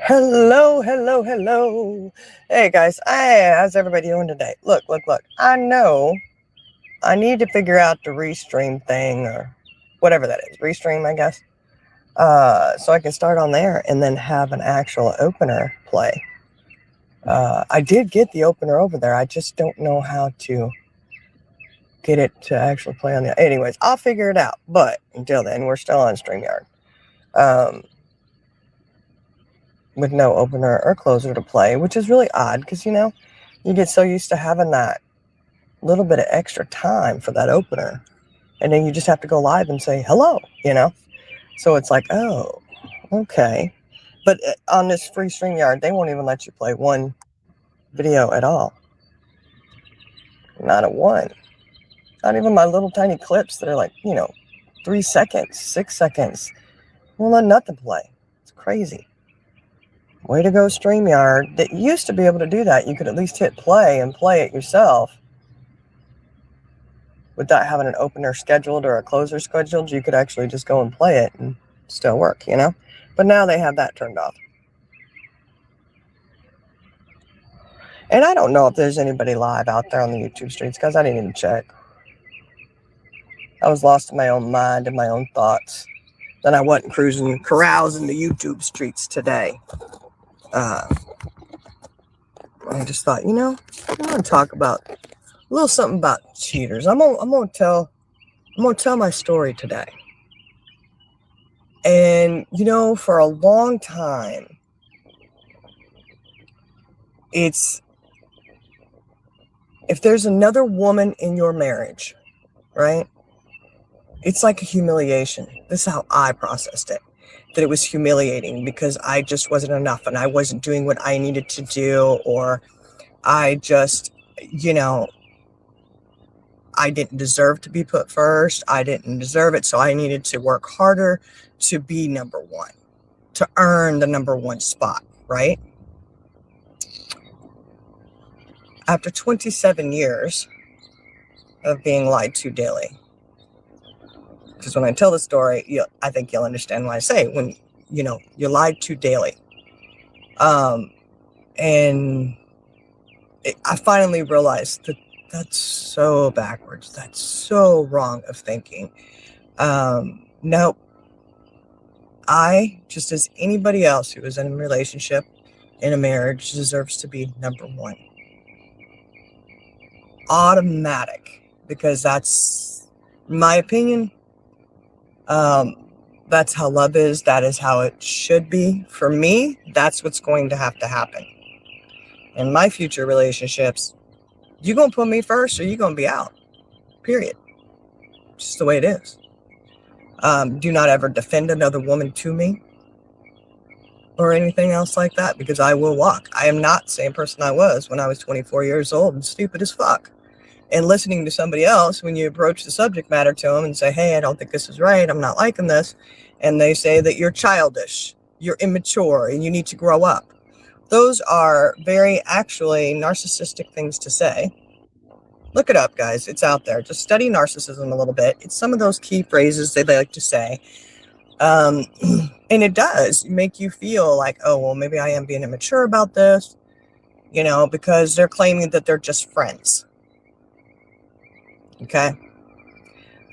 Hello, hello, hello. Hey guys, how's everybody doing today? Look. I know I need to figure out the restream thing or whatever that is. Restream, I guess. So I can start on there and then have an actual opener play. I did get the opener over there. I just don't know how to get it to actually play on the. Anyways, I'll figure it out. But until then, we're still on StreamYard. With no opener or closer to play, which is really odd because, you get so used to having that little bit of extra time for that opener. And then you just have to go live and say hello. So it's like, oh, okay. But on this free StreamYard, they won't even let you play one video at all. Not a one. Not even my little tiny clips that are like, 3 seconds, 6 seconds. Won't let nothing play. It's crazy. Way to go, StreamYard. That used to be able to do that. You could at least hit play and play it yourself. Without having an opener scheduled or a closer scheduled, you could actually just go and play it and still work, But now they have that turned off. And I don't know if there's anybody live out there on the YouTube streets, because I didn't even check. I was lost in my own mind and my own thoughts. Then I wasn't carousing the YouTube streets today. I just thought, I'm gonna talk about a little something about cheaters. I'm gonna tell my story today. And for a long time, if there's another woman in your marriage, right? It's like a humiliation. This is how I processed it. That it was humiliating because I just wasn't enough and I wasn't doing what I needed to do, or I just, I didn't deserve to be put first. I didn't deserve it. So I needed to work harder to be number one, to earn the number one spot, right? After 27 years of being lied to daily, because when I tell the story, I think you'll understand what I say. When, you're lied to daily. And I finally realized that that's so backwards. That's so wrong of thinking. No, I, just as anybody else who is in a relationship, in a marriage, deserves to be number one. Automatic. Because that's my opinion. That's how love is. That is how it should be. For me, that's what's going to have to happen. In my future relationships, you going to put me first or you going to be out. Period. Just the way it is. Do not ever defend another woman to me or anything else like that, because I will walk. I am not the same person I was when I was 24 years old and stupid as fuck. And listening to somebody else, when you approach the subject matter to them and say, hey, I don't think this is right, I'm not liking this, and they say that you're childish, you're immature, and you need to grow up. Those are very actually narcissistic things to say. Look it up, guys. It's out there. Just study narcissism a little bit. It's some of those key phrases they like to say. And it does make you feel like, oh, well, maybe I am being immature about this, because they're claiming that they're just friends. Okay?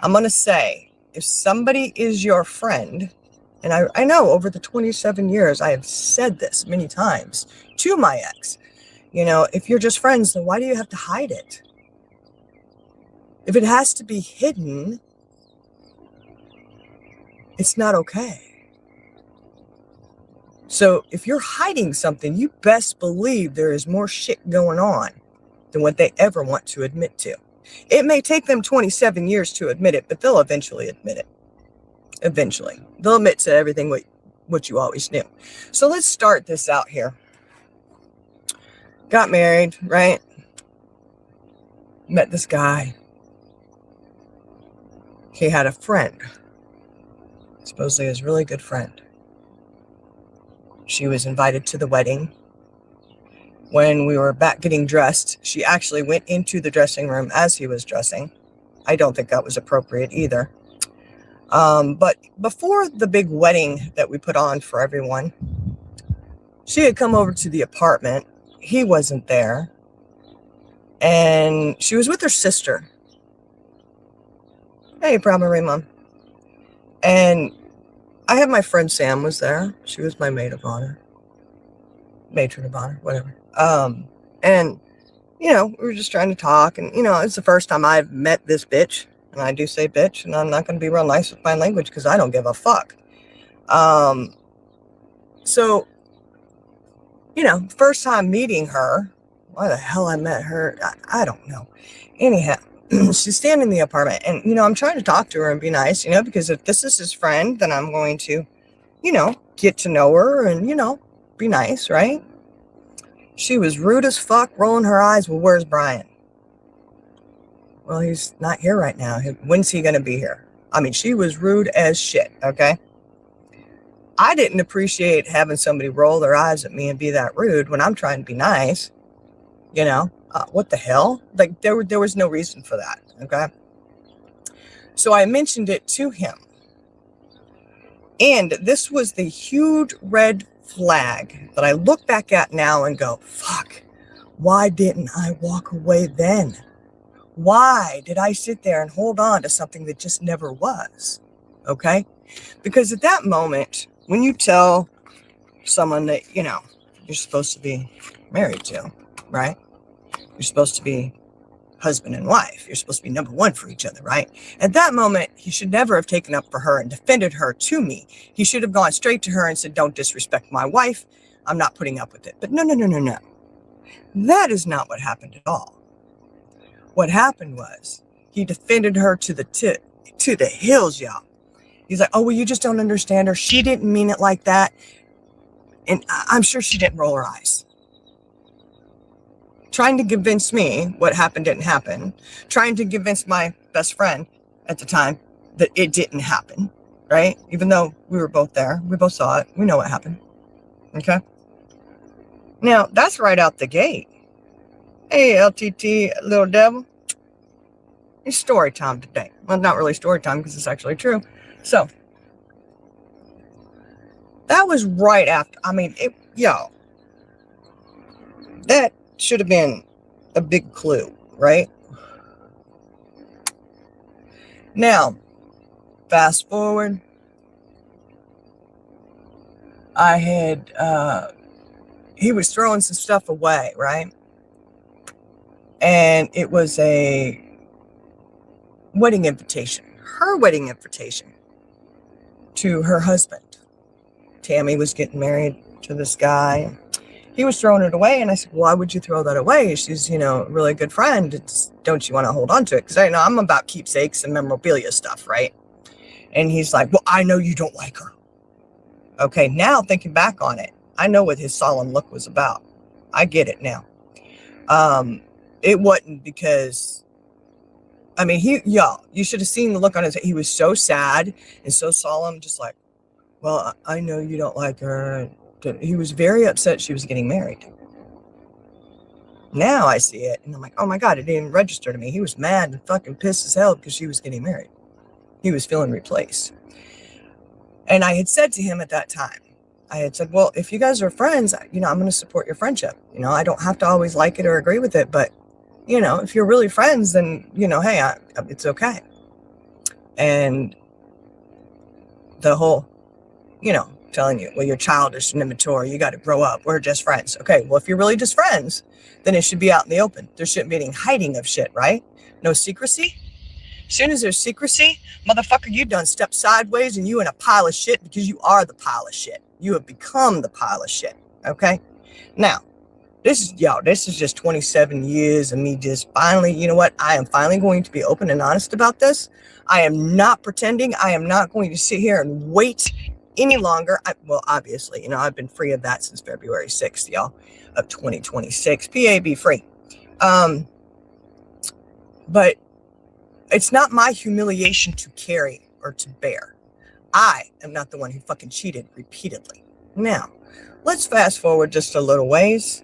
I'm going to say, if somebody is your friend, and I know over the 27 years, I have said this many times to my ex, if you're just friends, then why do you have to hide it? If it has to be hidden, it's not okay. So if you're hiding something, you best believe there is more shit going on than what they ever want to admit to. It may take them 27 years to admit it, but they'll eventually admit it. Eventually. They'll admit to everything what you always knew. So let's start this out here. Got married, right? Met this guy. He had a friend. Supposedly his really good friend. She was invited to the wedding. When we were back getting dressed, she actually went into the dressing room as he was dressing. I don't think that was appropriate either. But before the big wedding that we put on for everyone, She had come over to the apartment. He wasn't there. And she was with her sister. Hey, Primary Mom. And I had my friend Sam was there. She was my maid of honor. Matron of honor, whatever. And, you know, we were just trying to talk. And, you know, it's the first time I've met this bitch. And I do say bitch. And I'm not going to be real nice with my language because I don't give a fuck. So, you know, first time meeting her. Why the hell I met her? I don't know. Anyhow, she's standing in the apartment. And, you know, I'm trying to talk to her and be nice, you know, because if this is his friend, then I'm going to, you know, get to know her and, you know, be nice, right? She was rude as fuck, rolling her eyes. Well, where's Brian? Well, he's not here right now. When's he going to be here? I mean, she was rude as shit, okay? I didn't appreciate having somebody roll their eyes at me and be that rude when I'm trying to be nice. You know, what the hell? Like, there was no reason for that, okay? So I mentioned it to him. And this was the huge red flag that I look back at now and go, fuck, why didn't I walk away then? Why did I sit there and hold on to something that just never was? Okay? Because at that moment, when you tell someone that, you know, you're supposed to be married to, right? You're supposed to be husband and wife. You're supposed to be number one for each other, right? At that moment, he should never have taken up for her and defended her to me. He should have gone straight to her and said, don't disrespect my wife. I'm not putting up with it. But no. That is not what happened at all. What happened was he defended her to the hills, y'all. He's like, oh, well, you just don't understand her. She didn't mean it like that. And I'm sure she didn't roll her eyes. Trying to convince me what happened didn't happen. Trying to convince my best friend at the time that it didn't happen, right? Even though we were both there. We both saw it. We know what happened. Okay? Now, that's right out the gate. Hey, LTT, little devil. It's story time today. Well, not really story time because it's actually true. So, that was right after. I mean, that should have been a big clue, right? Now, fast forward. I had, he was throwing some stuff away, right? And it was a wedding invitation, her wedding invitation to her husband. Tammy was getting married to this guy. He was throwing it away. And I said, why would you throw that away? She's, you know, a really good friend. Don't you want to hold on to it? Because I know I'm about keepsakes and memorabilia stuff, right? And he's like, well, I know you don't like her. Okay, now thinking back on it, I know what his solemn look was about. I get it now. It wasn't because, I mean, you should have seen the look on his face. He was so sad and so solemn, just like, well, I know you don't like her. He was very upset she was getting married. Now I see it, and I'm like, oh my God, it didn't register to me. He was mad and fucking pissed as hell because she was getting married. He was feeling replaced. And I had said to him at that time, I had said, well, if you guys are friends, you know, I'm going to support your friendship. You know, I don't have to always like it or agree with it, but, you know, if you're really friends, then, you know, hey, it's okay. And the whole, you know, telling you, well, you're childish and immature. You got to grow up. We're just friends. Okay, well, if you're really just friends, then it should be out in the open. There shouldn't be any hiding of shit, right? No secrecy. As soon as there's secrecy, motherfucker, you done stepped sideways and you in a pile of shit because you are the pile of shit. You have become the pile of shit, okay? Now, this is just 27 years of me just finally, you know what? I am finally going to be open and honest about this. I am not pretending. I am not going to sit here and wait any longer. Well, obviously, you know, I've been free of that since February 6th, y'all, of 2026. PAB free. But it's not my humiliation to carry or to bear. I am not the one who fucking cheated repeatedly. Now, let's fast forward just a little ways.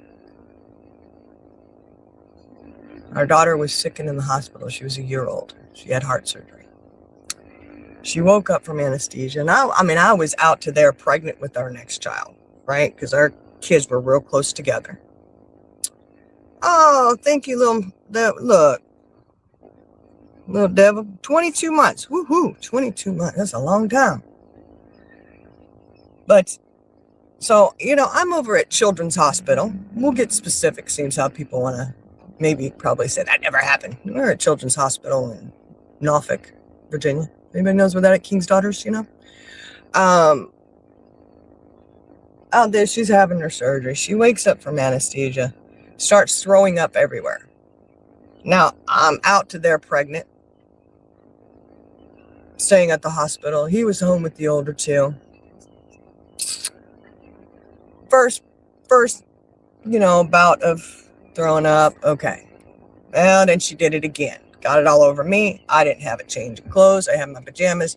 Our daughter was sick and in the hospital. She was a year old. She had heart surgery. She woke up from anesthesia. And I was out to there pregnant with our next child, right? Because our kids were real close together. Oh, thank you, look, little devil. 22 months. Woohoo! 22 months. That's a long time. But so, I'm over at Children's Hospital. We'll get specific, seems how people want to probably say that never happened. We're at Children's Hospital in Norfolk, Virginia. Anybody knows where that at? King's Daughters, Out there, she's having her surgery. She wakes up from anesthesia, starts throwing up everywhere. Now, I'm out to there pregnant, staying at the hospital. He was home with the older two. First, bout of throwing up. Okay. Well, then she did it again. Got it all over me. I didn't have a change of clothes. I had my pajamas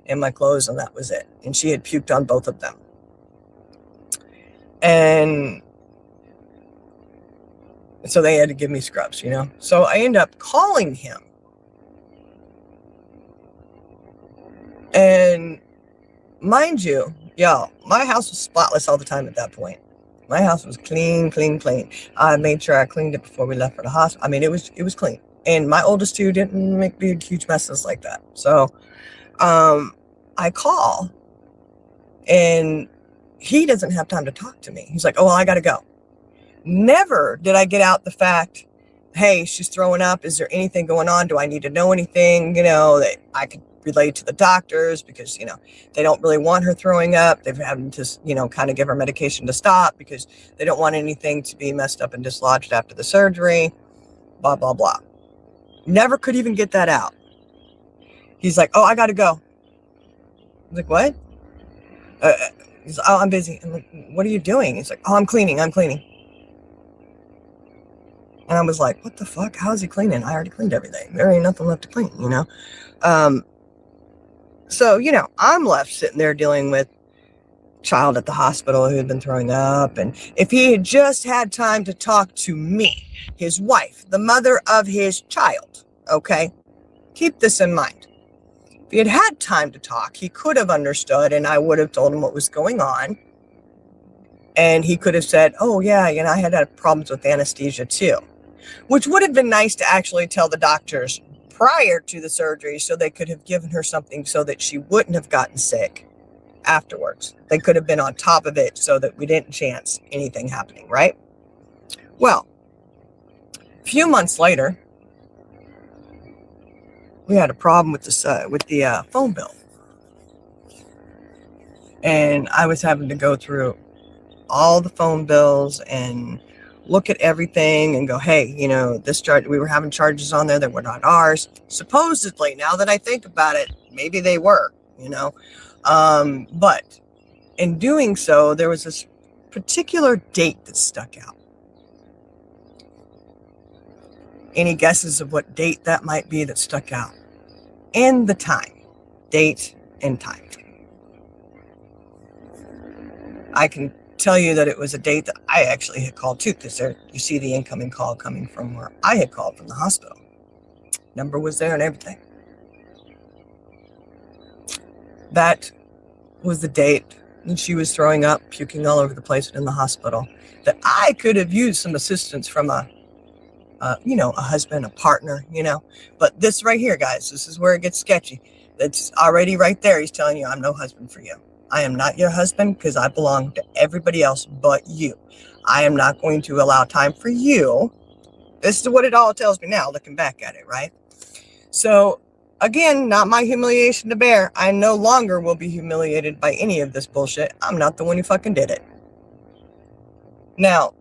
and my clothes, and that was it. And she had puked on both of them. And so they had to give me scrubs, So I end up calling him. And mind you, y'all, my house was spotless all the time at that point. My house was clean. I made sure I cleaned it before we left for the hospital. I mean, it was clean. And my oldest two didn't make big, huge messes like that. So I call, and he doesn't have time to talk to me. He's like, oh, well, I got to go. Never did I get out the fact, hey, she's throwing up. Is there anything going on? Do I need to know anything, that I could relay to the doctors? Because, they don't really want her throwing up. They've had to, kind of give her medication to stop because they don't want anything to be messed up and dislodged after the surgery, blah, blah, blah. Never could even get that out. He's like, oh, I got to go. I was like, what? He's like, oh, I'm busy. I'm like, what are you doing? He's like, oh, I'm cleaning. And I was like, what the fuck? How is he cleaning? I already cleaned everything. There ain't nothing left to clean, So, I'm left sitting there dealing with child at the hospital who had been throwing up. And if he had just had time to talk to me, his wife, the mother of his child, okay? Keep this in mind. If he had had time to talk, he could have understood, and I would have told him what was going on. And he could have said, oh, yeah, I had problems with anesthesia too, which would have been nice to actually tell the doctors prior to the surgery so they could have given her something so that she wouldn't have gotten sick afterwards. They could have been on top of it so that we didn't chance anything happening, right? Well, a few months later, we had a problem with the phone bill. And I was having to go through all the phone bills and look at everything and go, hey, this charge, we were having charges on there that were not ours. Supposedly, now that I think about it, maybe they were, but in doing so, there was this particular date that stuck out. Any guesses of what date that might be that stuck out? And the time. Date and time. I can tell you that it was a date that I actually had called too, because there you see the incoming call coming from where I had called from the hospital. Number was there and everything. That was the date when she was throwing up, puking all over the place in the hospital, that I could have used some assistance from a husband, a partner, but this right here, guys, this is where it gets sketchy. That's already right there. He's telling you, I'm no husband for you. I am not your husband because I belong to everybody else but you. I am not going to allow time for you. This is what it all tells me now, looking back at it, right? So, again, not my humiliation to bear. I no longer will be humiliated by any of this bullshit. I'm not the one who fucking did it. Now,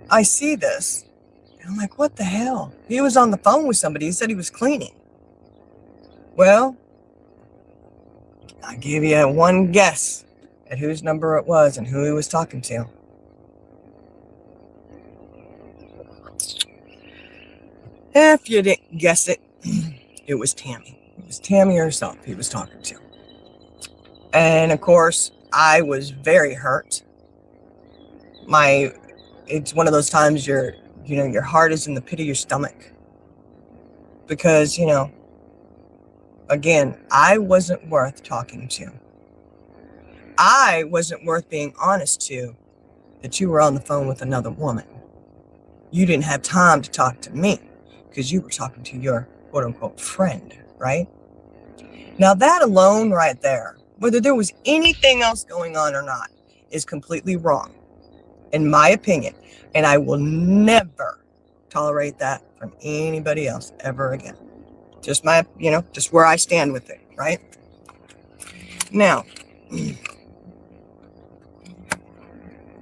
I see this, and I'm like, what the hell? He was on the phone with somebody. He said he was cleaning. Well, I give you one guess at whose number it was and who he was talking to. If you didn't guess it, it was Tammy. It was Tammy herself he was talking to. And of course, I was very hurt. It's one of those times your heart is in the pit of your stomach. Because, again, I wasn't worth talking to. I wasn't worth being honest to that you were on the phone with another woman. You didn't have time to talk to me because you were talking to your quote unquote friend, right? Now that alone right there, whether there was anything else going on or not, is completely wrong, in my opinion. And I will never tolerate that from anybody else ever again. Just my, just where I stand with it, right? Now,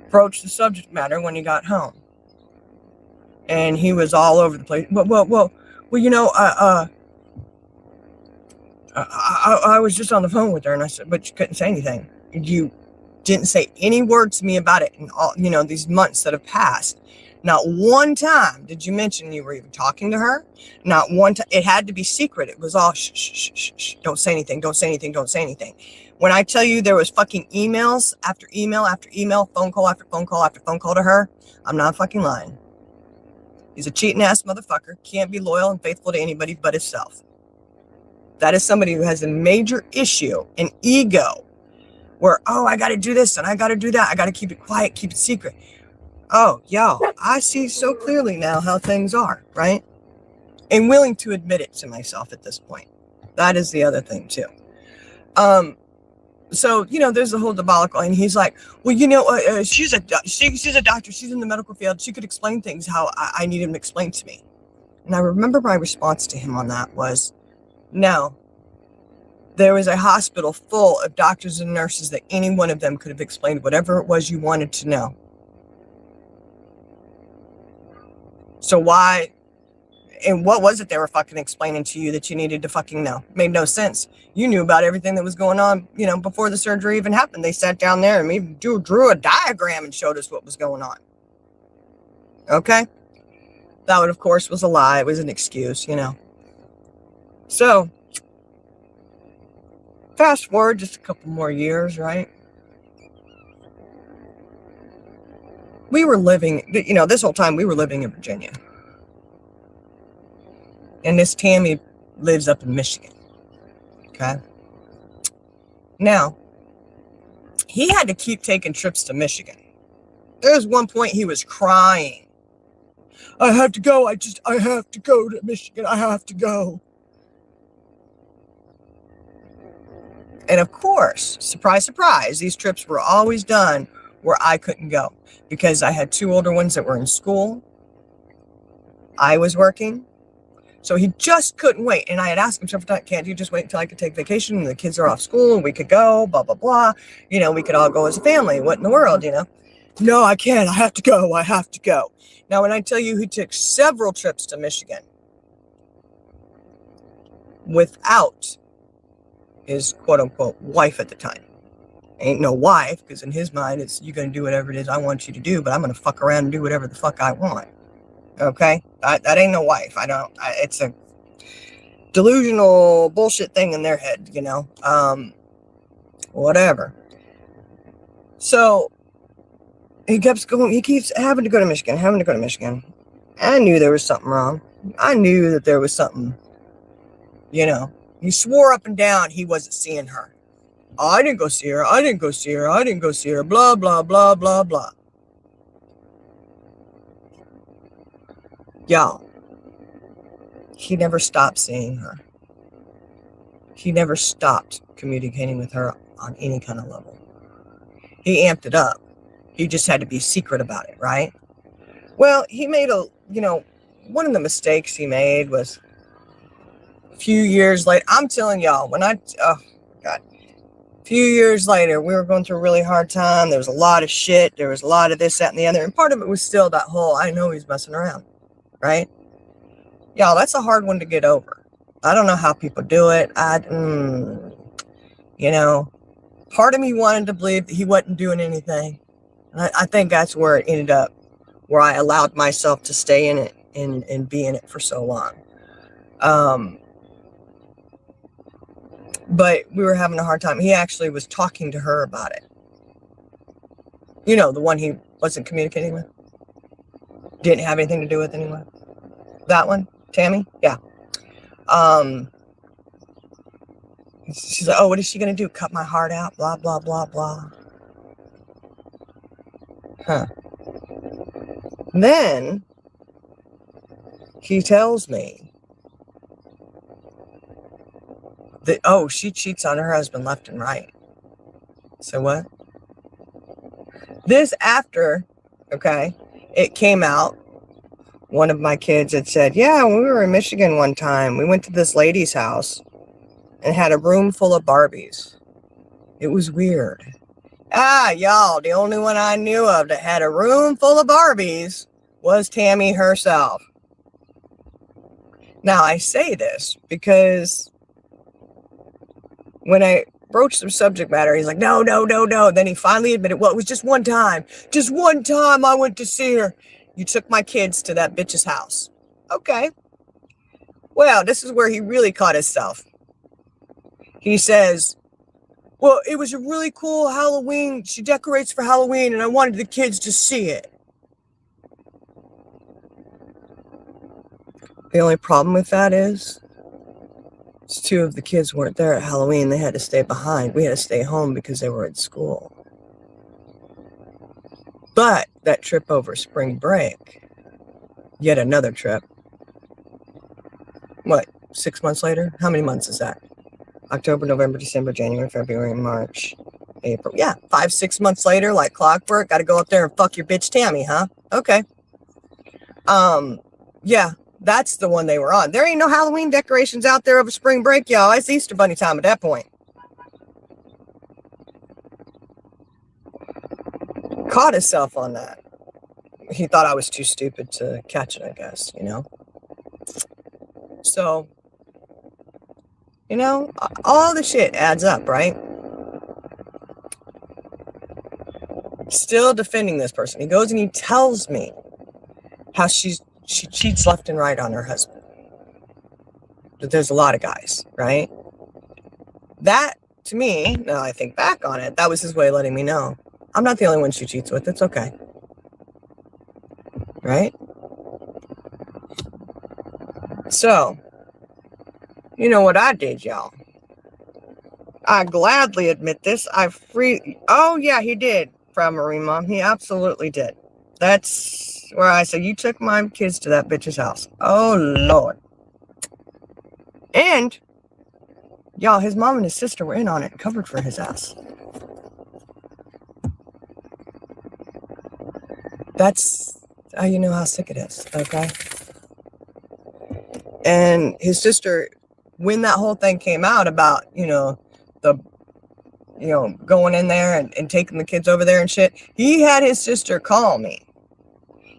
broached the subject matter when he got home. And he was all over the place. Well, I was just on the phone with her, and I said, but you couldn't say anything. You didn't say any word to me about it in all, these months that have passed. Not one time did you mention you were even talking to her. Not one time. It had to be secret. It was all shh, shh, shh, shh. Don't say anything. Don't say anything. Don't say anything. When I tell you there was fucking emails after email after email, phone call after phone call after phone call to her, I'm not fucking lying. He's a cheating ass motherfucker. Can't be loyal and faithful to anybody but himself. That is somebody who has a major issue, an ego, where, I got to do this and I got to do that. I got to keep it quiet, keep it secret. Oh, yo, I see so clearly now how things are, right? And willing to admit it to myself at this point. That is the other thing, too. So, there's the whole debacle, and he's like, well, she's a doctor. She's in the medical field. She could explain things how I need him to explain to me. And I remember my response to him on that was, no, there was a hospital full of doctors and nurses that any one of them could have explained whatever it was you wanted to know. So why, and what was it they were fucking explaining to you that you needed to fucking know? Made no sense. You knew about everything that was going on, before the surgery even happened. They sat down there and maybe drew a diagram and showed us what was going on. Okay? That would, of course, was a lie. It was an excuse, So, fast forward just a couple more years, right? We were living, this whole time we were living in Virginia. And this Tammy lives up in Michigan. Okay. Now, he had to keep taking trips to Michigan. There was one point he was crying. I have to go. I have to go to Michigan. I have to go. And of course, surprise, surprise, these trips were always done where I couldn't go because I had two older ones that were in school. I was working. So he just couldn't wait. And I had asked him several times, can't you just wait until I could take vacation and the kids are off school and we could go, blah, blah, blah. We could all go as a family. What in the world, No, I can't. I have to go. I have to go. Now, when I tell you he took several trips to Michigan without his quote unquote wife at the time. Ain't no wife, because in his mind, it's you're going to do whatever it is I want you to do, but I'm going to fuck around and do whatever the fuck I want. Okay? That ain't no wife. It's a delusional bullshit thing in their head, whatever. So he keeps having to go to Michigan. I knew there was something wrong. I knew that there was something, He swore up and down he wasn't seeing her. Oh, I didn't go see her. Blah, blah, blah, blah, blah. Y'all, he never stopped seeing her. He never stopped communicating with her on any kind of level. He amped it up. He just had to be secret about it, right? Well, he made one of the mistakes he made was a few years later. I'm telling y'all, a few years later, we were going through a really hard time. There was a lot of shit. There was a lot of this, that, and the other. And part of it was still that whole, I know he's messing around, right? Y'all, that's a hard one to get over. I don't know how people do it. Part of me wanted to believe that he wasn't doing anything. And I think that's where it ended up, where I allowed myself to stay in it and be in it for so long. But we were having a hard time. He actually was talking to her about it. The one he wasn't communicating with. Didn't have anything to do with anyway. That one, Tammy? Yeah. She's like, oh, what is she going to do? Cut my heart out? Blah, blah, blah, blah. Huh. Then he tells me that, oh, she cheats on her husband left and right. So what? This after, okay, it came out. One of my kids had said, yeah, when we were in Michigan one time, we went to this lady's house and had a room full of Barbies. It was weird. Y'all, the only one I knew of that had a room full of Barbies was Tammy herself. Now, I say this because when I broached the subject matter, he's like, no. Then he finally admitted, well, it was just one time. Just one time I went to see her. You took my kids to that bitch's house. Okay. Well, this is where he really caught himself. He says, well, it was a really cool Halloween. She decorates for Halloween, and I wanted the kids to see it. The only problem with that is two of the kids weren't there at Halloween. They had to stay behind. We had to stay home because they were at school. But that trip over spring break, yet another trip. What, 6 months later? How many months is that? October, November, December, January, February, March, April. Yeah, 5-6 months later, like clockwork. Got to go up there and fuck your bitch Tammy, huh? Okay. Yeah, that's the one they were on. There ain't no Halloween decorations out there over spring break, y'all. It's Easter Bunny time at that point. Caught himself on that. He thought I was too stupid to catch it, I guess, you know? So, you know, all the shit adds up, right? Still defending this person. He goes and he tells me how she cheats left and right on her husband. But there's a lot of guys, right? That, to me, now I think back on it, that was his way of letting me know I'm not the only one she cheats with. It's okay. Right? So, you know what I did, y'all? I gladly admit this. Oh, yeah, he did, Proud Marine Mom. He absolutely did. That's where I said, you took my kids to that bitch's house. Oh, Lord. And, y'all, his mom and his sister were in on it and covered for his ass. That's how you know how sick it is, okay? And his sister, when that whole thing came out about, going in there and taking the kids over there and shit, he had his sister call me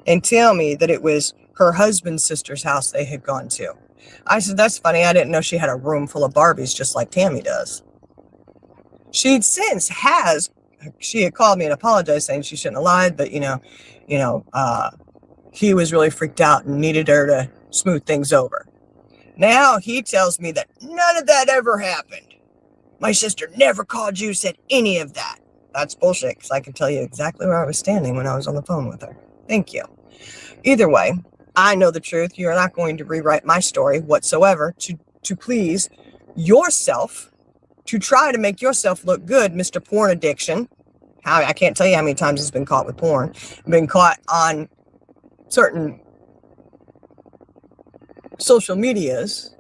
and tell me that it was her husband's sister's house they had gone to. I said, that's funny. I didn't know she had a room full of Barbies just like Tammy does. She had called me and apologized, saying she shouldn't have lied, but, he was really freaked out and needed her to smooth things over. Now he tells me that none of that ever happened. My sister never called you, said any of that. That's bullshit, because I can tell you exactly where I was standing when I was on the phone with her. Thank you. Either way, I know the truth. You're not going to rewrite my story whatsoever to please yourself, to try to make yourself look good, Mr. Porn Addiction. I can't tell you how many times he's been caught with porn. Been caught on certain social medias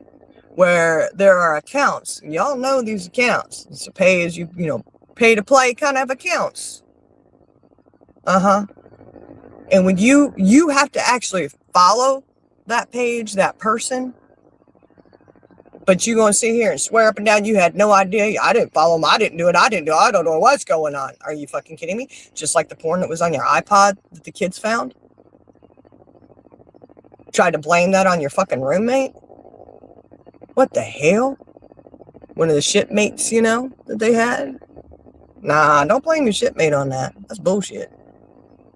where there are accounts. And y'all know these accounts. It's a pay as pay to play kind of accounts. And when you have to actually follow that page, that person, but you gonna sit here and swear up and down you had no idea. I didn't follow them. I didn't do it. I don't know what's going on. Are you fucking kidding me? Just like the porn that was on your iPod that the kids found. Tried to blame that on your fucking roommate. What the hell? One of the shipmates, that they had. Nah, don't blame your shipmate on that. That's bullshit.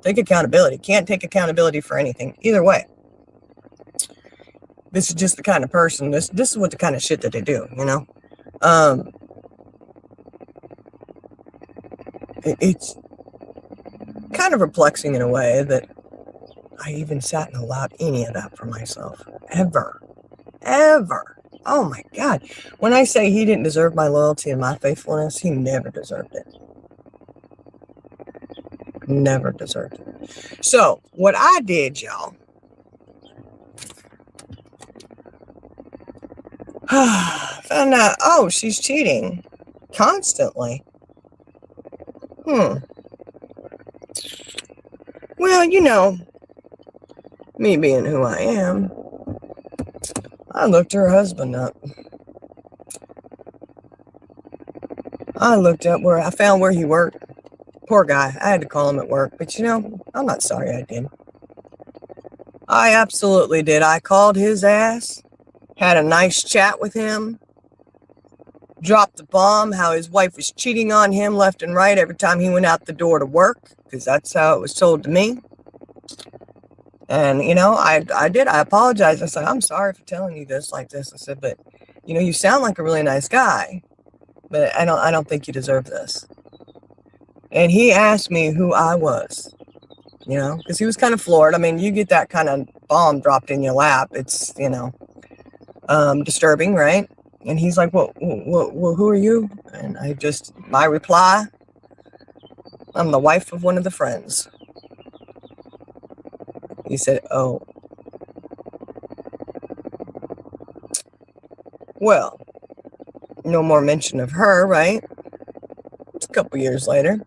Take accountability. Can't take accountability for anything. Either way. This is just the kind of person, this is what the kind of shit that they do, It's kind of perplexing in a way that I even sat and allowed any of that for myself. Ever. Oh my God. When I say he didn't deserve my loyalty and my faithfulness, he never deserved it. Never deserved it. So what I did, y'all, found out, oh, she's cheating constantly. Well, you know, me being who I am, I looked her husband up. I looked up where I found where he worked. Poor guy. I had to call him at work, but you know, I'm not sorry I did. I absolutely did. I called his ass, had a nice chat with him, dropped the bomb, how his wife was cheating on him left and right every time he went out the door to work, because that's how it was told to me. And, you know, I did. I apologized. I said, I'm sorry for telling you this like this. I said, but, you know, you sound like a really nice guy, but I don't think you deserve this. And he asked me who I was, you know, because he was kind of floored. I mean, you get that kind of bomb dropped in your lap. It's, you know, disturbing, right? And he's like, well, who are you? And my reply, I'm the wife of one of the friends. He said, oh. Well, no more mention of her, right? It's a couple years later.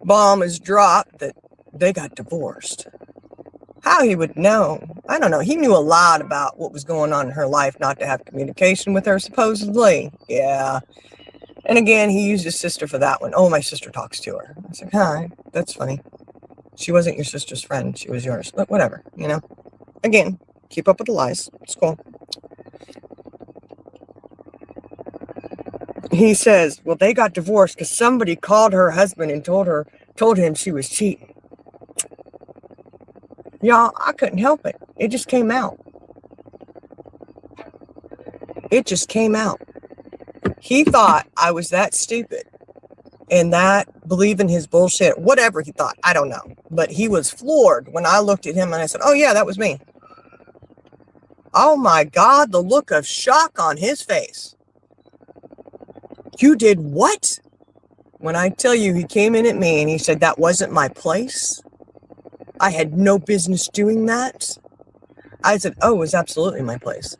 Bomb is dropped that they got divorced. How he would know, I don't know. He knew a lot about what was going on in her life, not to have communication with her, supposedly. Yeah. And again, he used his sister for that one. Oh, my sister talks to her. I said, hi, that's funny. She wasn't your sister's friend. She was yours. But whatever, you know. Again, keep up with the lies. It's cool. He says, well, they got divorced because somebody called her husband and told him she was cheating. Y'all, I couldn't help it. It just came out. It just came out. He thought I was that stupid and that believing his bullshit, whatever he thought, I don't know. But he was floored when I looked at him and I said, oh yeah, that was me. Oh my God, the look of shock on his face. You did what? When I tell you he came in at me and he said, that wasn't my place. I had no business doing that. I said, oh, it was absolutely my place.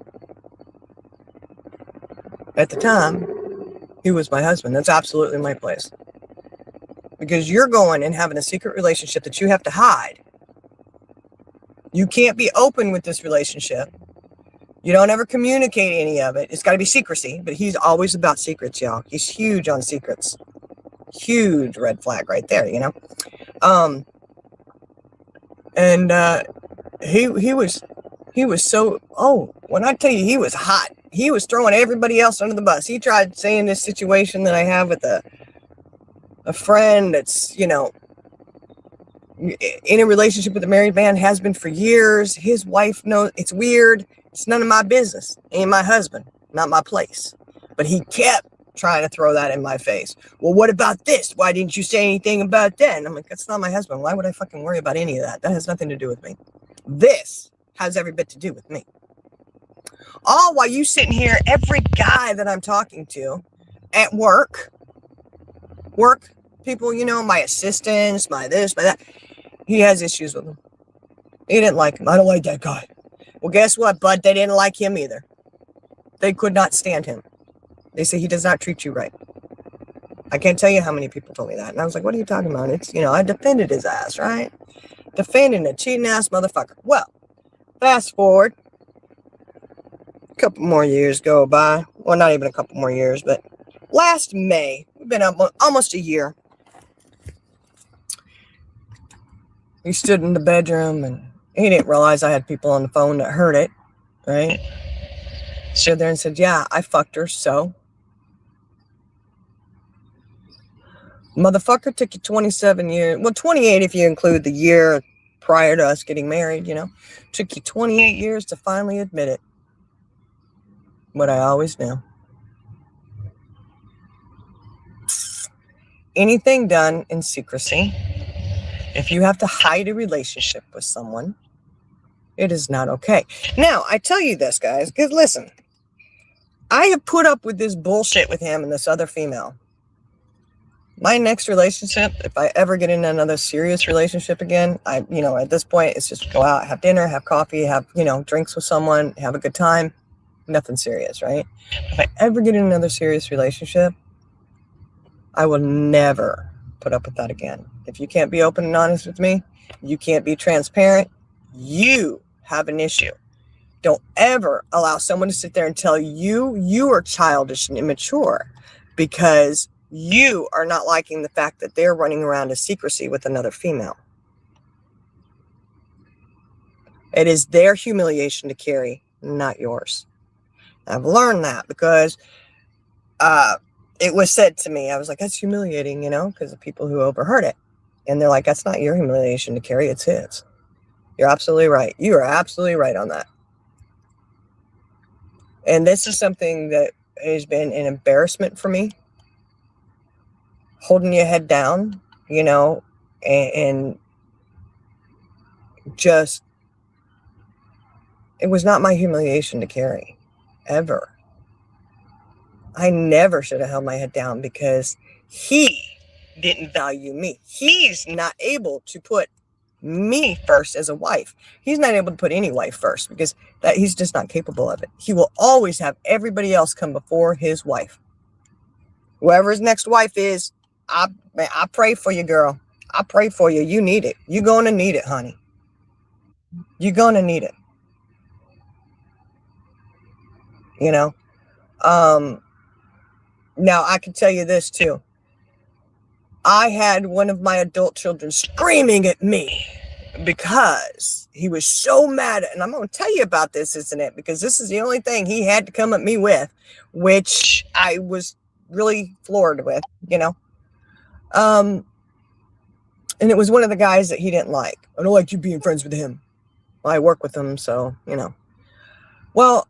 At the time, he was my husband. That's absolutely my place. Because you're going and having a secret relationship that you have to hide. You can't be open with this relationship. You don't ever communicate any of it. It's got to be secrecy, but he's always about secrets, y'all. He's huge on secrets. Huge red flag right there, you know. He was so, oh, when I tell you he was hot, he was throwing everybody else under the bus. He tried saying this situation that I have with a friend that's, you know, in a relationship with a married man, has been for years. His wife knows. It's weird. It's none of my business. Ain't my husband, not my place. But he kept trying to throw that in my face. Well, what about this? Why didn't you say anything about that? And I'm like, that's not my husband. Why would I fucking worry about any of that? That has nothing to do with me. This has every bit to do with me. All while you sitting here, every guy that I'm talking to at work people, you know, my assistants, my this, my that, he has issues with them. He didn't like him. I don't like that guy. Well, guess what, bud? They didn't like him either. They could not stand him. They say he does not treat you right. I can't tell you how many people told me that. And I was like, what are you talking about? It's, you know, I defended his ass, right? Defending a cheating ass motherfucker. Well, fast forward. A couple more years go by. Well, not even a couple more years, but last May, we've been up almost a year. We stood in the bedroom and he didn't realize I had people on the phone that heard it, right? Stood there and said, yeah, I fucked her, so. Motherfucker took you 27 years. Well, 28 if you include the year prior to us getting married, you know. Took you 28 years to finally admit it. What I always knew. Anything done in secrecy, if you have to hide a relationship with someone, It is not okay. Now, I tell you this, guys, because listen, I have put up with this bullshit with him and this other female. My next relationship, if I ever get in another serious relationship again, at this point, it's just go out, have dinner, have coffee, have, drinks with someone, have a good time. Nothing serious, right? If I ever get in another serious relationship, I will never put up with that again. If you can't be open and honest with me, you can't be transparent, you have an issue. Don't ever allow someone to sit there and tell you you are childish and immature because you are not liking the fact that they're running around in secrecy with another female. It is their humiliation to carry, not yours. I've learned that because it was said to me, I was like, that's humiliating, because of people who overheard it. And they're like, that's not your humiliation to carry, it's his. You're absolutely right. You are absolutely right on that. And this is something that has been an embarrassment for me. Holding your head down, and just, it was not my humiliation to carry, ever. I never should have held my head down because he didn't value me. He's not able to put me first as a wife. He's not able to put any wife first because he's just not capable of it. He will always have everybody else come before his wife. Whoever his next wife is, I pray for you, girl. I pray for you. You need it. You're going to need it, honey. You're going to need it. Now I can tell you this too. I had one of my adult children screaming at me because he was so mad. And I'm going to tell you about this, isn't it? Because this is the only thing he had to come at me with, which I was really floored with, and it was one of the guys that he didn't like. I don't like you being friends with him. Well, I work with him, so, Well,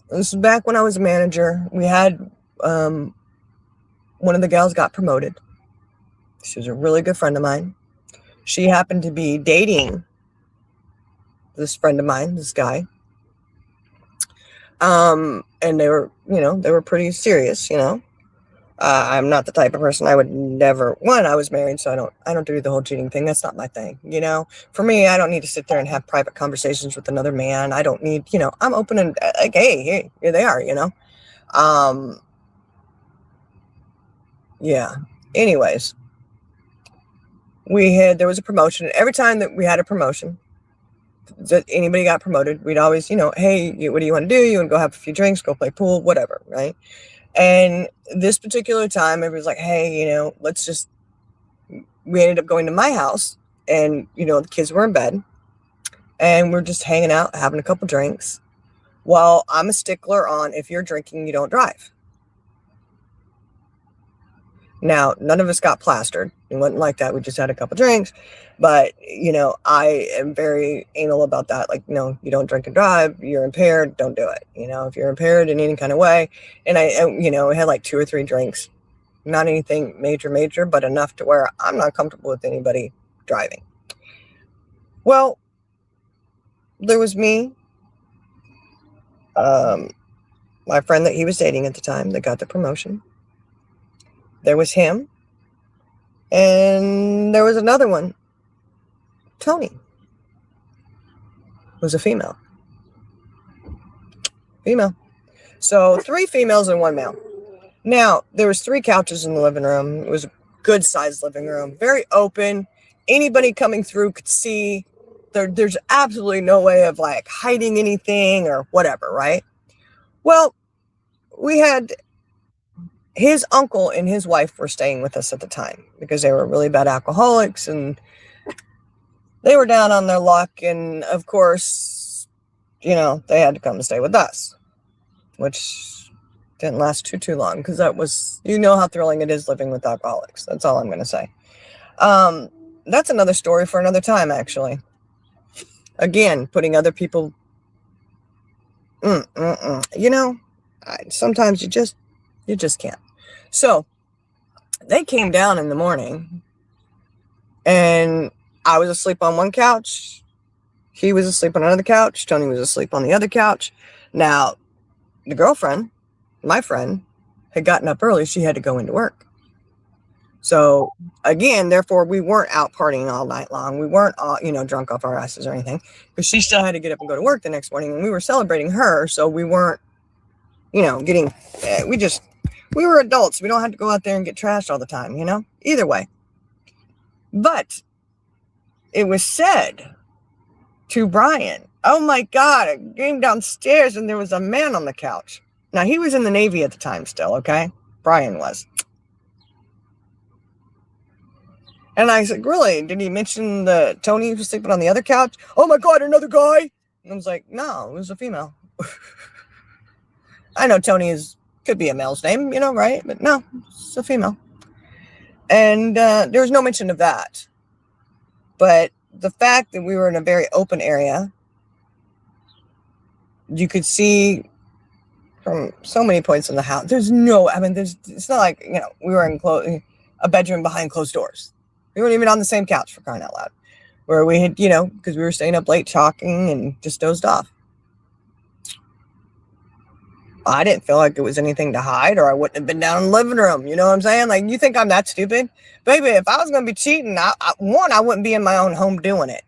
this was back when I was a manager. We had one of the gals got promoted. She was a really good friend of mine. She happened to be dating this friend of mine, this guy. And they were pretty serious, I'm not the type of person I would never. I was married, so I don't do the whole cheating thing. That's not my thing. For me, I don't need to sit there and have private conversations with another man. I don't need, I'm open and like, hey, here they are, yeah. Anyways, there was a promotion. Every time that we had a promotion, that anybody got promoted, we'd always, hey, what do you want to do? You want to go have a few drinks, go play pool, whatever, right? And this particular time, everybody's like, hey, we ended up going to my house and, the kids were in bed and we're just hanging out, having a couple drinks. Well, I'm a stickler on if you're drinking, you don't drive. Now, none of us got plastered. It wasn't like that. We just had a couple drinks. But, I am very anal about that. Like, no, you don't drink and drive. You're impaired. Don't do it. If you're impaired in any kind of way. And I had like 2 or 3 drinks. Not anything major, but enough to where I'm not comfortable with anybody driving. Well, there was me, my friend that he was dating at the time that got the promotion. There was him. And there was another one, Tony, who's a female. So 3 females and 1 male. Now, there was 3 couches in the living room. It was a good sized living room, very open. Anybody coming through could see. There's absolutely no way of like hiding anything or whatever, right? Well, we had his uncle and his wife were staying with us at the time because they were really bad alcoholics and they were down on their luck. And of course, they had to come and stay with us, which didn't last too long because that was, how thrilling it is living with alcoholics. That's all I'm going to say. That's another story for another time, actually. Again, putting other people, sometimes you just can't. So they came down in the morning and I was asleep on one couch. He was asleep on another couch. Tony was asleep on the other couch. Now, the girlfriend, my friend, had gotten up early. She had to go into work. So, again, therefore, we weren't out partying all night long. We weren't, all, drunk off our asses or anything. Because she still had to get up and go to work the next morning. And we were celebrating her. So we weren't, getting, we were adults. We don't have to go out there and get trashed all the time, Either way. But it was said to Brian, oh my God, I came downstairs and there was a man on the couch. Now, he was in the Navy at the time still, okay? Brian was. And I said, really? Did he mention the Tony was sleeping on the other couch? Oh my God, another guy? And I was like, no, it was a female. I know Tony could be a male's name, right? But no, it's a female. And there was no mention of that. But the fact that we were in a very open area, you could see from so many points in the house. It's not like, we were in a bedroom behind closed doors. We weren't even on the same couch, for crying out loud, where we had, because we were staying up late talking and just dozed off. I didn't feel like it was anything to hide, or I wouldn't have been down in the living room. You know what I'm saying? Like, you think I'm that stupid? Baby, if I was going to be cheating, I wouldn't be in my own home doing it.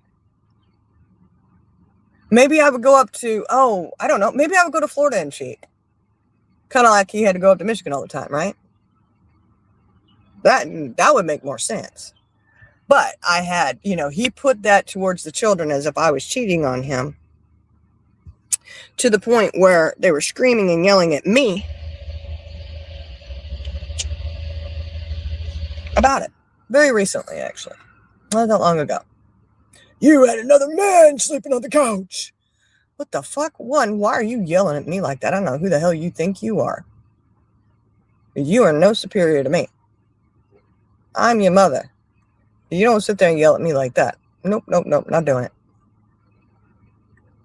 Maybe I would go up to, I don't know. Maybe I would go to Florida and cheat. Kind of like he had to go up to Michigan all the time, right? That would make more sense. But I had, he put that towards the children as if I was cheating on him, to the point where they were screaming and yelling at me about it. Very recently, actually. Not that long ago. You had another man sleeping on the couch. What the fuck? One, why are you yelling at me like that? I don't know who the hell you think you are. You are no superior to me. I'm your mother. You don't sit there and yell at me like that. Nope, not doing it.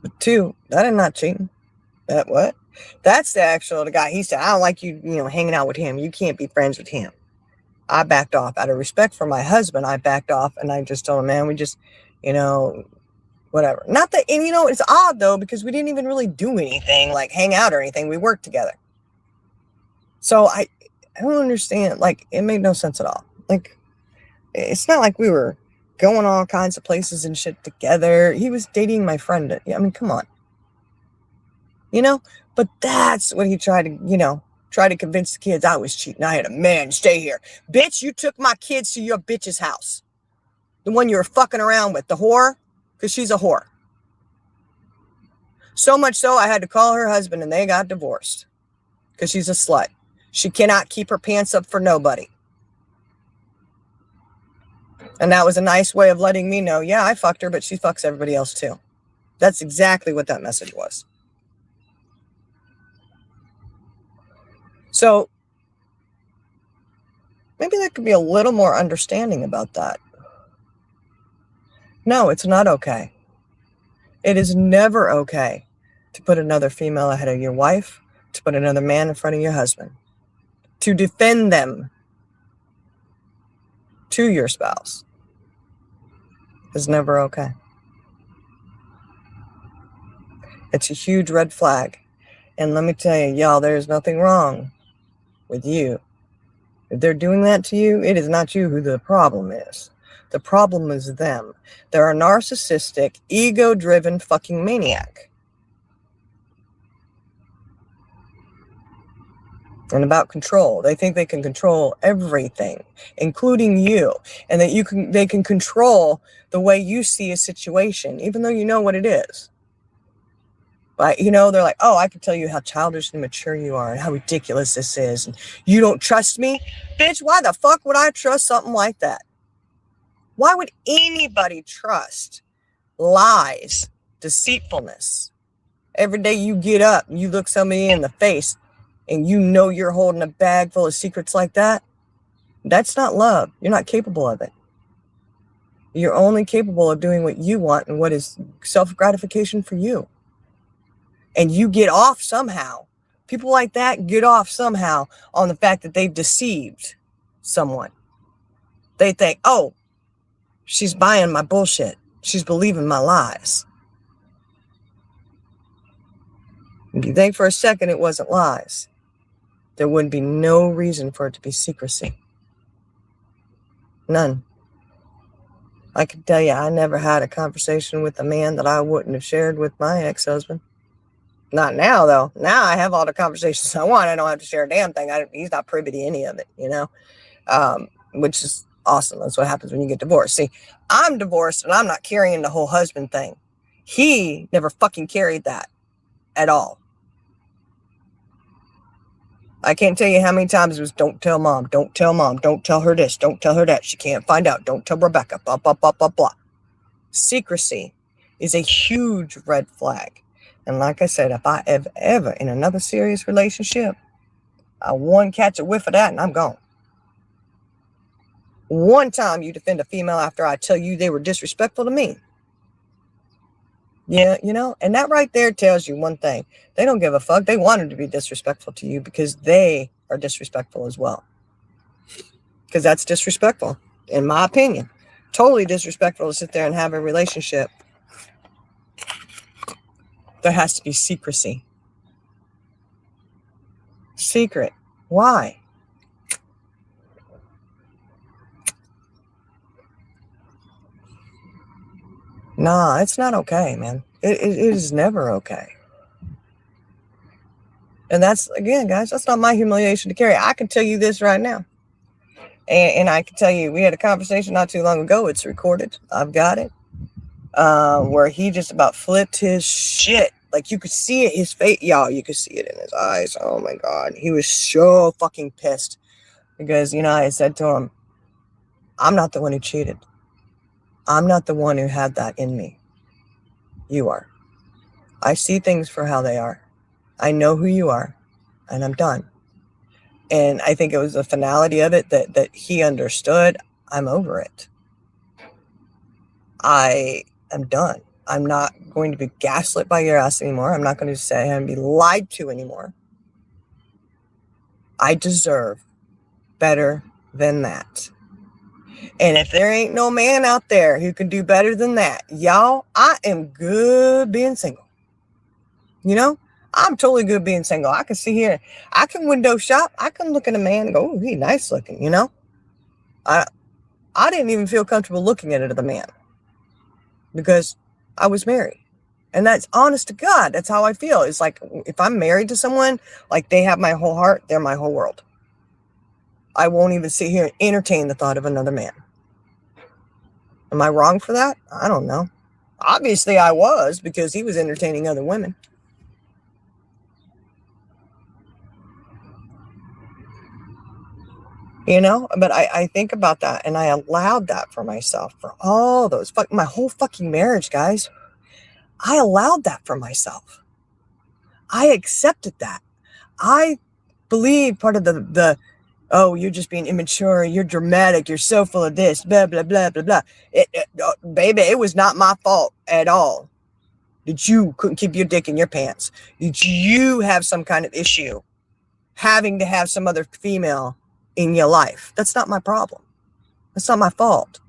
But two, that is not cheating. That what? That's the guy. He said, I don't like you, hanging out with him. You can't be friends with him. I backed off. Out of respect for my husband, I backed off, and I just told him, man, we just, whatever. Not that, and it's odd, though, because we didn't even really do anything, like hang out or anything. We worked together. So I don't understand. Like, it made no sense at all. Like, it's not like we were going all kinds of places and shit together. He was dating my friend. I mean, come on. But that's what he tried to convince the kids I was cheating. I had a man stay here. Bitch, you took my kids to your bitch's house. The one you were fucking around with, the whore, because she's a whore. So much so, I had to call her husband and they got divorced because she's a slut. She cannot keep her pants up for nobody. And that was a nice way of letting me know, yeah, I fucked her, but she fucks everybody else too. That's exactly what that message was. So maybe there could be a little more understanding about that. No, it's not okay. It is never okay to put another female ahead of your wife, to put another man in front of your husband, to defend them to your spouse. Is never okay. It's a huge red flag. And let me tell you, y'all, there's nothing wrong with you. If they're doing that to you, it is not you who the problem is. The problem is them. They're a narcissistic, ego-driven fucking maniac. And about control. They think they can control everything, including you. And that they can control the way you see a situation, even though you know what it is. But, they're like, oh, I can tell you how childish and mature you are and how ridiculous this is. And you don't trust me? Bitch, why the fuck would I trust something like that? Why would anybody trust lies, deceitfulness? Every day you get up and you look somebody in the face and you're holding a bag full of secrets like that. That's not love. You're not capable of it. You're only capable of doing what you want and what is self-gratification for you. And you get off somehow. People like that get off somehow on the fact that they've deceived someone. They think, oh, she's buying my bullshit. She's believing my lies. If you think for a second it wasn't lies, there wouldn't be no reason for it to be secrecy. None. I can tell you, I never had a conversation with a man that I wouldn't have shared with my ex-husband. Not now, though. Now I have all the conversations I want. I don't have to share a damn thing. He's not privy to any of it, which is awesome. That's what happens when you get divorced. See, I'm divorced and I'm not carrying the whole husband thing. He never fucking carried that at all. I can't tell you how many times it was, don't tell mom, don't tell mom, don't tell her this, don't tell her that. She can't find out. Don't tell Rebecca, blah, blah, blah, blah, blah. Secrecy is a huge red flag. And like I said, if I ever in another serious relationship, I one catch a whiff of that and I'm gone. One time you defend a female after I tell you they were disrespectful to me. Yeah, and that right there tells you one thing. They don't give a fuck. They wanted to be disrespectful to you because they are disrespectful as well. Because that's disrespectful, in my opinion. Totally disrespectful to sit there and have a relationship. There has to be secrecy. Secret. Why? Nah, it's not okay, man. It is never okay. And that's, again, guys, that's not my humiliation to carry. I can tell you this right now. And I can tell you, we had a conversation not too long ago. It's recorded. I've got it. Where he just about flipped his shit. Like, you could see it, his face. Y'all, you could see it in his eyes. Oh, my God. He was so fucking pissed. Because, I said to him, I'm not the one who cheated. I'm not the one who had that in me. You are. I see things for how they are. I know who you are. And I'm done. And I think it was the finality of it that he understood. I'm over it. I am done. I'm not going to be gaslit by your ass anymore. I'm not going to say I'm be lied to anymore. I deserve better than that. And if there ain't no man out there who can do better than that, y'all, I am good being single. I'm totally good being single. I can sit here. I can window shop. I can look at a man and go, oh, he's nice looking, I didn't even feel comfortable looking at the man because I was married. And that's honest to God. That's how I feel. It's like if I'm married to someone, like they have my whole heart, they're my whole world. I won't even sit here and entertain the thought of another man. Am I wrong for that? I don't know. Obviously I was, because he was entertaining other women. But I think about that and I allowed that for myself for all those, my whole fucking marriage, guys. I allowed that for myself. I accepted that. I believe part of the oh, you're just being immature, you're dramatic, you're so full of this, blah, blah, blah, blah, blah. Baby, it was not my fault at all that you couldn't keep your dick in your pants. That you have some kind of issue having to have some other female in your life. That's not my problem. That's not my fault.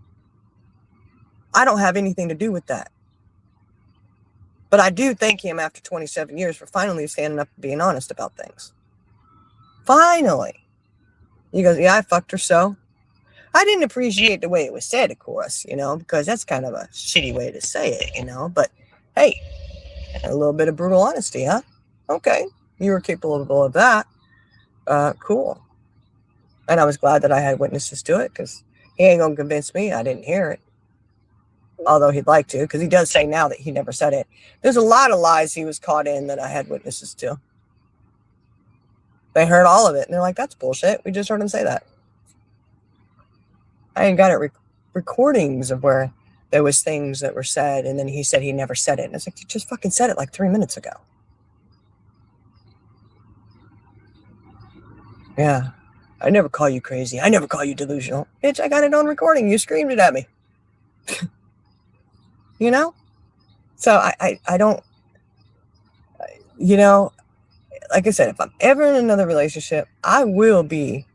I don't have anything to do with that. But I do thank him after 27 years for finally standing up and being honest about things. Finally. He goes, yeah, I fucked her so. I didn't appreciate the way it was said, of course, because that's kind of a shitty way to say it, But, hey, a little bit of brutal honesty, huh? Okay, you were capable of that. Cool. And I was glad that I had witnesses to it, because he ain't going to convince me I didn't hear it. Although he'd like to, because he does say now that he never said it. There's a lot of lies he was caught in that I had witnesses to. They heard all of it, and they're like, that's bullshit. We just heard him say that. I ain't got it recordings of where there was things that were said, and then he said he never said it. And it's like, you just fucking said it like 3 minutes ago. Yeah. I never call you crazy. I never call you delusional. Bitch, I got it on recording. You screamed it at me. So I don't, like I said, if I'm ever in another relationship, I will be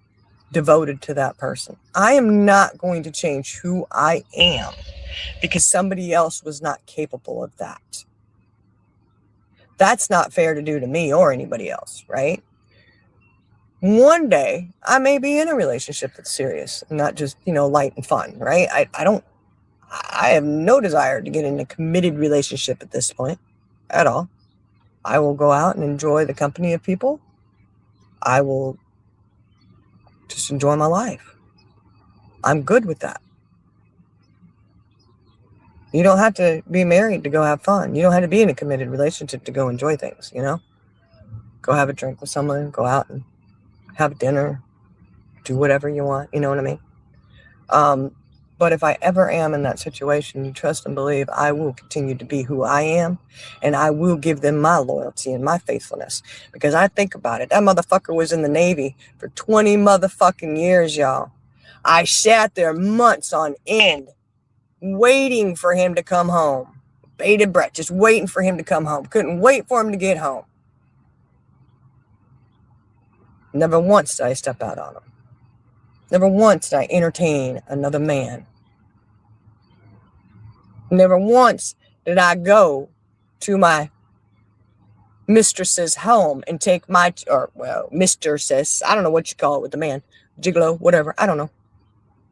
devoted to that person. I am not going to change who I am because somebody else was not capable of that. That's not fair to do to me or anybody else, right? One day, I may be in a relationship that's serious, not just, light and fun, right? I have no desire to get in a committed relationship at this point at all. I will go out and enjoy the company of people. I will just enjoy my life. I'm good with that. You don't have to be married to go have fun. You don't have to be in a committed relationship to go enjoy things, Go have a drink with someone, go out and have dinner, do whatever you want, you know what I mean? But if I ever am in that situation, you trust and believe I will continue to be who I am, and I will give them my loyalty and my faithfulness. Because I think about it, that motherfucker was in the Navy for 20 motherfucking years, y'all. I sat there months on end, waiting for him to come home. Bated breath, just waiting for him to come home. Couldn't wait for him to get home. Never once did I step out on him. Never once did I entertain another man. Never once did I go to my mistress's home and take mistress, I don't know what you call it with the man, gigolo, whatever, I don't know.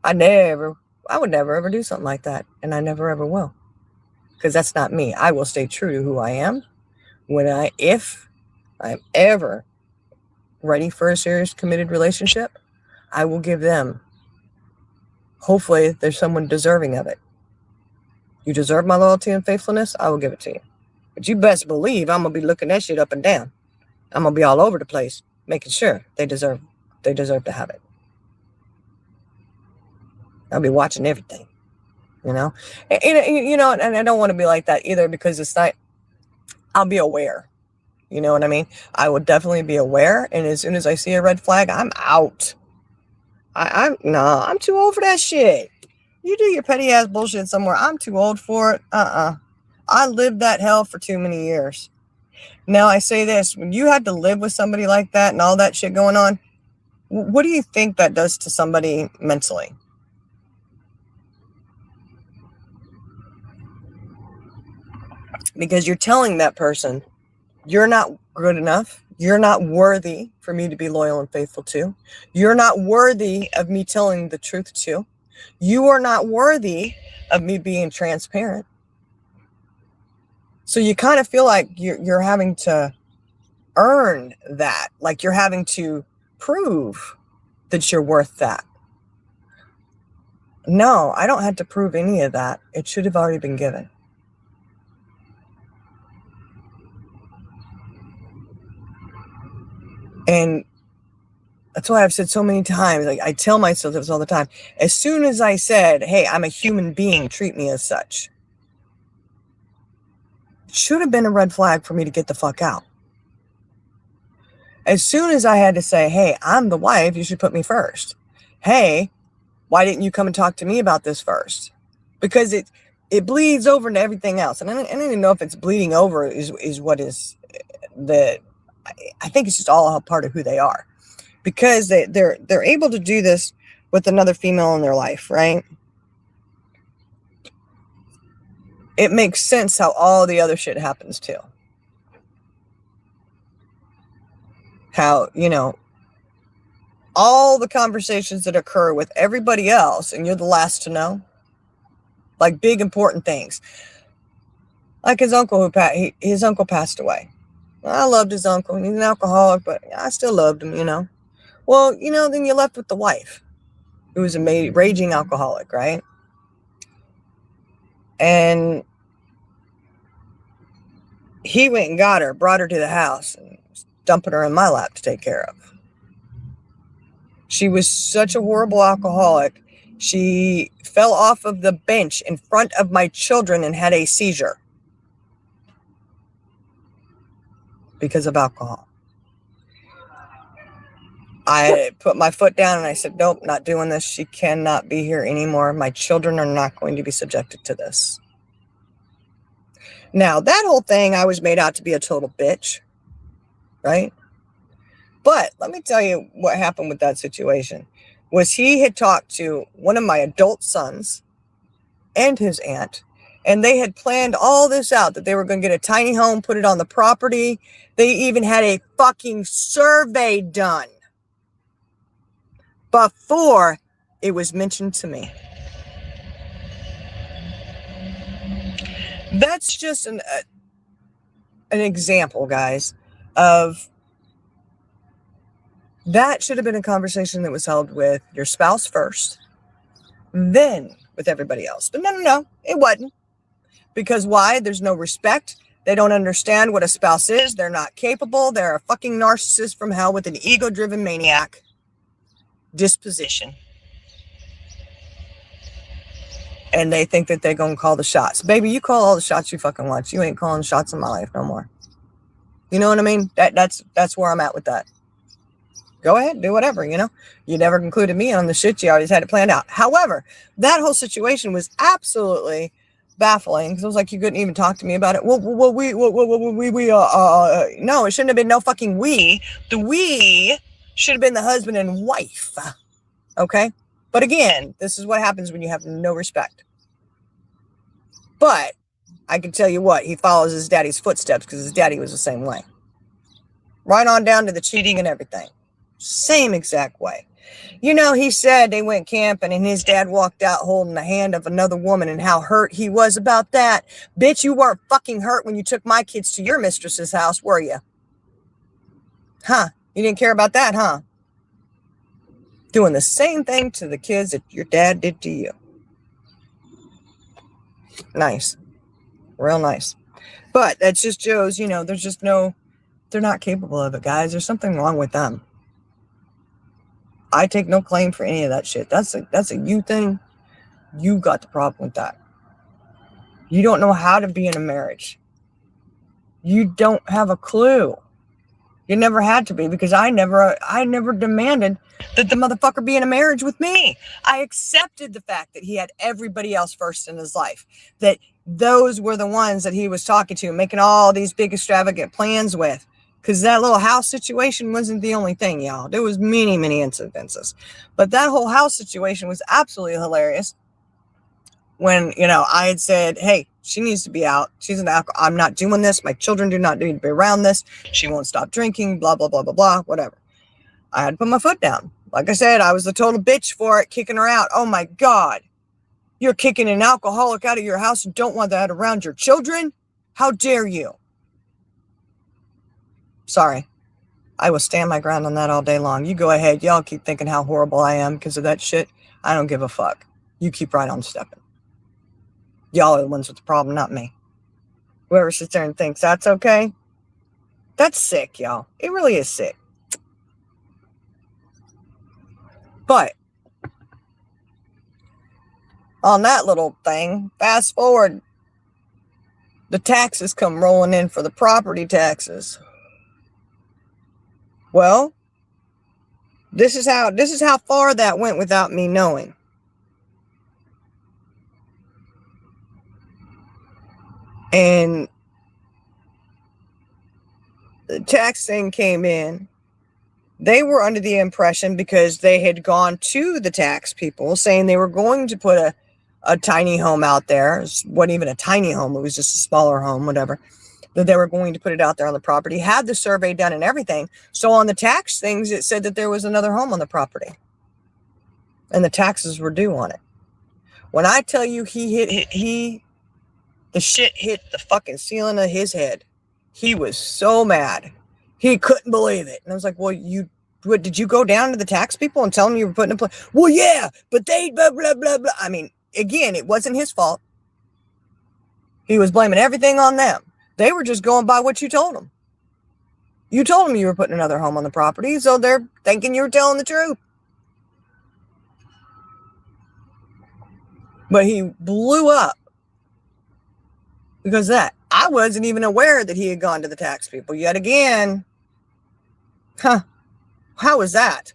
I would never ever do something like that, and I never ever will. Because that's not me. I will stay true to who I am. If I'm ever ready for a serious committed relationship, I will give them, hopefully there's someone deserving of it. You deserve my loyalty and faithfulness, I will give it to you. But you best believe I'm going to be looking that shit up and down. I'm going to be all over the place, making sure they deserve to have it. I'll be watching everything, And I don't want to be like that either, because it's not, I'll be aware. You know what I mean? I will definitely be aware, and as soon as I see a red flag, I'm out. I'm too old for that shit. You do your petty ass bullshit somewhere. I'm too old for it. I lived that hell for too many years. Now I say this, when you had to live with somebody like that and all that shit going on, what do you think that does to somebody mentally? Because you're telling that person, you're not good enough. You're not worthy for me to be loyal and faithful to. You're not worthy of me telling the truth to. You are not worthy of me being transparent. So you kind of feel like you're having to earn that, like you're having to prove that you're worth that. No, I don't have to prove any of that. It should have already been given. And that's why I've said so many times, like I tell myself this all the time. As soon as I said, hey, I'm a human being, treat me as such, it should have been a red flag for me to get the fuck out. As soon as I had to say, hey, I'm the wife, you should put me first. Hey, why didn't you come and talk to me about this first? Because it bleeds over into everything else. And I don't even know if it's bleeding over is what is I think it's just all a part of who they are. Because they're able to do this with another female in their life, right? It makes sense how all the other shit happens too. How, all the conversations that occur with everybody else, and you're the last to know, like big important things. Like his uncle his uncle passed away. I loved his uncle. He's an alcoholic, but I still loved him, Well, then you're left with the wife, who was a raging alcoholic, right? And he went and got her, brought her to the house, and was dumping her in my lap to take care of. She was such a horrible alcoholic. She fell off of the bench in front of my children and had a seizure because of alcohol. I put my foot down and I said, nope, not doing this. She cannot be here anymore. My children are not going to be subjected to this. Now, that whole thing, I was made out to be a total bitch, right? But let me tell you what happened with that situation. Was he had talked to one of my adult sons and his aunt And they had planned all this out, that they were going to get a tiny home, put it on the property. They even had a fucking survey done before it was mentioned to me. That's just an example, guys, of that should have been a conversation that was held with your spouse first, then with everybody else. But no, it wasn't. Because why? There's no respect. They don't understand what a spouse is. They're not capable. They're a fucking narcissist from hell with an ego-driven maniac disposition. And they think that they're going to call the shots. Baby, you call all the shots you fucking want. You ain't calling the shots in my life no more. You know what I mean? That's where I'm at with that. Go ahead, do whatever, you know. You never included me on the shit. You always had it planned out. However, that whole situation was absolutely baffling, because it was like, you couldn't even talk to me about it. No, it shouldn't have been no fucking we. The we should have been the husband and wife. Okay? But again, this is what happens when you have no respect. But I can tell you what, he follows his daddy's footsteps, because his daddy was the same way. Right on down to the cheating and everything. Same exact way. You know, he said they went camping and his dad walked out holding the hand of another woman, and how hurt he was about that. Bitch, you weren't fucking hurt when you took my kids to your mistress's house, were you? Huh? You didn't care about that, huh? Doing the same thing to the kids that your dad did to you. Nice. Real nice. But that just shows, you know, there's just no, they're not capable of it, guys. There's something wrong with them. I take no claim for any of that shit. That's a you thing. You got the problem with that. You don't know how to be in a marriage. You don't have a clue. You never had to be, because I never demanded that the motherfucker be in a marriage with me. I accepted the fact that he had everybody else first in his life. That those were the ones that he was talking to, making all these big extravagant plans with. Because that little house situation wasn't the only thing, y'all. There was many, many incidences. But that whole house situation was absolutely hilarious. When, you know, I had said, hey, she needs to be out. She's an alcoholic. I'm not doing this. My children do not need to be around this. She won't stop drinking, blah, blah, blah, blah, blah, whatever. I had to put my foot down. Like I said, I was the total bitch for it, kicking her out. Oh, my God. You're kicking an alcoholic out of your house and don't want that around your children? How dare you? Sorry. I will stand my ground on that all day long. You go ahead. Y'all keep thinking how horrible I am because of that shit. I don't give a fuck. You keep right on stepping. Y'all are the ones with the problem, not me. Whoever sits there and thinks that's okay, that's sick, y'all. It really is sick. But on that little thing, fast forward, the taxes come rolling in for the property taxes. Well, this is how far that went without me knowing. And the tax thing came in. They were under the impression, because they had gone to the tax people saying they were going to put a tiny home out there. It wasn't even a tiny home. It was just a smaller home, whatever. That they were going to put it out there on the property, had the survey done and everything. So on the tax things, it said that there was another home on the property. And the taxes were due on it. When I tell you the shit hit the fucking ceiling of his head. He was so mad. He couldn't believe it. And I was like, well, did you go down to the tax people and tell them you were putting in place? Well, yeah, but they blah, blah, blah, blah. I mean, again, it wasn't his fault. He was blaming everything on them. They were just going by what you told them. You told them you were putting another home on the property, so they're thinking you were telling the truth. But he blew up because of that. I wasn't even aware that he had gone to the tax people yet again. Huh. How was that?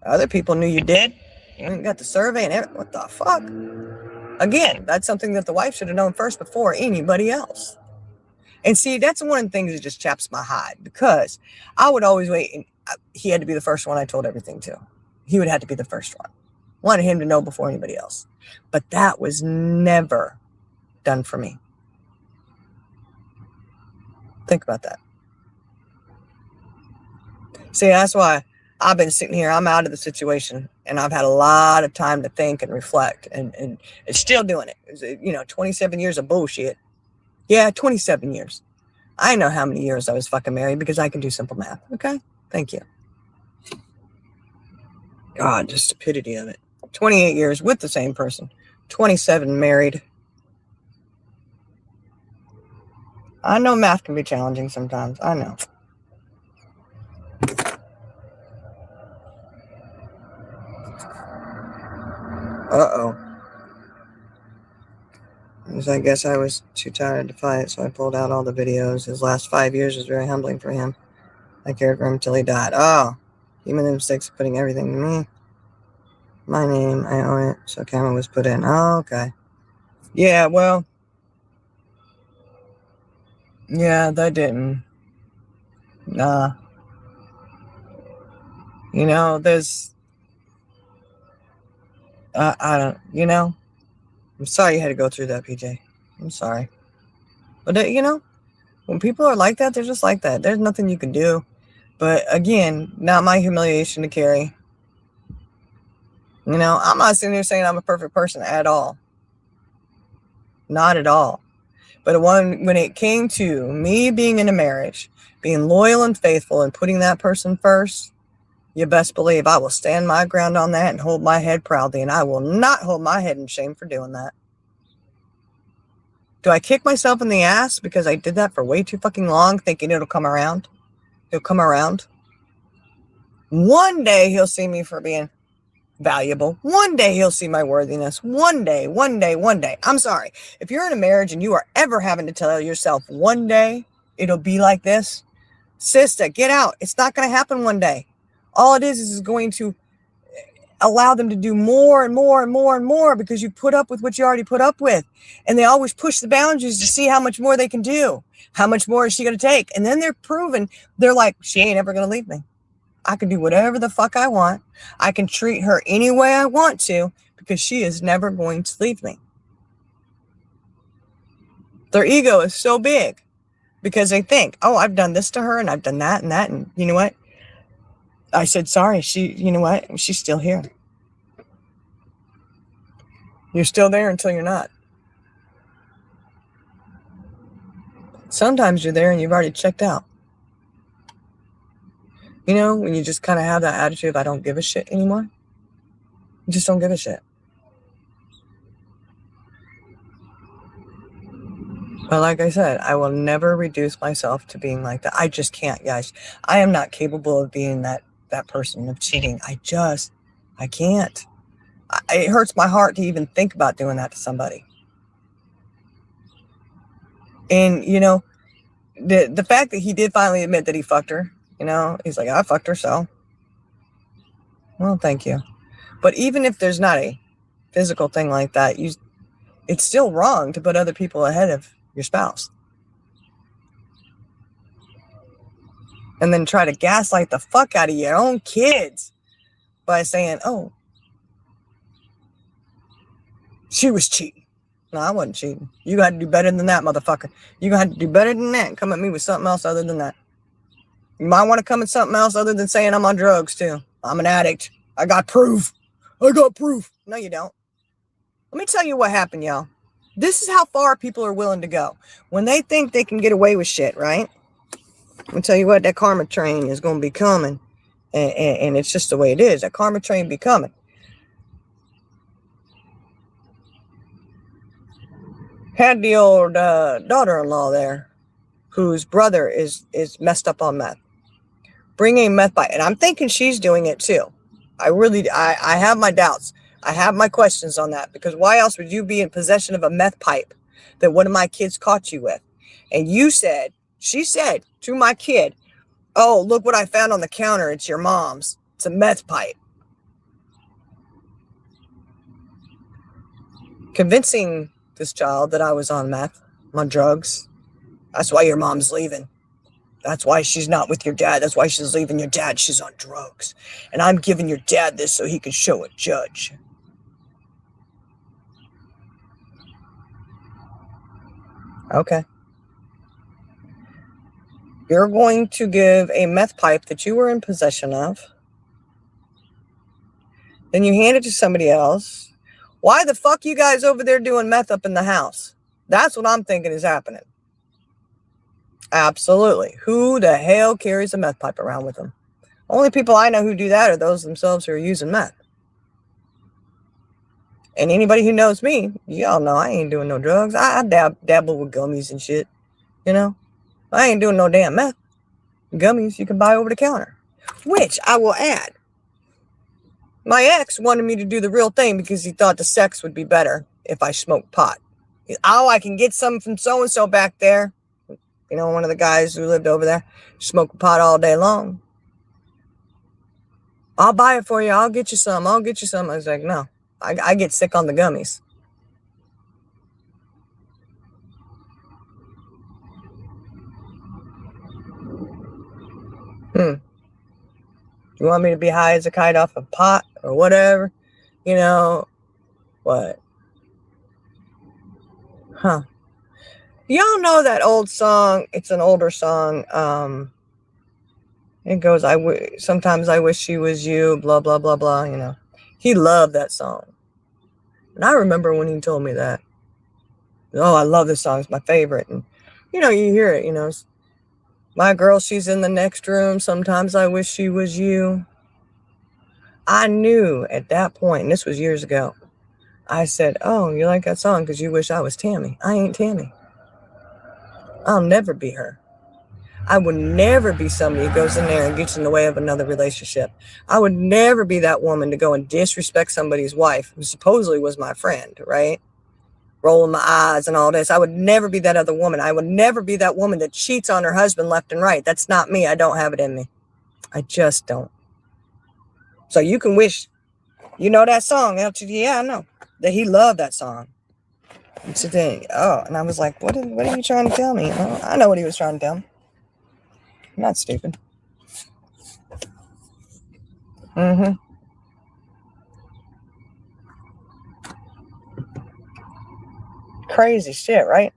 Other people knew you did. You ain't got the survey and everything. What the fuck? Again, that's something that the wife should have known first before anybody else. And see, that's one of the things that just chaps my hide, because I would always wait. And he had to be the first one I told everything to. He would have to be the first one. Wanted him to know before anybody else. But that was never done for me? Think about that. See, that's why I've been sitting here. I'm out of the situation, and I've had a lot of time to think and reflect, and it's still doing it. 27 years of bullshit. Yeah, 27 years. I know how many years I was fucking married because I can do simple math. Okay? Thank you. God, the stupidity of it. 28 years with the same person. 27 married. I know math can be challenging sometimes. I know. Uh-oh. I guess I was too tired to fight, so I pulled out all the videos. His last 5 years was very humbling for him. I cared for him till he died. Oh, he made the mistakes of putting everything to me. My name, I own it, so camera was put in. Oh, okay. Yeah, well, yeah, that didn't. Nah. There's, I don't, I'm sorry you had to go through that, PJ. I'm sorry. But, when people are like that, they're just like that. There's nothing you can do. But again, not my humiliation to carry. I'm not sitting here saying I'm a perfect person at all. Not at all. But when it came to me being in a marriage, being loyal and faithful and putting that person first, you best believe I will stand my ground on that and hold my head proudly. And I will not hold my head in shame for doing that. Do I kick myself in the ass because I did that for way too fucking long, thinking it'll come around? It'll come around. One day he'll see me for being valuable. One day he'll see my worthiness. One day. I'm sorry. If you're in a marriage and you are ever having to tell yourself one day it'll be like this, sister, get out. It's not going to happen one day. All it is going to allow them to do more and more and more and more because you put up with what you already put up with. And they always push the boundaries to see how much more they can do. How much more is she going to take? And then they're like, she ain't ever going to leave me. I can do whatever the fuck I want. I can treat her any way I want to because she is never going to leave me. Their ego is so big because they think, oh, I've done this to her and I've done that and that. And you know what? I said, sorry, you know what? She's still here. You're still there until you're not. Sometimes you're there and you've already checked out. When you just kind of have that attitude of I don't give a shit anymore. You just don't give a shit. But like I said, I will never reduce myself to being like that. I just can't, guys. I am not capable of being that person, of cheating. I can't. It hurts my heart to even think about doing that to somebody. And, the fact that he did finally admit that he fucked her, he's like, I fucked her, so. Well, thank you. But even if there's not a physical thing like that, it's still wrong to put other people ahead of your spouse. And then try to gaslight the fuck out of your own kids by saying, oh, she was cheating. No, I wasn't cheating. You got to do better than that, motherfucker. You got to do better than that and come at me with something else other than that. You might want to come at something else other than saying I'm on drugs, too. I'm an addict. I got proof. No, you don't. Let me tell you what happened, y'all. This is how far people are willing to go. When they think they can get away with shit, right? Let me tell you what, that karma train is going to be coming. And it's just the way it is. That karma train be coming. Had the old daughter-in-law there, whose brother is messed up on meth. Bringing meth by. And I'm thinking she's doing it too. I have my doubts. I have my questions on that. Because why else would you be in possession of a meth pipe that one of my kids caught you with? And she said to my kid, oh, look what I found on the counter. It's your mom's. It's a meth pipe. Convincing this child that I was on meth, on drugs. That's why your mom's leaving. That's why she's not with your dad. That's why she's leaving your dad. She's on drugs. And I'm giving your dad this so he can show a judge. Okay. You're going to give a meth pipe that you were in possession of. Then you hand it to somebody else. Why the fuck you guys over there doing meth up in the house? That's what I'm thinking is happening. Absolutely. Who the hell carries a meth pipe around with them? Only people I know who do that are those themselves who are using meth. And anybody who knows me, y'all know I ain't doing no drugs. I dabble with gummies and shit. You know? I ain't doing no damn meth. Gummies you can buy over the counter. Which I will add. My ex wanted me to do the real thing because he thought the sex would be better if I smoked pot. Oh, I can get some from so-and-so back there. You know, one of the guys who lived over there, smoked pot all day long. I'll buy it for you. I'll get you some. I was like, no, I get sick on the gummies. You want me to be high as a kite off of pot or whatever? You know, what? Huh. Y'all know that old song? It's an older song. It goes, sometimes I wish she was you, blah, blah, blah, blah, you know. He loved that song. And I remember when he told me that. Oh, I love this song. It's my favorite. And, you know, you hear it, you know. My girl, she's in the next room. Sometimes I wish she was you. I knew at that point, and this was years ago, I said, oh, you like that song because you wish I was Tammy. I ain't Tammy. I'll never be her. I would never be somebody who goes in there and gets in the way of another relationship. I would never be that woman to go and disrespect somebody's wife who supposedly was my friend, right? Rolling my eyes and all this. I would never be that other woman. I would never be that woman that cheats on her husband left and right. That's not me. I don't have it in me. I just don't. So you can wish, you know that song, yeah, I know. That he loved that song. And so then, and I was like, what are you trying to tell me? Well, I know what he was trying to tell me. I'm not stupid. Mm-hmm. Crazy shit, right?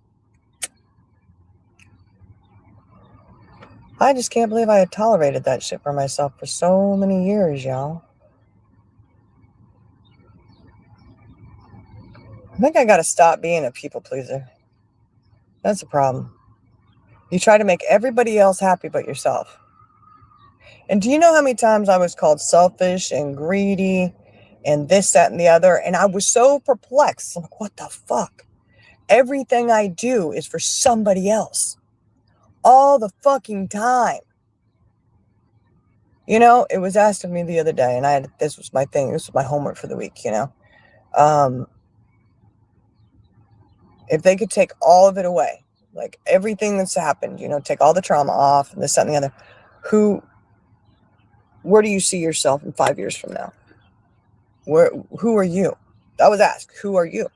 I just can't believe I had tolerated that shit for myself for so many years, y'all. I think I gotta stop being a people pleaser. That's a problem. You try to make everybody else happy but yourself. And do you know how many times I was called selfish and greedy and this, that, and the other? And I was so perplexed. I'm like, what the fuck? Everything I do is for somebody else. All the fucking time. You know, it was asked of me the other day, and this was my thing. This was my homework for the week, you know. If they could take all of it away, like everything that's happened, you know, take all the trauma off and this, that, and the other, where do you see yourself in 5 years from now? Who are you? I was asked, who are you?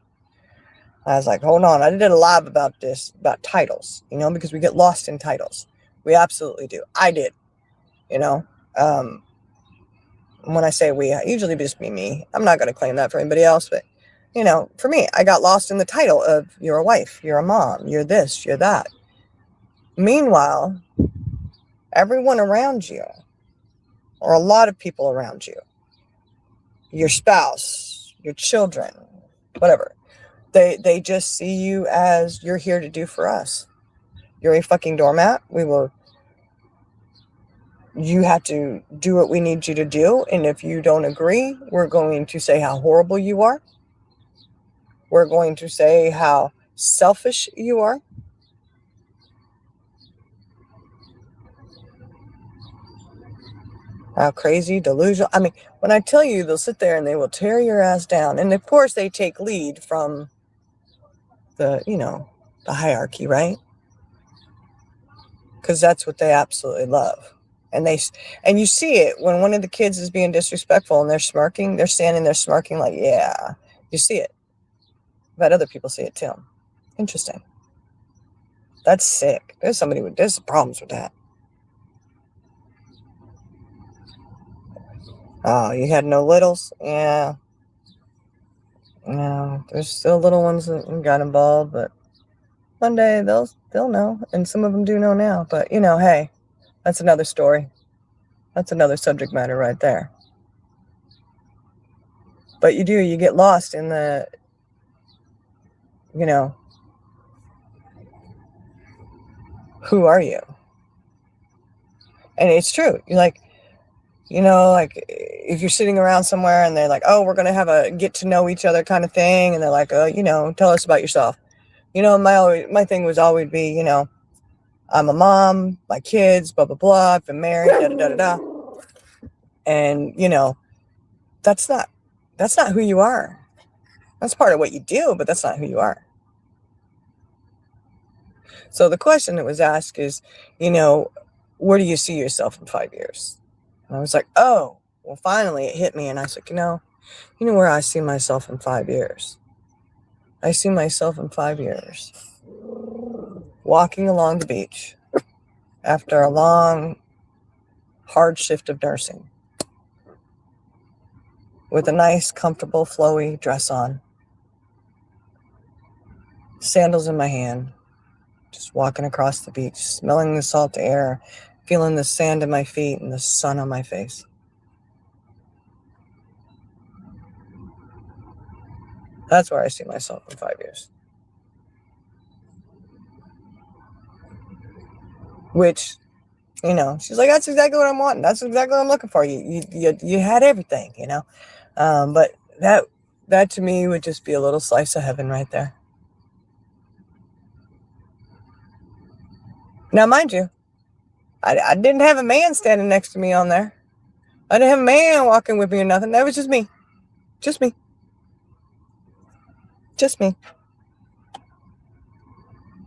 I was like, hold on. I did a live about this, about titles, you know, because we get lost in titles. We absolutely do. I did, you know. When I say we, usually just me. I'm not going to claim that for anybody else, but, you know, for me, I got lost in the title of you're a wife, you're a mom, you're this, you're that. Meanwhile, everyone around you, or a lot of people around you, your spouse, your children, whatever, they just see you as you're here to do for us. You're a fucking doormat. You have to do what we need you to do. And if you don't agree, we're going to say how horrible you are. We're going to say how selfish you are. How crazy, delusional. I mean, when I tell you, they'll sit there and they will tear your ass down. And of course, they take lead from the hierarchy, right? Because that's what they absolutely love. And you see it when one of the kids is being disrespectful and they're smirking. They're standing there smirking like, yeah. You see it. But other people see it too. Interesting. That's sick. There's problems with that. Oh, you had no littles? Yeah. No, there's still little ones that got involved, but One day they'll know, and some of them do know now. But hey, that's another story. That's another subject matter right there. But you get lost in the, who are you? And it's true. You're like, like if you're sitting around somewhere and they're like, oh, we're going to have a get to know each other kind of thing. And they're like, tell us about yourself. My thing was always be, I'm a mom, my kids, blah, blah, blah. I've been married, da, da, da, da, da. And, that's not who you are. That's part of what you do, but that's not who you are. So the question that was asked is, where do you see yourself in 5 years? And I was like, oh, well, finally it hit me. And I was like, you know where I see myself in 5 years? I see myself in 5 years walking along the beach after a long, hard shift of nursing with a nice, comfortable, flowy dress on, sandals in my hand, just walking across the beach, smelling the salt air, feeling the sand in my feet and the sun on my face. That's where I see myself in 5 years. Which, she's like, that's exactly what I'm wanting. That's exactly what I'm looking for. You had everything, but that to me would just be a little slice of heaven right there. Now, mind you, I didn't have a man standing next to me on there. I didn't have a man walking with me or nothing. That was just me. Just me. Just me.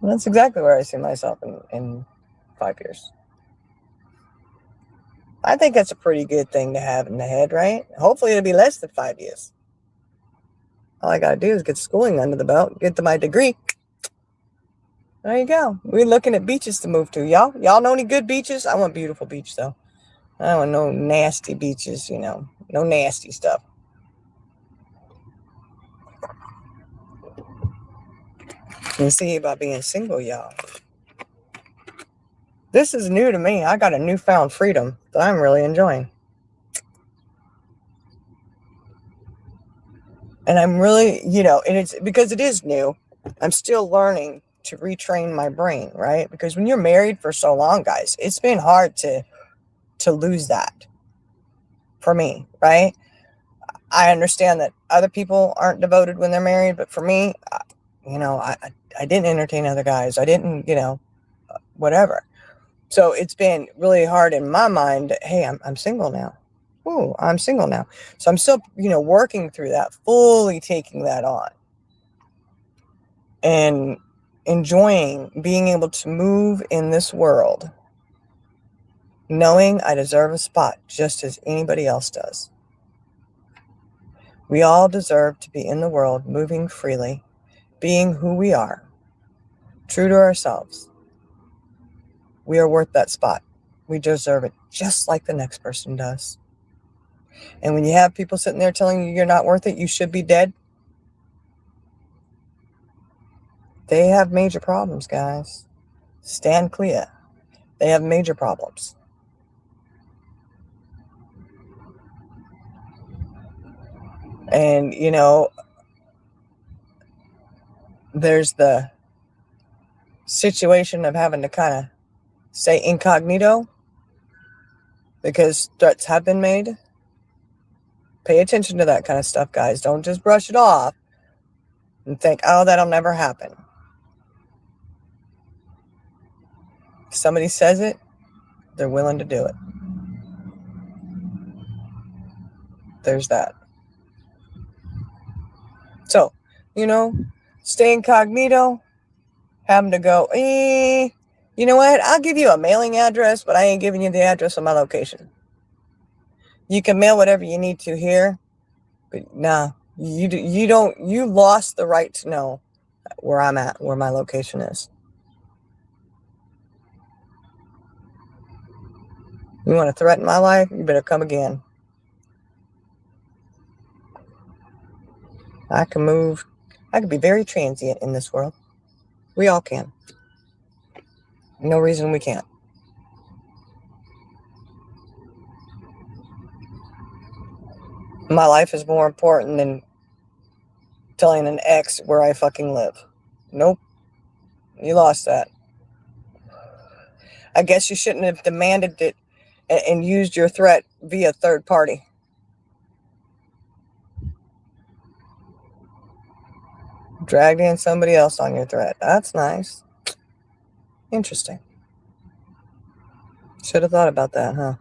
And that's exactly where I see myself in 5 years. I think that's a pretty good thing to have in the head, right? Hopefully it'll be less than 5 years. All I got to do is get schooling under the belt, get to my degree. There you go. We're looking at beaches to move to. Y'all know any good beaches? I want beautiful beach, though. I don't want no nasty beaches, no nasty stuff. And see about being single, y'all. This is new to me. I got a newfound freedom that I'm really enjoying. And I'm really, and it's because it is new. I'm still learning to retrain my brain, right? Because when you're married for so long, guys, it's been hard to lose that for me, right? I understand that other people aren't devoted when they're married, but for me, I didn't entertain other guys. I didn't, whatever. So it's been really hard in my mind that, hey, I'm single now. Ooh, I'm single now. So I'm still, working through that, fully taking that on and enjoying being able to move in this world, knowing I deserve a spot just as anybody else does. We all deserve to be in the world, moving freely, being who we are, true to ourselves. We are worth that spot. We deserve it just like the next person does. And when you have people sitting there telling you you're not worth it, you should be dead, they have major problems, guys. Stand clear. They have major problems. And, there's the situation of having to kind of stay incognito because threats have been made. Pay attention to that kind of stuff, guys. Don't just brush it off and think, oh, that'll never happen. If somebody says it, they're willing to do it. There's that. So, stay incognito, have them to go, you know what? I'll give you a mailing address, but I ain't giving you the address of my location. You can mail whatever you need to here, but no, you lost the right to know where I'm at, where my location is. You want to threaten my life? You better come again. I can be very transient in this world. We all can. No reason we can't. My life is more important than telling an ex where I fucking live. Nope. You lost that. I guess you shouldn't have demanded it and used your threat via third party. Dragged in somebody else on your threat. That's nice. Interesting. Should have thought about that, huh?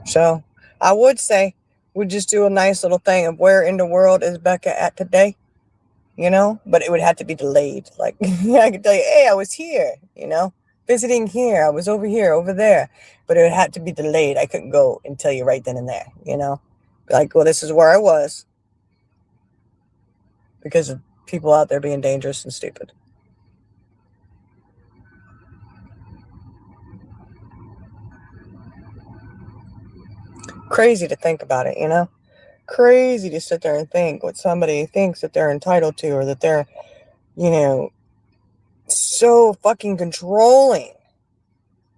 So I would say we just do a nice little thing of where in the world is Becca at today, but it would have to be delayed. Like I could tell you, hey, I was here, visiting here. I was over here, over there, but it would have to be delayed. I couldn't go and tell you right then and there, like, well, this is where I was because of people out there being dangerous and stupid. Crazy to think about it, crazy to sit there and think what somebody thinks that they're entitled to, or that they're, so fucking controlling.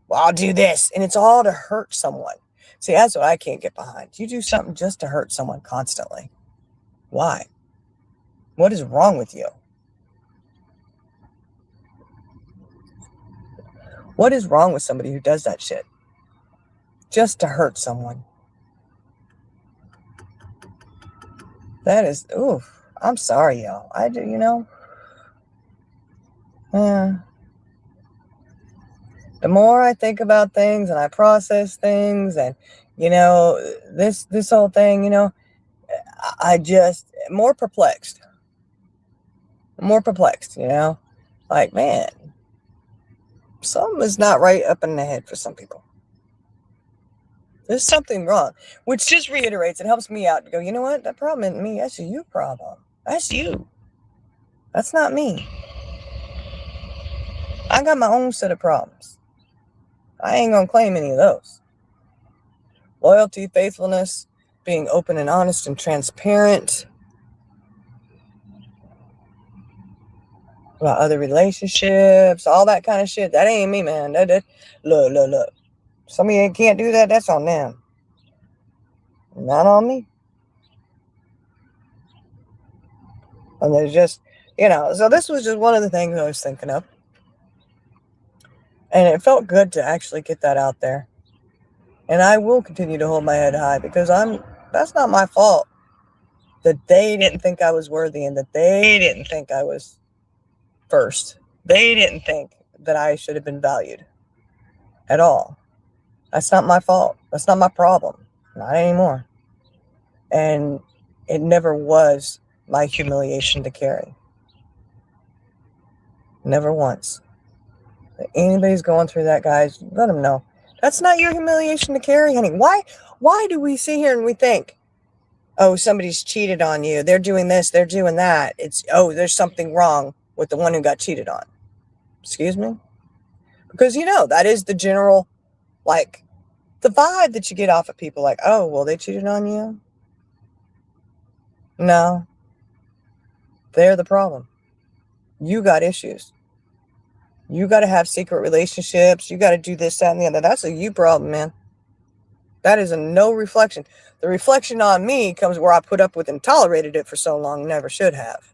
Well, I'll do this, and it's all to hurt someone. See, that's what I can't get behind. You do something just to hurt someone constantly. Why? What is wrong with you? What is wrong with somebody who does that shit just to hurt someone? That is, oof. I'm sorry, y'all. I do, the more I think about things and I process things, and this whole thing, I just more perplexed, like, man, something is not right up in the head for some people. There's something wrong, which just reiterates and helps me out to go, you know what? That problem isn't me. That's a you problem. That's you. That's not me. I got my own set of problems. I ain't going to claim any of those. Loyalty, faithfulness, being open and honest and transparent about other relationships, all that kind of shit. That ain't me, man. Look. Some of you can't do that. That's on them. Not on me. And there's just, so this was just one of the things I was thinking of. And it felt good to actually get that out there. And I will continue to hold my head high, because that's not my fault that they didn't think I was worthy, and that they didn't think I was first. They didn't think that I should have been valued at all. That's not my fault. That's not my problem. Not anymore. And it never was my humiliation to carry. Never once. If anybody's going through that, guys, let them know. That's not your humiliation to carry, honey. Why do we sit here and we think, oh, somebody's cheated on you. They're doing this. They're doing that. There's something wrong with the one who got cheated on. Excuse me? Because, that is the general, like, the vibe that you get off of people, like, oh, well, they cheated on you? No. They're the problem. You got issues. You got to have secret relationships. You got to do this, that, and the other. That's a you problem, man. That is a no reflection. The reflection on me comes where I put up with and tolerated it for so long. Never should have.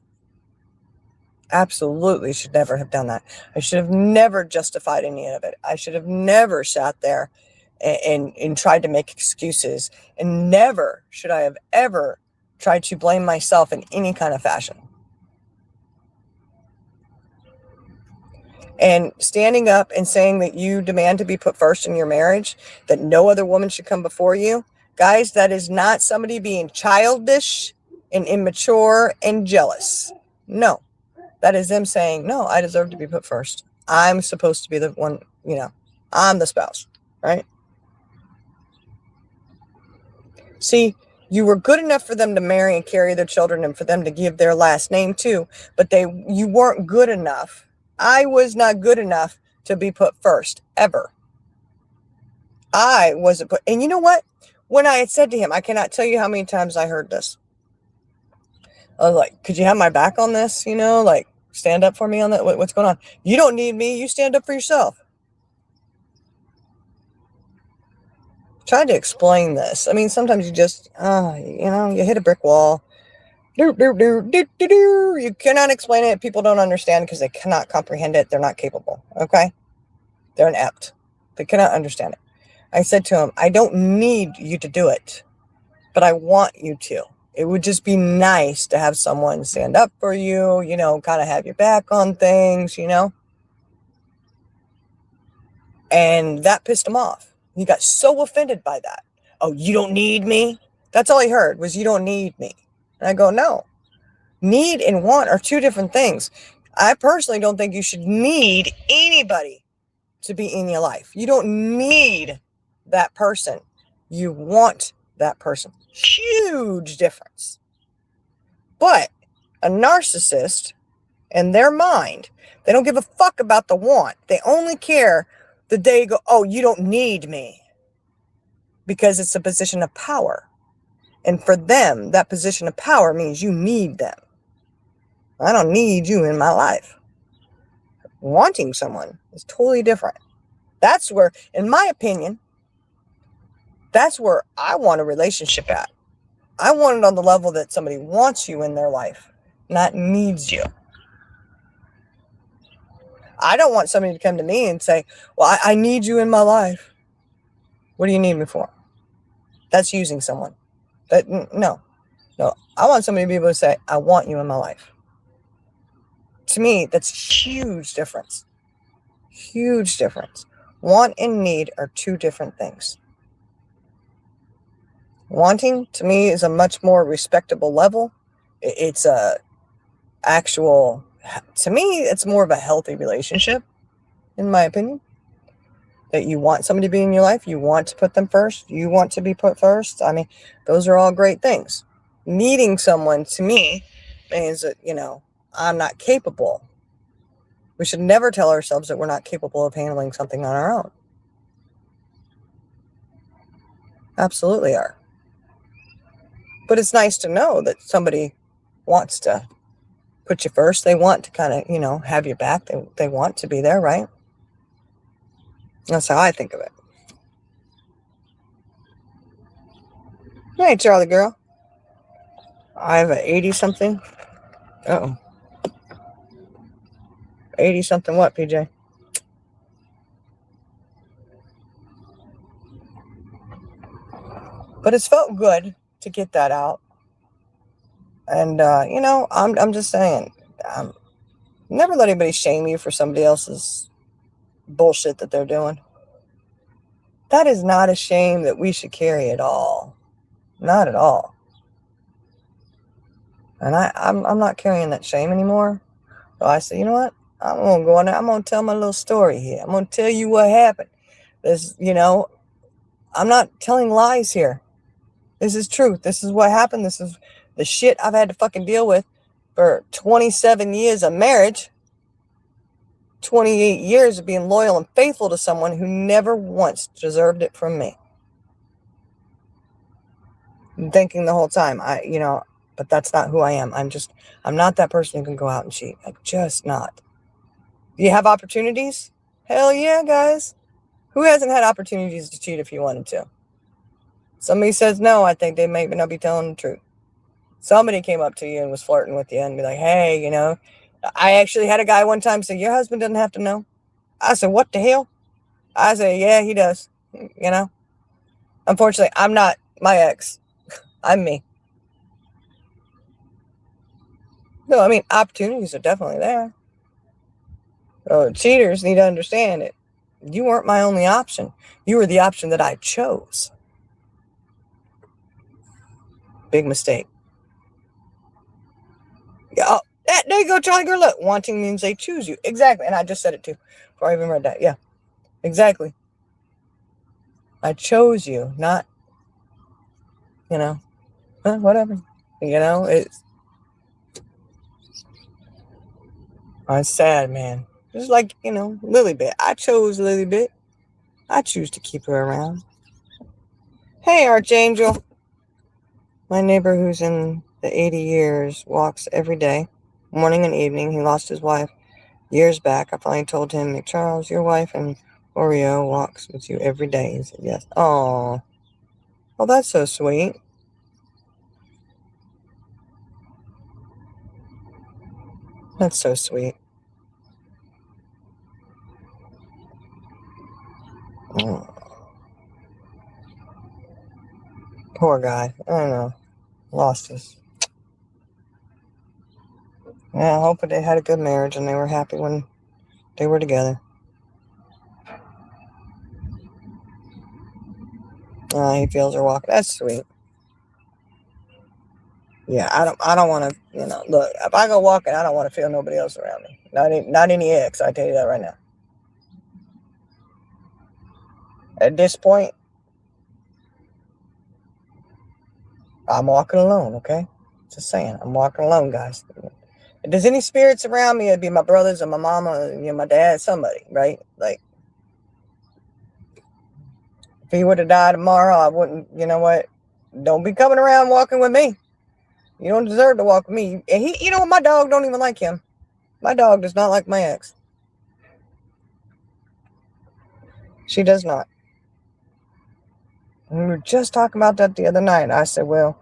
Absolutely should never have done that. I should have never justified any of it. I should have never sat there and tried to make excuses. And never should I have ever tried to blame myself in any kind of fashion. And standing up and saying that you demand to be put first in your marriage, that no other woman should come before you, guys, that is not somebody being childish and immature and jealous. No, that is them saying, no, I deserve to be put first. I'm supposed to be the one, I'm the spouse, right? See, you were good enough for them to marry and carry their children, and for them to give their last name too, but you weren't good enough. I was not good enough to be put first, ever. I wasn't put, and you know what? When I had said to him, I cannot tell you how many times I heard this. I was like, could you have my back on this? Like, stand up for me on that. What's going on? You don't need me. You stand up for yourself. Tried to explain this. I mean, sometimes you just, you hit a brick wall. You cannot explain it. People don't understand because they cannot comprehend it. They're not capable. Okay? They're inept. They cannot understand it. I said to him, I don't need you to do it, but I want you to. It would just be nice to have someone stand up for you, kind of have your back on things, And that pissed him off. He got so offended by that. Oh, you don't need me? That's all he heard was, you don't need me. And I go, no. Need and want are two different things. I personally don't think you should need anybody to be in your life. You don't need that person. You want that person. Huge difference. But a narcissist, in their mind, they don't give a fuck about the want. They only care that they go, oh, you don't need me. Because it's a position of power. And for them, that position of power means you need them. I don't need you in my life. Wanting someone is totally different. That's where, in my opinion, that's where I want a relationship at. I want it on the level that somebody wants you in their life, not needs you. I don't want somebody to come to me and say, well, I need you in my life. What do you need me for? That's using someone. No. I want somebody to be able to say, I want you in my life. To me, that's a huge difference. Huge difference. Want and need are two different things. Wanting, to me, is a much more respectable level. It's a actual, to me, it's more of a healthy relationship, in my opinion. That you want somebody to be in your life. You want to put them first. You want to be put first. I mean, those are all great things. Needing someone, to me, means that, I'm not capable. We should never tell ourselves that we're not capable of handling something on our own. Absolutely are. But it's nice to know that somebody wants to put you first. They want to kind of, have your back. They want to be there, right? That's how I think of it. Hey, Charlie girl. I have an 80-something. Uh-oh. 80-something what, PJ? But it's felt good to get that out. And, I'm just saying, never let anybody shame you for somebody else's bullshit that they're doing. That is not a shame that we should carry at all. Not at all. And I'm not carrying that shame anymore. So I said, you know what? I'm going to go on there. I'm going to tell my little story here. I'm going to tell you what happened. This, I'm not telling lies here. This is truth. This is what happened. This is the shit I've had to fucking deal with for 27 years of marriage. 28 years of being loyal and faithful to someone who never once deserved it from me. I'm thinking the whole time, but that's not who I am. I'm not that person who can go out and cheat. I'm just not. Do you have opportunities? Hell yeah, guys. Who hasn't had opportunities to cheat if you wanted to? Somebody says no, I think they may not be telling the truth. Somebody came up to you and was flirting with you and be like, hey, I actually had a guy one time say, your husband doesn't have to know. I said, what the hell? I said, yeah, he does. Unfortunately, I'm not my ex. I'm me. No, I mean, opportunities are definitely there. So cheaters need to understand it. You weren't my only option. You were the option that I chose. Big mistake. Oh, there you go, Charlie girl. Look, wanting means they choose you. Exactly. And I just said it too before I even read that. Yeah, exactly. I chose you, not, whatever. It's sad, man. Just like, Lilybit. I chose Lilybit. I choose to keep her around. Hey, Archangel. My neighbor who's in the 80 years, walks every day, morning and evening. He lost his wife years back. I finally told him, Charles, your wife and Oreo walks with you every day. He said, yes. Oh, well, that's so sweet. That's so sweet. Oh, poor guy. I don't know. Lost his. Yeah, I hope they had a good marriage and they were happy when they were together. He feels her walking. That's sweet. Yeah, I don't want to, look, if I go walking, I don't want to feel nobody else around me. Not any ex, I tell you that right now. At this point, I'm walking alone, okay? Just saying, I'm walking alone, guys. If there's any spirits around me, it'd be my brothers or my mama, my dad, somebody, right? Like, if he would have died tomorrow, I wouldn't, you know what? Don't be coming around walking with me. You don't deserve to walk with me. And you know what? My dog don't even like him. My dog does not like my ex. She does not. And we were just talking about that the other night. I said, well,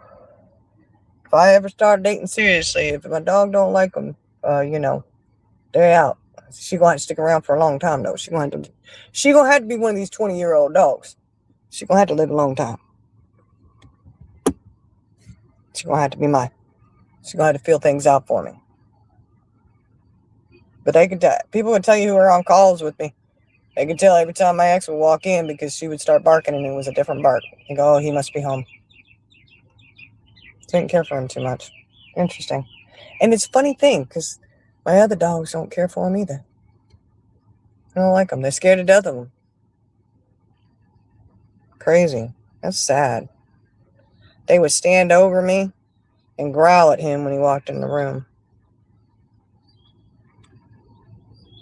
if I ever start dating seriously, if my dog don't like them, they're out. She gonna have to stick around for a long time though. She gonna have to be one of these 20-year-old dogs. She gonna have to live a long time. She gonna have to be mine. She gonna have to feel things out for me. But people would tell you who were on calls with me. They could tell every time my ex would walk in because she would start barking and it was a different bark. They go, oh, he must be home. Didn't care for him too much. Interesting. And it's a funny thing because my other dogs don't care for him either. They don't like him. They're scared to death of him. Crazy. That's sad. They would stand over me and growl at him when he walked in the room.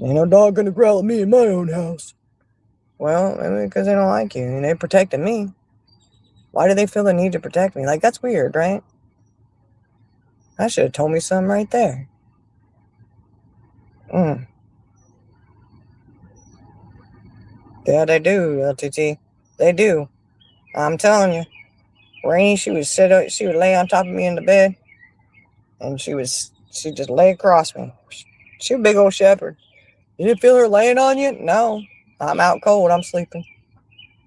Ain't no dog gonna growl at me in my own house. Well, maybe because they don't like you and they're protecting me. Why do they feel the need to protect me? Like, that's weird, right? I should have told me something right there. Yeah, they do, LTT. They do. I'm telling you. Rainy, she would lay on top of me in the bed, and she'd just lay across me. She was a big old shepherd. You didn't feel her laying on you? No. I'm out cold. I'm sleeping.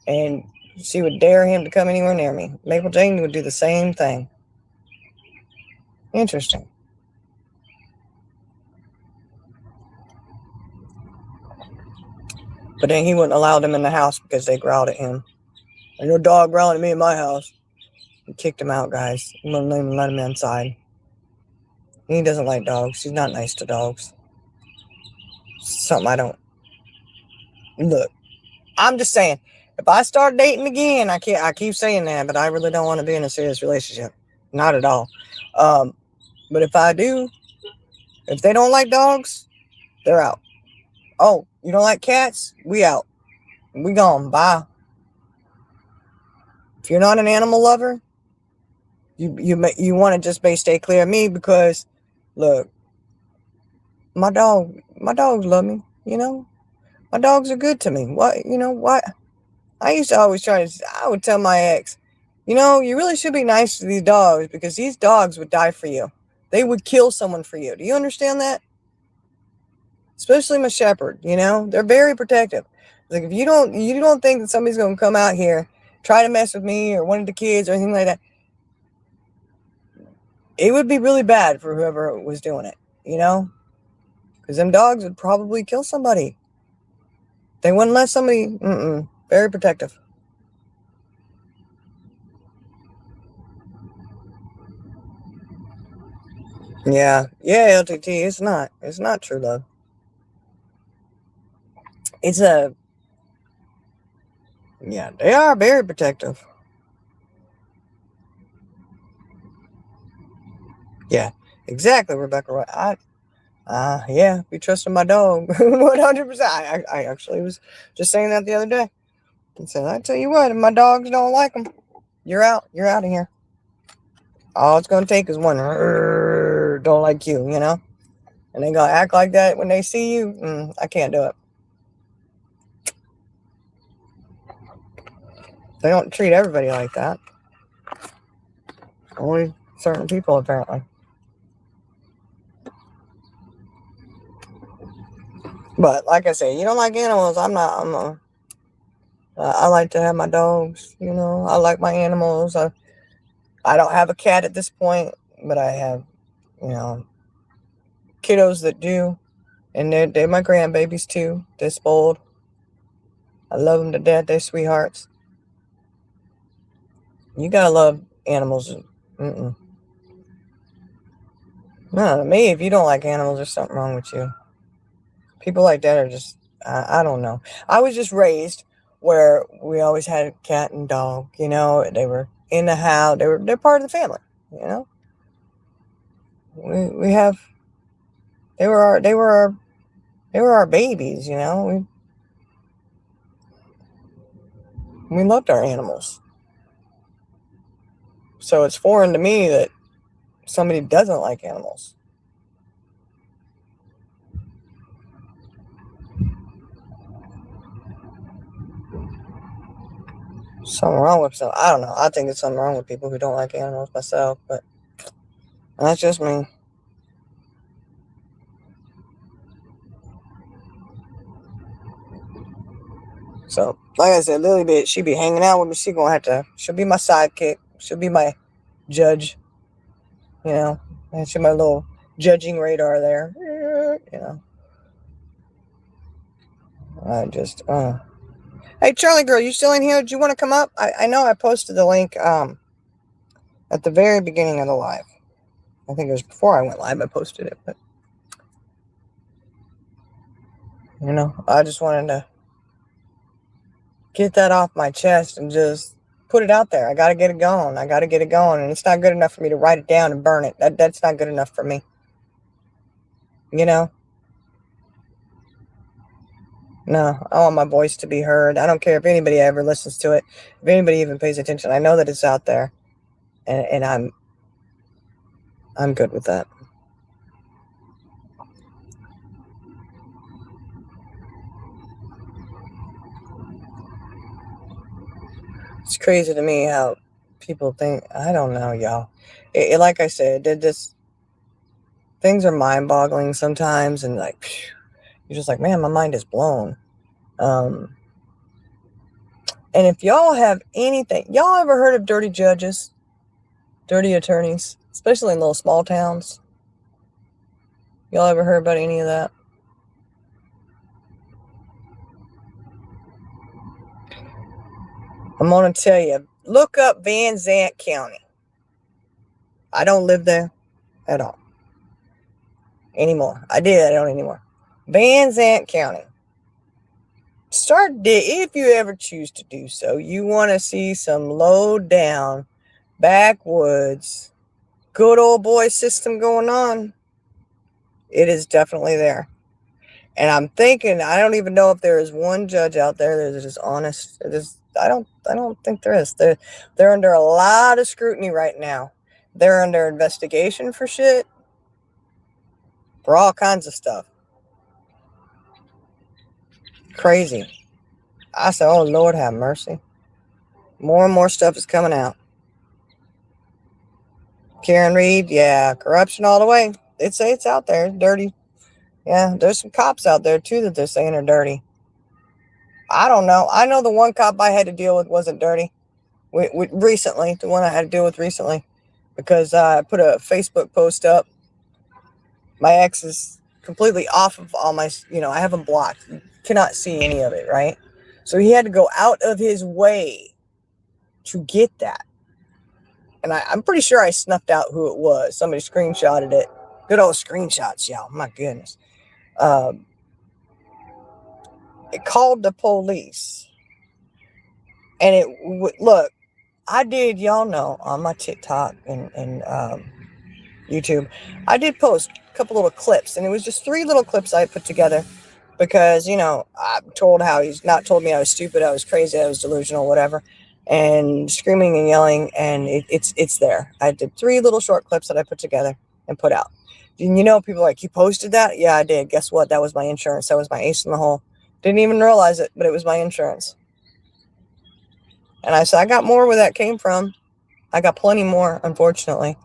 And she would dare him to come anywhere near me. Maple Jane would do the same thing. Interesting. But then he wouldn't allow them in the house because they growled at him. Ain't no dog growling at me in my house. He kicked him out, guys. He wouldn't even let him inside. He doesn't like dogs. He's not nice to dogs. Something I don't. Look, I'm just saying, if I start dating again, I keep saying that, but I really don't want to be in a serious relationship. Not at all. But if I do, if they don't like dogs, they're out. Oh, you don't like cats? We out. We gone. Bye. If you're not an animal lover, you want to just stay clear of me because, look, my dogs love me. My dogs are good to me. What? I used to always I would tell my ex, you really should be nice to these dogs because these dogs would die for you. They would kill someone for you. Do you understand that? Especially my shepherd, they're very protective. Like, if you don't think that somebody's going to come out here, try to mess with me or one of the kids or anything like that, it would be really bad for whoever was doing it, because them dogs would probably kill somebody. They wouldn't let somebody, very protective. Yeah, LTT, it's not true love. Yeah, they are very protective. Yeah, exactly, Rebecca. Right. Yeah, be trusting my dog 100%. I actually was just saying that the other day. I said, I tell you what, if my dogs don't like them, you're out. You're out of here. All it's going to take is one don't like you, and they going to act like that when they see you. I can't do it. They don't treat everybody like that. Only certain people, apparently. But like I say, you don't like animals. I like to have my dogs. I like my animals. I don't have a cat at this point, but I have, kiddos that do, and they're my grandbabies too. They're spoiled. I love them to death. They're sweethearts. You gotta love animals. No, to me, if you don't like animals, there's something wrong with you. People like that are just, I don't know. I was just raised where we always had a cat and dog. They were in the house. They're part of the family. We have. They were our babies. We loved our animals. So it's foreign to me that somebody doesn't like animals. Something wrong with some. I don't know. I think there's something wrong with people who don't like animals myself, but that's just me. So, like I said, Lily, she be hanging out with me. She'll be my sidekick. She'll be my judge, and she's my little judging radar there. I just, Hey, Charlie girl, you still in here? Do you want to come up? I know I posted the link, at the very beginning of the live. I think it was before I went live, I posted it, but, I just wanted to get that off my chest and just put it out there. I got to get it going. And it's not good enough for me to write it down and burn it. That's not good enough for me. No, I want my voice to be heard. I don't care if anybody ever listens to it, if anybody even pays attention. I know that it's out there, and I'm good with that. It's crazy to me how people think. I don't know, y'all. Like I said, things are mind-boggling sometimes, and like, you're just like, man, my mind is blown. And if y'all have anything, y'all ever heard of dirty judges, dirty attorneys, especially in little small towns? Y'all ever heard about any of that? I'm going to tell you, look up Van Zant County. I don't live there at all anymore. I don't anymore. Van Zant County. If you ever choose to do so, you want to see some low down, backwoods, good old boy system going on. It is definitely there. And I'm thinking, I don't even know if there is one judge out there that is just honest. I don't think there is. They're under a lot of scrutiny right now. They're under investigation for shit, for all kinds of stuff. Crazy. I said, oh Lord, have mercy. More and more stuff is coming out. Karen Reed, yeah, corruption all the way. They'd say it's out there, dirty. Yeah, there's some cops out there too that they're saying are dirty. I don't know. I know the one cop I had to deal with wasn't dirty. Recently, the one I had to deal with recently, because I put a Facebook post up. My ex is completely off of all my, I have him blocked. You cannot see any of it, right? So he had to go out of his way to get that. And I'm pretty sure I snuffed out who it was. Somebody screenshotted it. Good old screenshots, y'all. My goodness. It called the police. And look, I did, y'all know, on my TikTok and YouTube, I did post a couple little clips. And it was just 3 little clips I put together. Because, I'm told how he's not told me I was stupid, I was crazy, I was delusional, whatever. and screaming and yelling, and it's there. I did 3 little short clips that I put together and put out. And people are like, you posted that? Yeah, I did. Guess what? That was my insurance. That was my ace in the hole. Didn't even realize it, but it was my insurance. And I said, I got more where that came from. I got plenty more, unfortunately.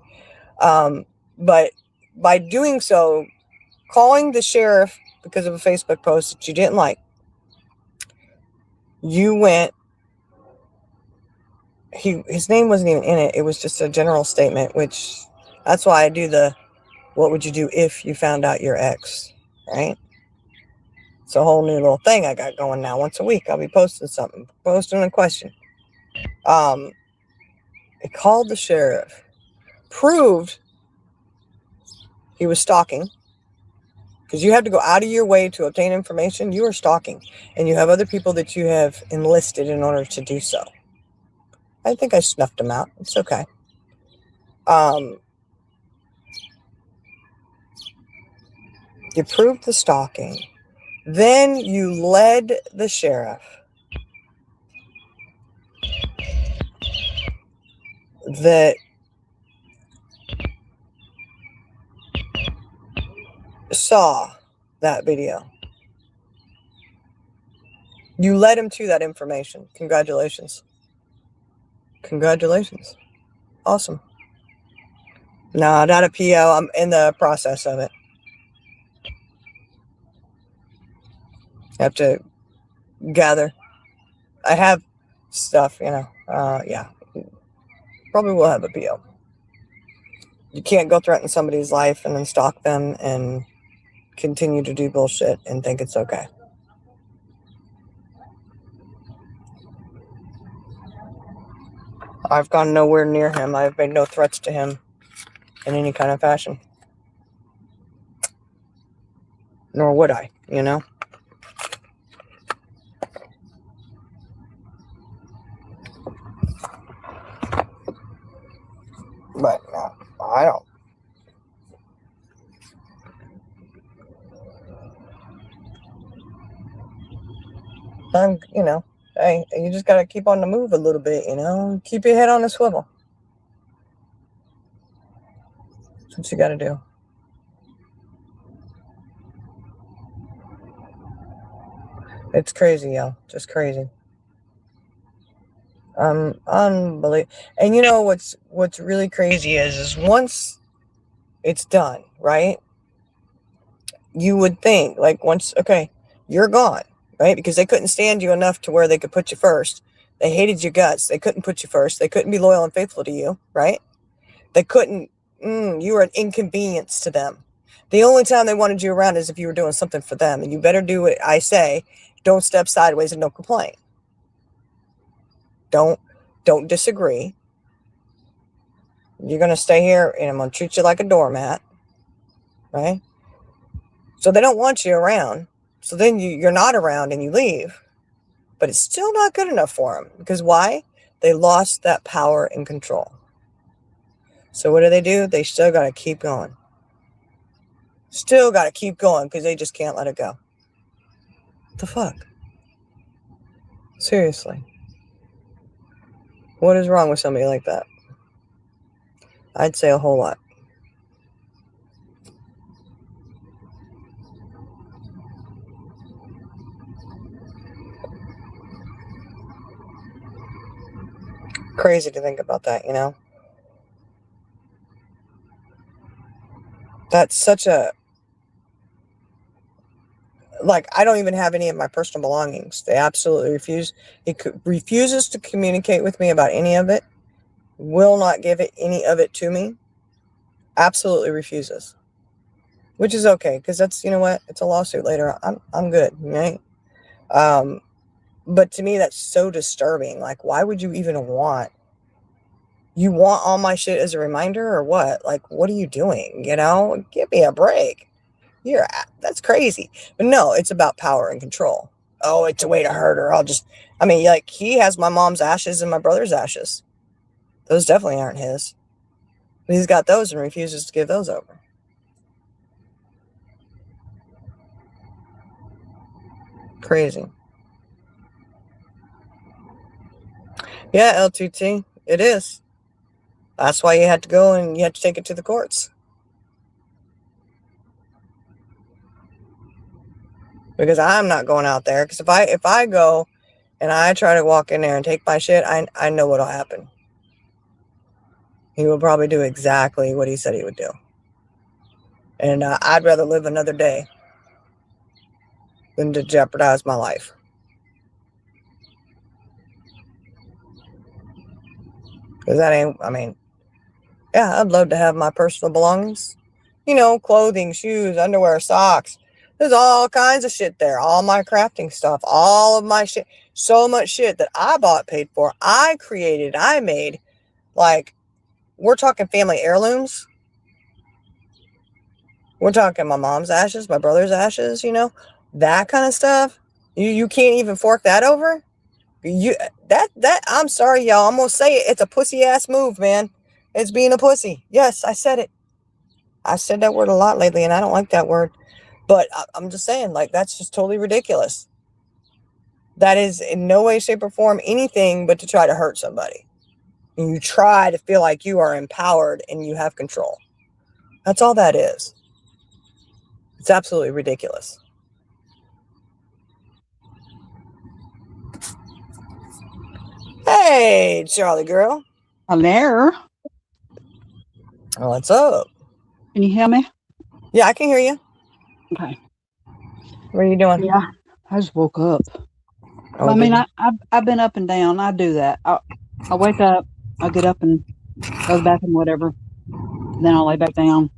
But by doing so, calling the sheriff because of a Facebook post that you didn't like, you went, his name wasn't even in it. It was just a general statement, which that's why I do the, what would you do if you found out your ex, right? It's a whole new little thing I got going now. Once a week, I'll be posting something, posting a question. It called the sheriff, proved he was stalking, because you have to go out of your way to obtain information. You are stalking, and you have other people that you have enlisted in order to do so. I think I snuffed him out. It's okay. You proved the stalking. Then you led the sheriff that saw that video. You led him to that information. Congratulations. Congratulations. Awesome. No, not a PO. I'm in the process of it. I have to gather. I have stuff, yeah. Probably will have a PO. You can't go threaten somebody's life and then stalk them and continue to do bullshit and think it's okay. I've gone nowhere near him. I've made no threats to him in any kind of fashion. Nor would I, But no, I don't. Hey, you just got to keep on the move a little bit, Keep your head on the swivel. That's what you got to do. It's crazy, yo. Just crazy. Unbelievable. And what's really crazy is once it's done, right? You would think, like, once, okay, you're gone, right? Because they couldn't stand you enough to where they could put you first. They hated your guts. They couldn't put you first. They couldn't be loyal and faithful to you, right? They couldn't, you were an inconvenience to them. The only time they wanted you around is if you were doing something for them. And you better do what I say. Don't step sideways and don't complain. Don't disagree. You're going to stay here and I'm going to treat you like a doormat, right? So they don't want you around. So then you're not around and you leave. But it's still not good enough for them. Because why? They lost that power and control. So what do? They still got to keep going. Still got to keep going because they just can't let it go. What the fuck? Seriously. What is wrong with somebody like that? I'd say a whole lot. Crazy to think about that, That's such a... Like, I don't even have any of my personal belongings. They absolutely refuse. He refuses to communicate with me about any of it. Will not give any of it to me. Absolutely refuses. Which is okay, because that's, what? It's a lawsuit later. I'm good, right? But to me, that's so disturbing. Like, why would you even want... You want all my shit as a reminder or what? Like, what are you doing? Give me a break. That's crazy. But no, it's about power and control. Oh, it's a way to hurt her. He has my mom's ashes and my brother's ashes. Those definitely aren't his. But he's got those and refuses to give those over. Crazy. Yeah, LTT, it is. That's why you had to go and you had to take it to the courts. Because I'm not going out there. Because if I go and I try to walk in there and take my shit, I know what'll happen. He will probably do exactly what he said he would do. And I'd rather live another day than to jeopardize my life. Because that ain't, I mean, yeah, I'd love to have my personal belongings. You know, clothing, shoes, underwear, socks. There's all kinds of shit there. All my crafting stuff, all of my shit. So much shit that I bought, paid for, I created, I made. Like, we're talking family heirlooms. We're talking my mom's ashes, my brother's ashes, that kind of stuff. You can't even fork that over. You that I'm sorry, y'all. I'm gonna say it. It's a pussy ass move, man. It's being a pussy. Yes, I said it. I said that word a lot lately, and I don't like that word. But I'm just saying, like, that's just totally ridiculous. That is in no way, shape, or form anything but to try to hurt somebody. And you try to feel like you are empowered and you have control. That's all that is. It's absolutely ridiculous. Hey, Charlie girl. Hello. What's up? Can you hear me? Yeah, I can hear you. Okay. What are you doing? Yeah. I just woke up. Oh, I did mean, you? I've been up and down. I do that. I wake up, I get up and go to the bathroom, whatever. Then I'll lay back down.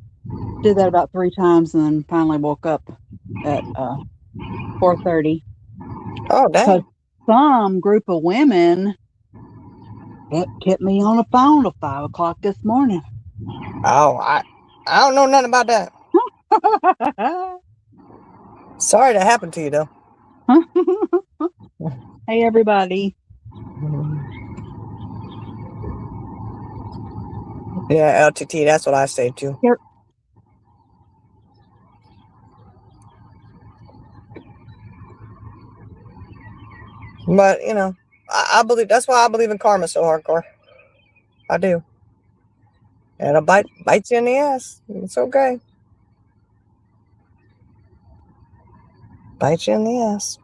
Did that about 3 times, and then finally woke up at 4:30 Oh, because dang. some group of women kept me on the phone till 5 o'clock this morning. Oh, I don't know nothing about that. Sorry that happened to you, though. Hey, everybody. Yeah, LTT, that's what I say too. Here. But, I believe that's why I believe in karma so hardcore. I do. And it'll bite you in the ass. It's okay. Bite you in the ass.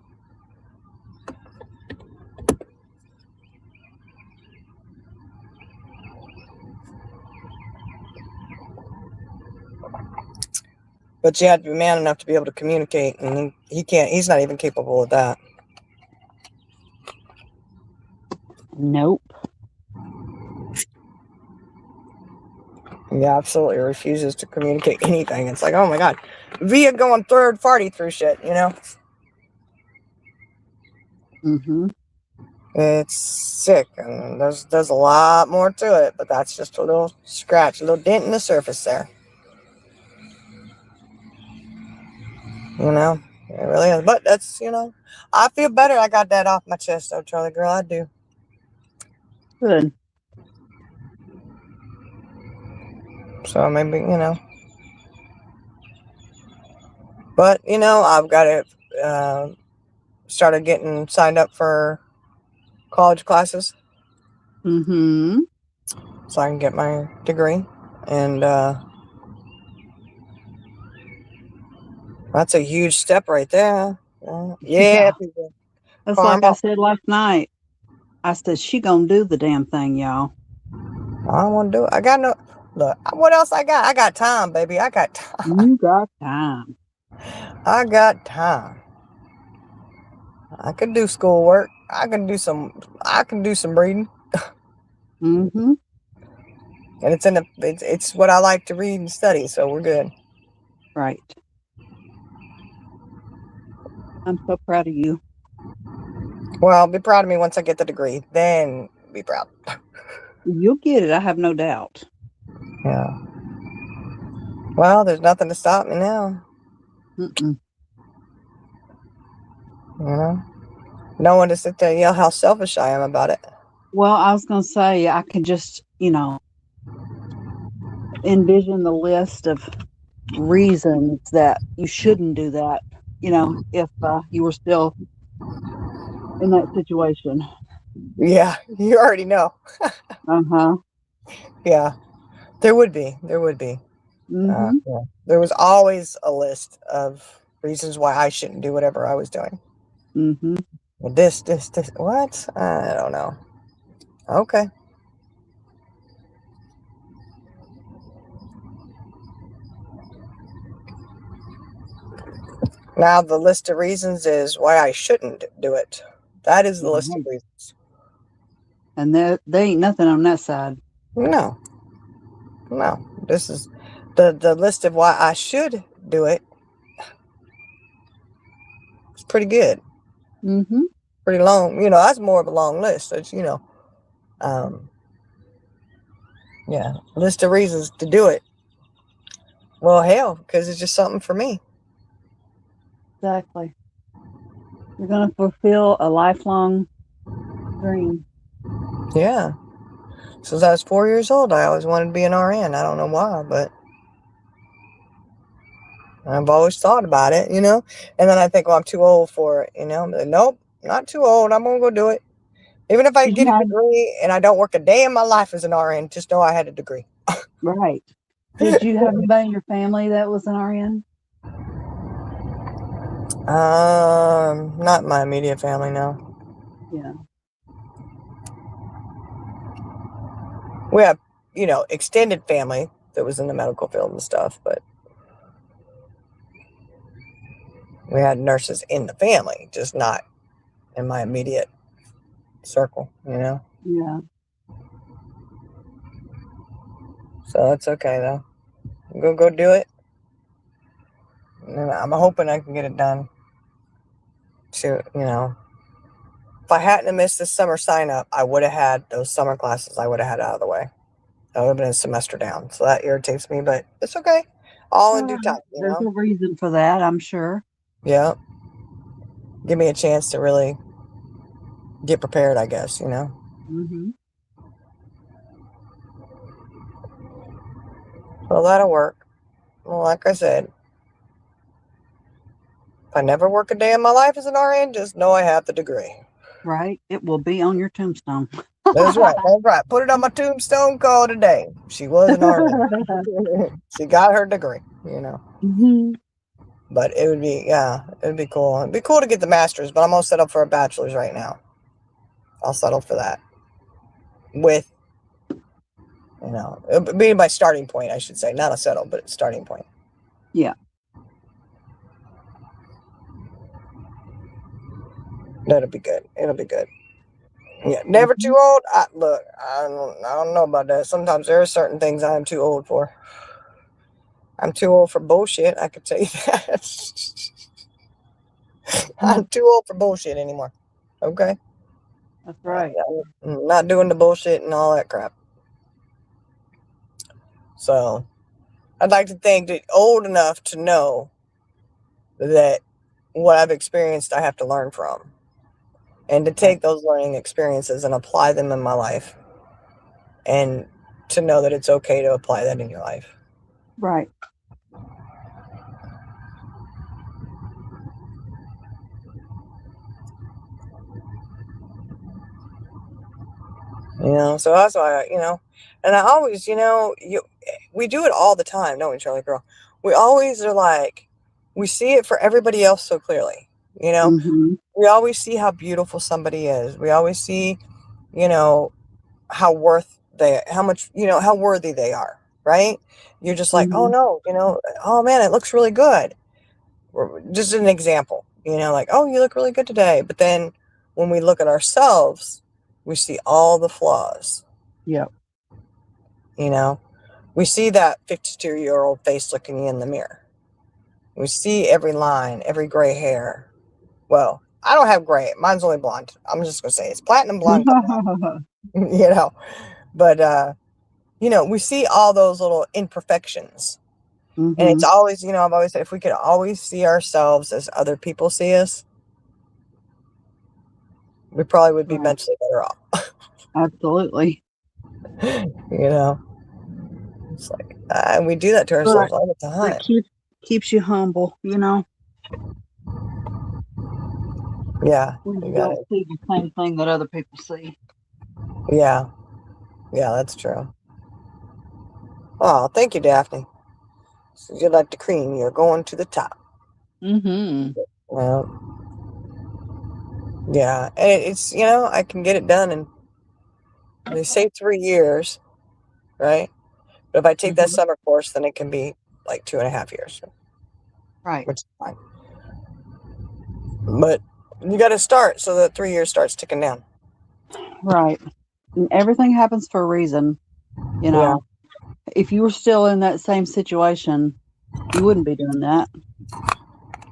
But you have to be man enough to be able to communicate, and he can't. He's not even capable of that. Nope. He absolutely refuses to communicate anything. It's like, oh my god, via going third party through shit. Mm-hmm. It's sick, and there's a lot more to it, but that's just a little scratch, a little dent in the surface there. It really is. But that's. I feel better. I got that off my chest, though, Charlie girl. I do. Good. So maybe. But I've got to started getting signed up for college classes Mm-hmm. so I can get my degree, and that's a huge step right there. Yeah, Yeah. people. That's like I Karma. said last night. I said, she gonna do the damn thing, y'all. I don't want to do it. I got no. Look, what else I got? I got time, baby. I got time. You got time. I got time. I could do schoolwork. I can do some. I can do some reading, Mm-hmm. and it's what I like to read and study. So we're good. Right. I'm so proud of you. Well, be proud of me once I get the degree. Then be proud. You'll get it. I have no doubt. Yeah. Well, there's nothing to stop me now. Mm-mm. You know, no one to sit there and yell how selfish I am about it. Well, I was gonna say I can just, envision the list of reasons that you shouldn't do that. If you were still in that situation. Yeah, you already know. Uh-huh. Yeah, there would be. There would be. Mm-hmm. Yeah. There was always a list of reasons why I shouldn't do whatever I was doing. Mm-hmm. This. What? I don't know. Okay. Now the list of reasons is why I shouldn't do it. That is the list of Right. reasons. And there ain't nothing on that side. No, no. This is the list of why I should do it. It's pretty good. Mm-hmm. Pretty long. That's more of a long list. It's um, yeah, list of reasons to do it. Well, hell, because it's just something for me. Exactly. You're gonna fulfill a lifelong dream. Yeah. Since I was 4 years old, I always wanted to be an RN. I don't know why, but I've always thought about it. And then I think, well, I'm too old for it. But nope, not too old. I'm gonna go do it. Even if I Did get you a have degree and I don't work a day in my life as an RN, just know I had a degree. right? Did you have anybody in your family that was an RN? Not my immediate family, no. Yeah. We have, extended family that was in the medical field and stuff, but we had nurses in the family, just not in my immediate circle. Yeah. So it's okay though. Go do it. And I'm hoping I can get it done. If I hadn't have missed this summer sign up, I would have had those summer classes. I would have had out of the way. I would have been a semester down. So that irritates me, but it's okay. All in due time, you There's know? a reason for that, I'm sure. Yeah. Give me a chance to really get prepared, I guess. Mm-hmm. Well, that'll work. Well, like I said, if I never work a day in my life as an RN, just know I have the degree. Right? It will be on your tombstone. That's right. That's right. Put it on my tombstone, call it a day. She was an RN. She got her degree. Hmm. But yeah, it'd be cool. It'd be cool to get the master's, but I'm gonna set up for a bachelor's right now. I'll settle for that. It'll be my starting point, I should say. Not a settle, but a starting point. Yeah. That'll be good. It'll be good. Yeah, never Hmm. too old. Look, I don't know about that. Sometimes there are certain things I'm too old for. I'm too old for bullshit. I could tell you that. I'm too old for bullshit anymore. Okay, That's right. I'm not doing the bullshit and all that crap. So I'd like to think that old enough to know that what I've experienced, I have to learn from, and to Right. take those learning experiences and apply them in my life, and to know that it's okay to apply that in your life. Right. So that's why, and I always, we do it all the time, don't we, Charlie girl? We always are like, we see it for everybody else so clearly, you know? Hmm. We always see how beautiful somebody is. We always see, you know, how much, how worthy they are, right? You're just like, oh Hmm. no, oh man, it looks really good. Just an example, like, oh, you look really good today. But then when we look at ourselves, we see all the flaws, Yep. you know? We see that 52-year-old face looking you in the mirror. We see every line, every gray hair. Well, I don't have gray. Mine's only blonde. I'm just going to say it's platinum blonde, but blonde, you know. But, we see all those little imperfections. And it's Hmm. always, I've always said if we could always see ourselves as other people see us, we probably would be Right. mentally better off. Absolutely. you know, it's like, and we do that to But ourselves all the it time. keeps you humble, you know. Yeah, when you you got don't it. see the same thing that other people see. Yeah, yeah, that's true. Oh, thank you, Daphne. So you're like the cream. You're going to the top. Mm-hmm. Well, yeah, and it's I can get it done in they say 3 years, right? But if I take that Mm-hmm. summer course, then it can be like 2.5 years, Right. which is fine. But you got to start so that 3 years starts ticking down. Right. And everything happens for a reason. You Yeah. know, if you were still in that same situation, you wouldn't be doing that.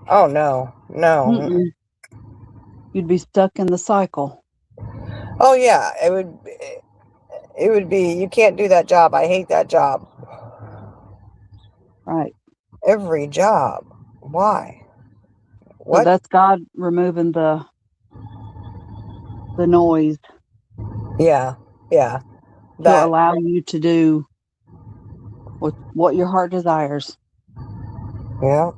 Oh no, no. Mm-mm. Mm-mm. You'd be stuck in the cycle. Oh yeah, it would. It would be. You can't do that job. I hate that job. Right. Every job. Why? So What? that's God removing the noise Yeah. Yeah. to That. allow you to do what your heart desires. Yeah.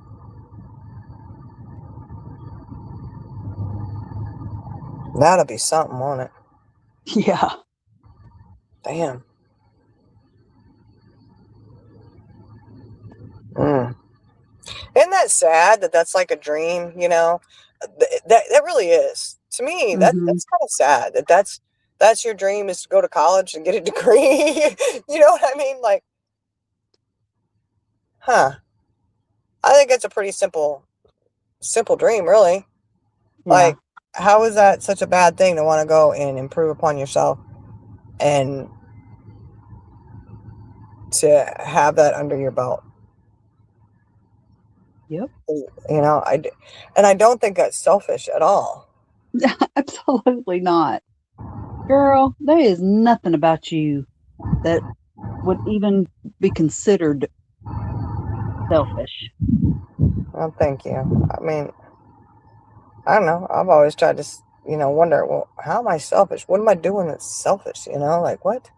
That'll be something on it. Yeah. Damn. Mm. Isn't that sad that that's like a dream? That really is. To me, Mm-hmm. that's kind of sad that's your dream is to go to college and get a degree. You know what I mean? Like, huh? I think it's a pretty simple dream, really. Yeah. Like, how is that such a bad thing to want to go and improve upon yourself and to have that under your belt? Yep. And I don't think that's selfish at all. Absolutely not. Girl, there is nothing about you that would even be considered selfish. Well, thank you. I mean, I don't know. I've always tried to, wonder, well, how am I selfish? What am I doing that's selfish? Like what?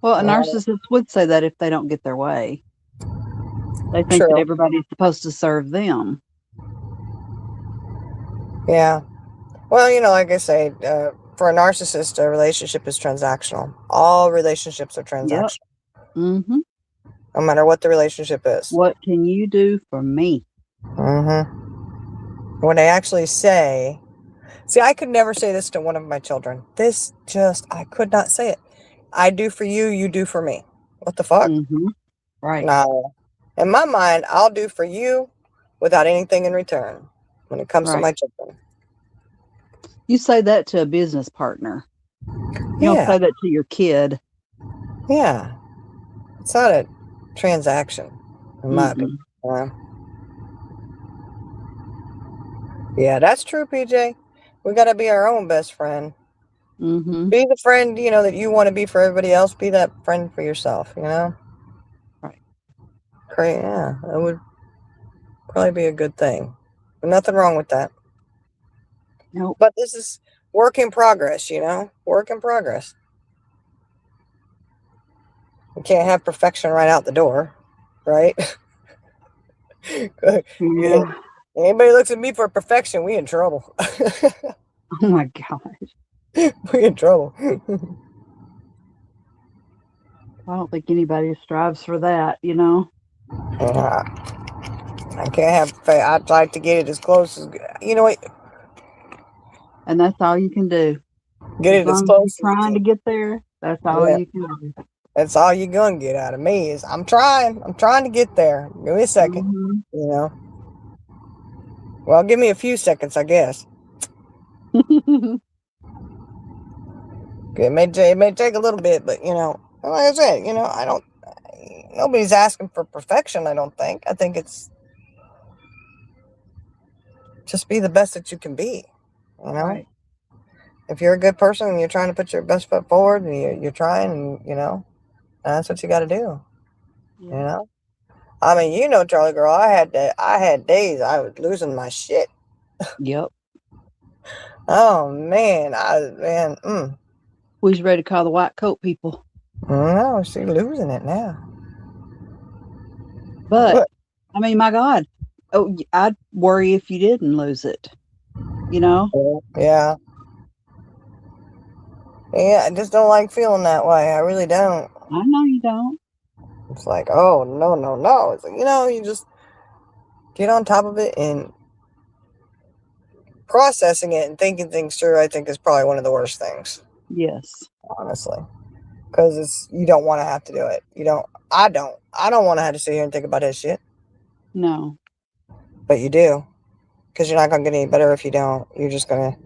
Well, a Uh, narcissist would say that if they don't get their way. They think that True. everybody's supposed to serve them. Yeah. Well, like I say, for a narcissist, a relationship is transactional. All relationships are Yep. transactional, Mm-hmm. no matter what the relationship is. What can you do for me? Mm-hmm. When they actually say, see, I could never say this to one of my children. I could not say it. I do for you, you do for me. What the fuck? Mm-hmm. Right. No. In my mind, I'll do for you without anything in return when it comes to Right. my children. You say that to a business partner. You don't Yeah. say that to your kid. Yeah. It's not a transaction, in my opinion. Mm-mm. Uh, yeah, that's true, PJ. We got to be our own best friend. Mm-hmm. Be the friend, that you want to be for everybody else. Be that friend for yourself. Right. Great. Yeah, that would probably be a good thing. Nothing wrong with that. Nope. But this is work in progress. Work in progress. You can't have perfection right out the door, right? Yeah. Anybody looks at me for perfection, we in trouble. Oh my God. We in trouble. I don't think anybody strives for that. Uh, I can't have. I'd like to get it as close as what. And that's all you can do. Get As it as long as you're close as you trying to can. get there, that's all Yeah, you can do. that's all you're gonna get out of me is I'm trying. I'm trying to get there. Give me a second. Mm-hmm. You know. Well, give me a few seconds, I guess. It may take a little bit, but like I said, I don't. Nobody's asking for perfection. I don't think. I think it's just be the best that you can be. You know. Right. If you're a good person and you're trying to put your best foot forward and you're trying, and that's what you got to do. You Yeah. know. I mean, Charlie girl, I had days I was losing my shit. Yep. Oh man. Who's ready to call the white coat people? No, she's losing it now. But What? I mean, my God. Oh, I'd worry if you didn't lose it. you know? Yeah. Yeah, I just don't like feeling that way. I really don't. I know you don't. It's like, oh, no, no, no. It's like, you just get on top of it, and processing it and thinking things through, I think, is probably one of the worst things, Yes. honestly. Because you don't want to have to do it. You don't, I don't want to have to sit here and think about that shit. No. But you do. Because you're not going to get any better if you don't. You're just going to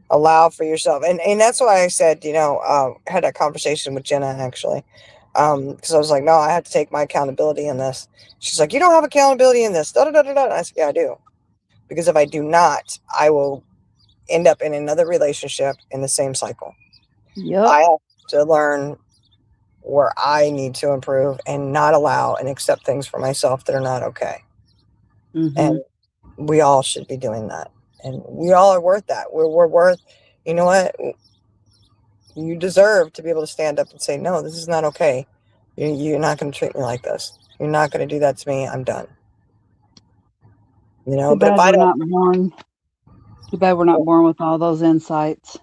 allow for yourself. And that's why I said, had that conversation with Jenna, actually. Because I was like, no, I have to take my accountability in this. She's like, you don't have accountability in this. Da, da, da, da, da. And I said, yeah, I do. Because if I do not, I will end up in another relationship in the same cycle. Yep. I have to learn where I need to improve and not allow and accept things for myself that are not okay. Mm-hmm. And we all should be doing that. And we all are worth that. We're worth, you know what? You deserve to be able to stand up and say, no, this is not okay. You're not going to treat me like this. You're not going to do that to me. I'm done. Too But if bad I we're don't, not born. Too bad we're not born with all those insights,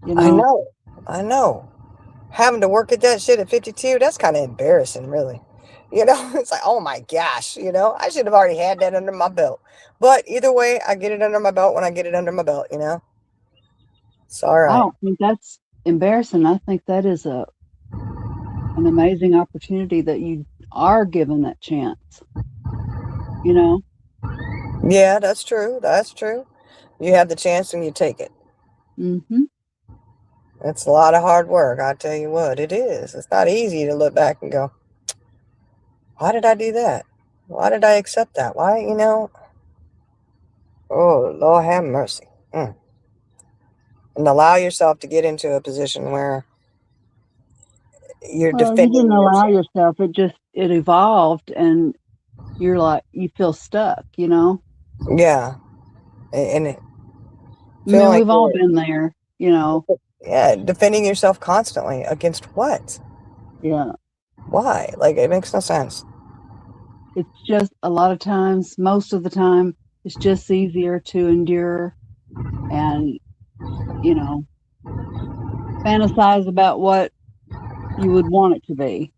you I know? know, I know. Having to work at that shit at 52, that's kind of embarrassing, really. It's like, oh my gosh, I should have already had that under my belt. But either way, I get it under my belt when I get it under my belt. It's all I right. don't think that's embarrassing. I think that is an amazing opportunity that you are given that chance, you know? Yeah, that's true. That's true. You have the chance and you take it. Mm-hmm. It's a lot of hard work. I tell you what, it is. It's not easy to look back and go, why did I do that? Why did I accept that? Why, oh, Lord have mercy. Mm. And allow yourself to get into a position where you're Well, you didn't defending allow yourself. yourself. It evolved and you're like, you feel stuck, you know? Yeah. And I feeling mean, like we've all you're, been there, you know? yeah, defending yourself constantly against what? Yeah. Why? Like, it makes no sense. It's just a lot of times, most of the time, it's just easier to endure and, you know, fantasize about what you would want it to be.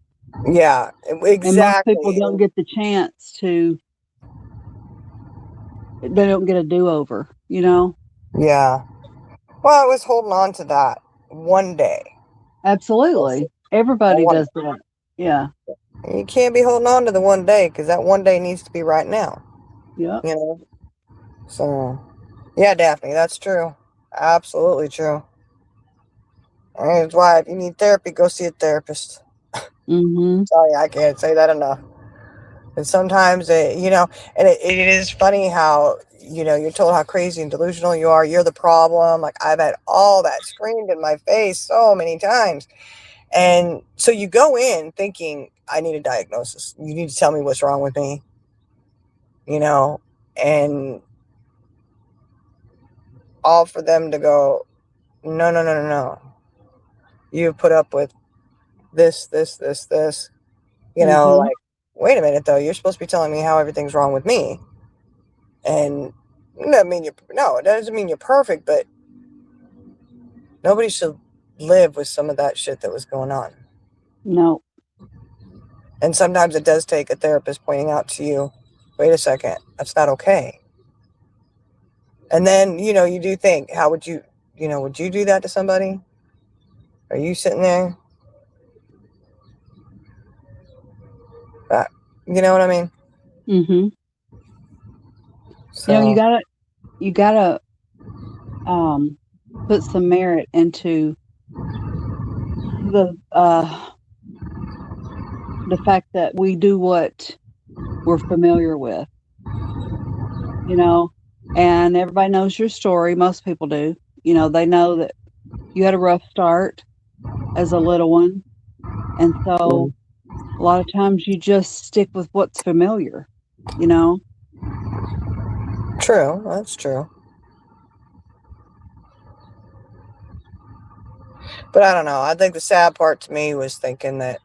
Yeah, And most people exactly. don't get the chance to, they don't get a do over, you know? Yeah. Well, I was holding on to that one day. Absolutely. Everybody One does that. Yeah. You can't be holding on to the one day because that one day needs to be right now. Yep. You know. So, yeah, Daphne, that's true. Absolutely true. And that's why if you need therapy, go see a therapist. Mm-hmm. Sorry, I can't say that enough. And sometimes, and it is funny how you're told how crazy and delusional you are. You're the problem. Like I've had all that screamed in my face so many times. And so you go in thinking, I need a diagnosis. You need to tell me what's wrong with me, you know, and all for them to go, no, no, no, no, no. You've put up with this, this, this, this, Mm-hmm. like, wait a minute, though. You're supposed to be telling me how everything's wrong with me. And it doesn't mean you're perfect, but nobody should live with some of that shit that was going on. No. And sometimes it does take a therapist pointing out to you, wait a second, that's not okay. And then, you do think, how would you do that to somebody? Are you sitting there? Uh, you know what I mean? Mm-hmm. You know, So, you gotta um put some merit into the fact that we do what we're familiar with, you know, and everybody knows your story. Most people do. You know, they know that you had a rough start as a little one. And so mm, a lot of times you just stick with what's familiar, you know? true. That's true. But I don't know. I think the sad part to me was thinking that,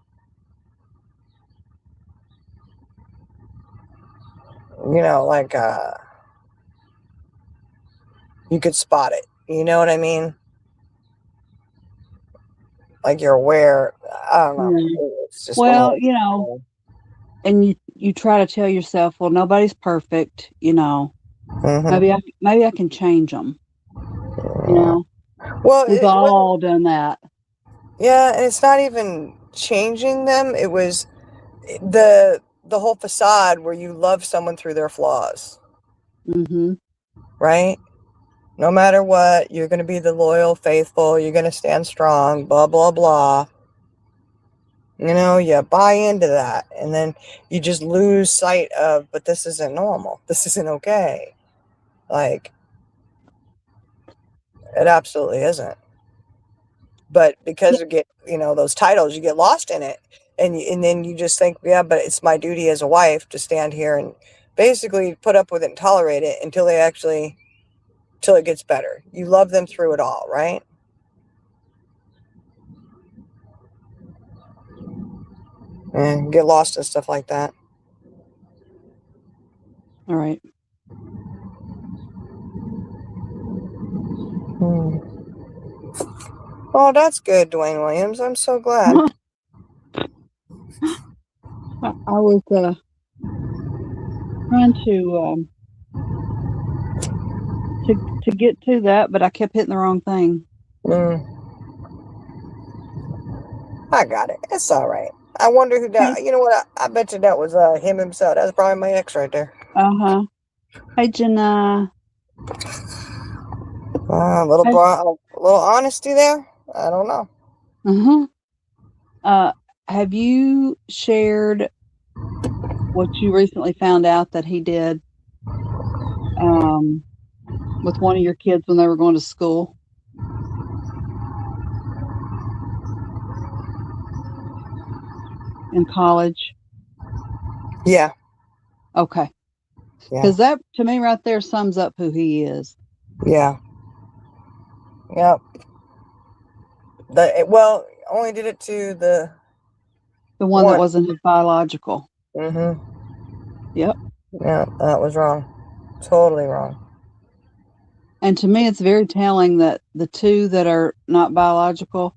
like, You could spot it. You know what I mean? Like you're aware. I don't know. Yeah. It's just one of Well, those. and you try to tell yourself, well, nobody's perfect. Mm-hmm. Maybe I can change them. Well, We've it wasn't. all done that. Yeah, and it's not even changing them. It was the whole facade where you love someone through their flaws, Mm-hmm. right? No matter what, you're going to be the loyal, faithful. You're going to stand strong. Blah blah blah. You buy into that, and then you just lose sight of. But this isn't normal. This isn't okay. Like it absolutely isn't. But because you get those titles, you get lost in it, and then you just think, yeah, but it's my duty as a wife to stand here and basically put up with it and tolerate it until it gets better. You love them through it all, right? And get lost in stuff like that. All right. Oh, that's good, Dwayne Williams. I'm so glad. I was trying to get to that, but I kept hitting the wrong thing. I got it. It's all right. I wonder who Hey, that. You know what? I bet you that was him himself. That's probably my ex right there. uh-huh. Hey, Jenna. Hey, A little honesty there. I don't know. uh-huh. Have you shared what you recently found out that he did with one of your kids when they were going to school in college? Yeah, Okay. yeah, Because that, to me, right there sums up who he is. yeah, yeah. Well, only did it to the The one that one. wasn't his biological. Mm-hmm. Yep. Yeah, that was wrong. Totally wrong. And to me, it's very telling that the two that are not biological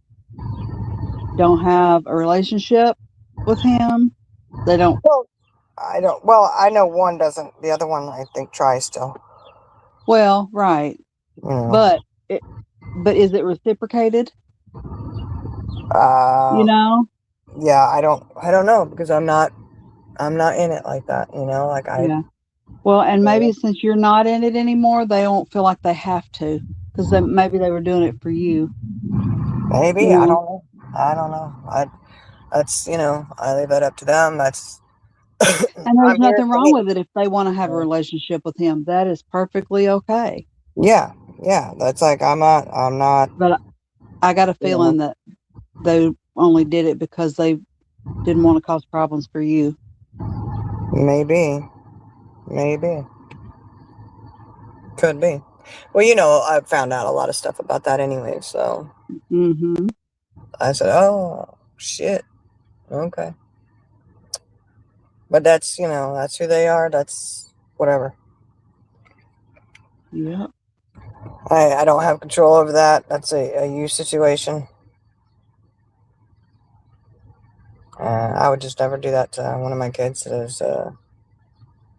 don't have a relationship with him. They don't. Well, I don't. Well, I know one doesn't. The other one, I think, tries still. Well, right. You know. But it, but is it reciprocated? You Uh, know? yeah. I don't know because I'm not. I'm not in it like that. Like I. Yeah. Well, and maybe since you're not in it anymore, they don't feel like they have to because maybe they were doing it for you. You Maybe I know? don't know. I don't know. That's I leave that up to them. That's And there's I'm here nothing for wrong me. with it if they want to have a relationship with him. That is perfectly okay. Yeah, yeah. That's like I'm not. I'm not. But I got a You know. feeling that they only did it because they didn't want to cause problems for you. Maybe. Maybe. Could be. Well, I found out a lot of stuff about that anyway. So Mm-hmm. I said, "Oh shit, okay." But that's who they are. That's whatever. Yep. I don't have control over that. That's a you situation. I would just never do that to one of my kids. Is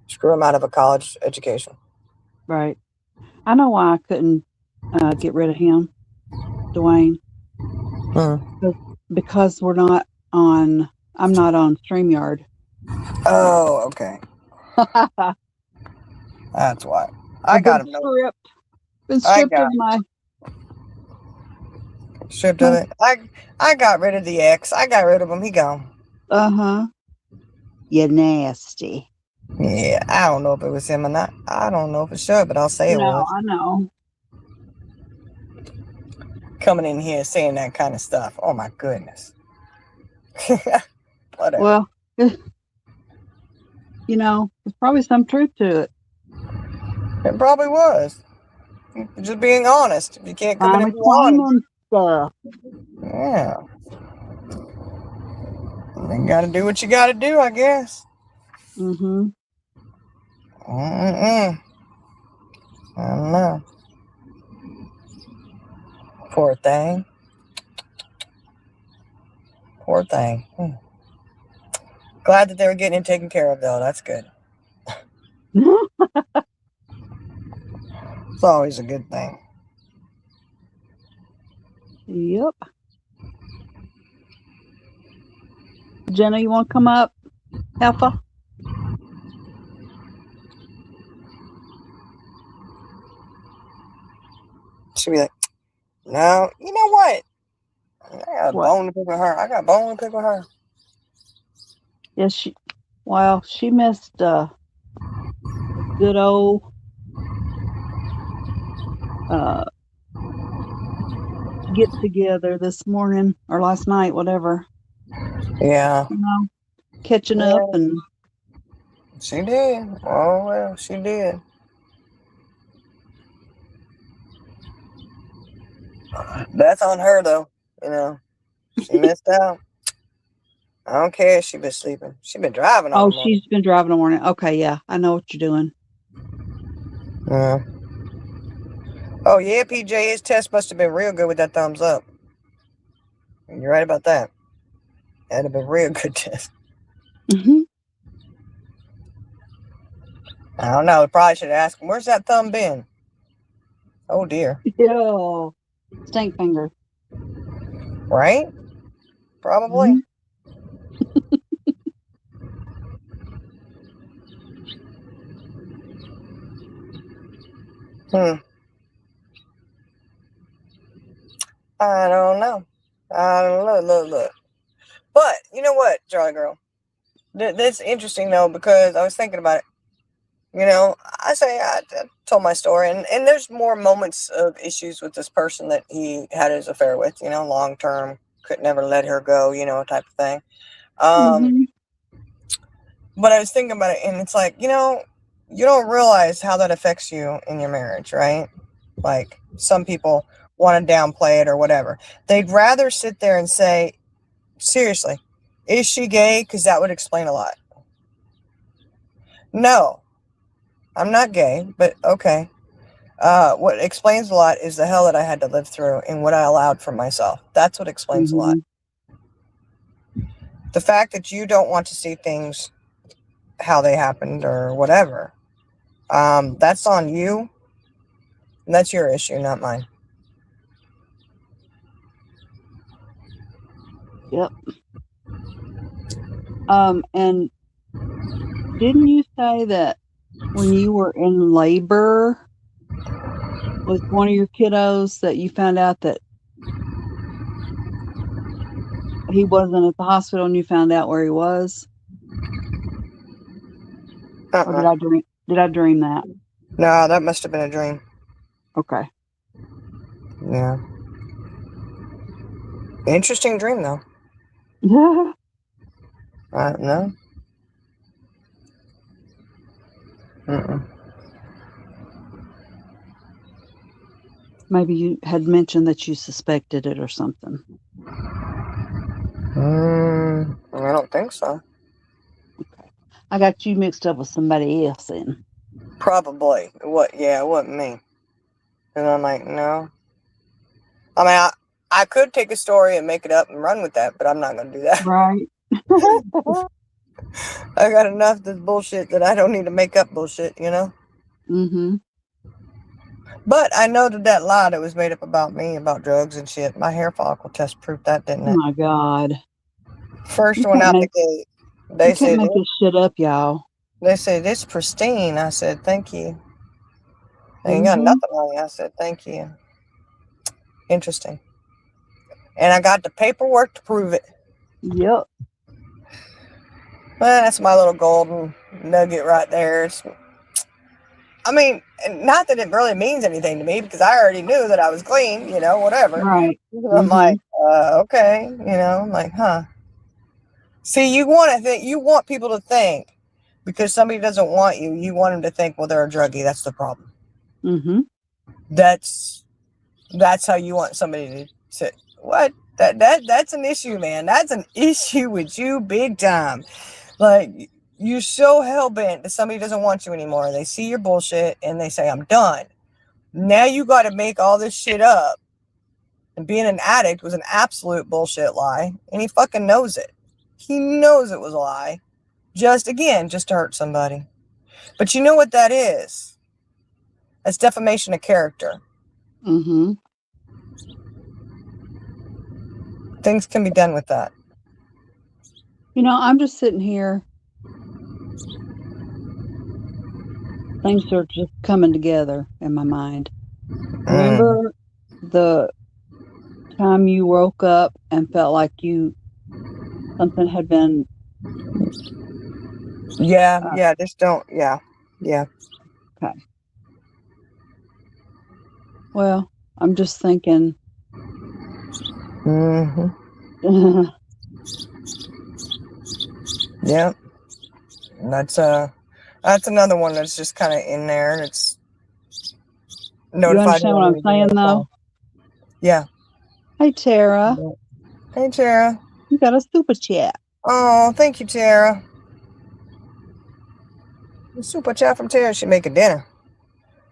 screw them out of a college education. Right. I know why I couldn't get rid of him, Dwayne, Hmm. because I'm not on StreamYard. Oh, okay. That's why. I I've got been him. No, stripped. Been I stripped of got my. stripped of it. I got rid of the ex. I got rid of him. He gone. Uh-huh. You nasty. Yeah, I don't know if it was him or not. I don't know for sure, but I'll say it No, was. I know. Coming in here saying that kind of stuff. Oh my goodness. Whatever. Well, there's probably some truth to it. It probably was. Just being honest. If you can't come in and Finally be honest, claiming stuff. yeah, you gotta do what you gotta do, I guess. Mm-hmm. Mm-mm. I don't know. Poor thing. Poor thing. Glad that they were getting it taken care of, though. That's good. It's always a good thing. Yep. Jenna, you want to come up? Alpha? She'd be like, no, you know what? I got a What? bone to pick with her. I got a bone to pick with her. Yes, she missed a good old get together this morning or last night, whatever. Yeah. Catching up and she did. Oh, well, she did. That's on her, though. She missed out. I don't care if she been sleeping. She been driving all morning. she's been driving all morning. Okay, yeah, I know what you're doing. Yeah. Oh, yeah, PJ, his test must have been real good with that thumbs up. You're right about that. That'd have been a real good test. Mm-hmm. I don't know. Probably should ask him, where's that thumb been? Oh, dear. Yeah. Stink finger. Right? Probably. Mm-hmm. I don't know. Look. But, you know what, Charlie girl? That's interesting, though, because I was thinking about it. I told my story, and there's more moments of issues with this person that he had his affair with, long term, could never let her go, type of thing. But I was thinking about it, and it's like, you don't realize how that affects you in your marriage, right? Like, some people want to downplay it or whatever. They'd rather sit there and say, seriously, is she gay? Because that would explain a lot. No, I'm not gay, but okay. What explains a lot is the hell that I had to live through and what I allowed for myself. That's what explains a lot. The fact that you don't want to see things how they happened or whatever, that's on you. And that's your issue, not mine. Yep. And didn't you say that when you were in labor with one of your kiddos that you found out that he wasn't at the hospital and you found out where he was? Or did I dream that? No, that must have been a dream. Okay. Yeah. Interesting dream, though. Yeah. I don't know. Maybe you had mentioned that you suspected it or something. I don't think so. Okay. I got you mixed up with somebody else then. Probably. Yeah, it wasn't me. And I'm like, no. I mean, I could take a story and make it up and run with that, but I'm not going to do that. Right. I got enough of this bullshit that I don't need to make up bullshit, Mm-hmm. But I know that lie that was made up about me, about drugs and shit, my hair follicle test proved that, didn't it? Oh, my God. First one out the gate. They You can't make this shit up, y'all. They said, it's pristine. I said, thank you. I ain't got nothing on you. I said, thank you. Interesting. And I got the paperwork to prove it. Yep. Well, that's my little golden nugget right there. Not that it really means anything to me because I already knew that I was clean, whatever. Right. I'm like, okay, I'm like, huh. See, you want people to think because somebody doesn't want you, you want them to think, well, they're a druggie. That's the problem. Mm-hmm. That's how you want somebody to say, what? That's an issue, man. That's an issue with you big time. Like, you're so hell-bent that somebody doesn't want you anymore. They see your bullshit and they say, I'm done. Now you got to make all this shit up And being an addict was an absolute bullshit lie. And he fucking knows it. He knows it was a lie. Just to hurt somebody. But you know what that is? That's defamation of character. Mm-hmm. Things can be done with that. I'm just sitting here. Things are just coming together in my mind. Remember the time you woke up and felt like something had been. Yeah. Just don't. Yeah. Okay. Well, I'm just thinking. Mm-hmm. Yeah. That's another one that's just kind of in there. It's You notified understand what I'm saying, though? Yeah. Hey, Tara. Hey, Tara. You got a super chat. Oh, thank you, Tara. The super chat from Tara should make a dinner.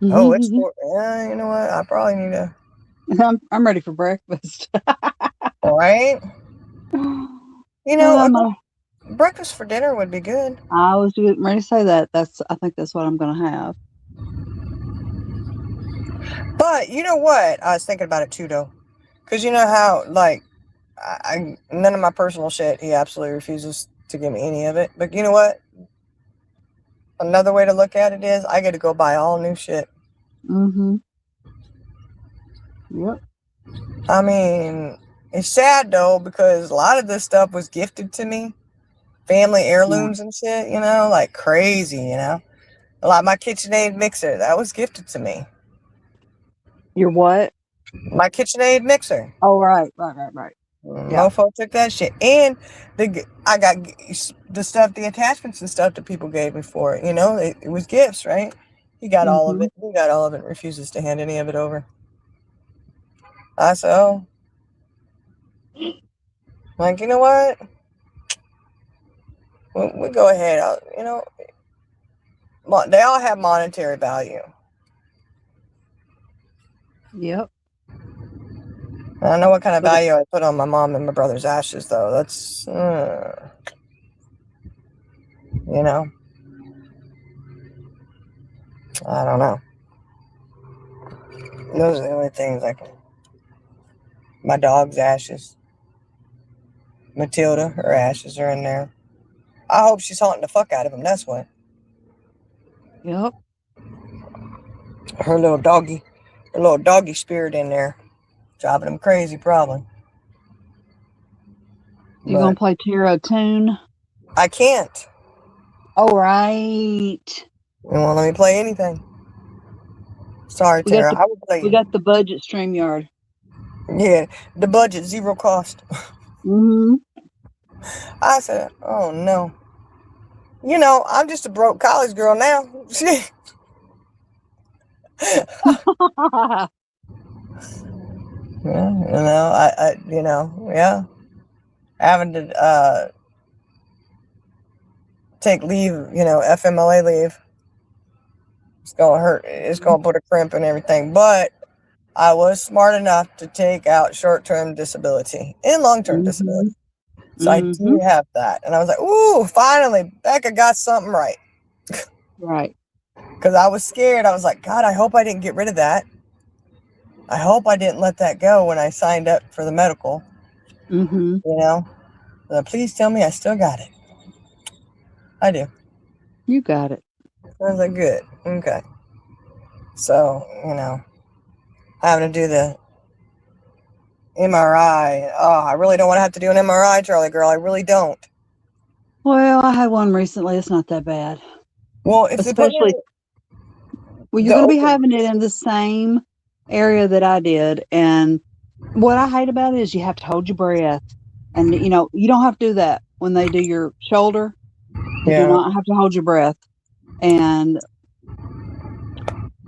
Oh, it's yeah. You know what? I probably need to. I'm ready for breakfast. All right. Breakfast for dinner would be good. I was ready to say that. I think that's what I'm going to have. But you know what? I was thinking about it too, though. Because you know how, like, none of my personal shit, he absolutely refuses to give me any of it. But you know what? Another way to look at it is I get to go buy all new shit. Mm-hmm. Yep. I mean, it's sad, though, because a lot of this stuff was gifted to me. Family heirlooms and shit, like crazy, A lot of my KitchenAid mixer, that was gifted to me. Your what? My KitchenAid mixer. Oh, right. Yeah. Mofo took that shit. And I got the stuff, the attachments and stuff that people gave me for it. It was gifts, right? He got all of it. He got all of it and refuses to hand any of it over. I said, oh. Like, you know what? We go ahead. They all have monetary value. Yep. I don't know what kind of value I put on my mom and my brother's ashes, though. That's, I don't know. Those are the only things I can. My dog's ashes. Matilda, her ashes are in there. I hope she's haunting the fuck out of him. That's what. Yep. Her little doggy spirit in there, driving him crazy, probably. You gonna play Tara tune? I can't. All right. You won't let me play anything. Sorry, Tara. I will play. We got the budget StreamYard. Yeah, the budget, zero cost. Mm-hmm. I said, oh no. I'm just a broke college girl now. Yeah. Having to take leave, FMLA leave. It's gonna hurt. It's gonna put a crimp in everything. But I was smart enough to take out short-term disability and long-term disability. So I do have that. And I was like, ooh, finally, Becca got something right. Right. Because I was scared. I was like, God, I hope I didn't get rid of that. I hope I didn't let that go when I signed up for the medical. Mm-hmm. Please tell me I still got it. I do. You got it. I was like, good. Okay. So, having to do the MRI. Oh, I really don't want to have to do an MRI, Charlie girl. I really don't. Well, I had one recently. It's not that bad. Well, if especially, you're going to be having it in the same area that I did. And what I hate about it is you have to hold your breath. And, you don't have to do that when they do your shoulder. You do not have to hold your breath. And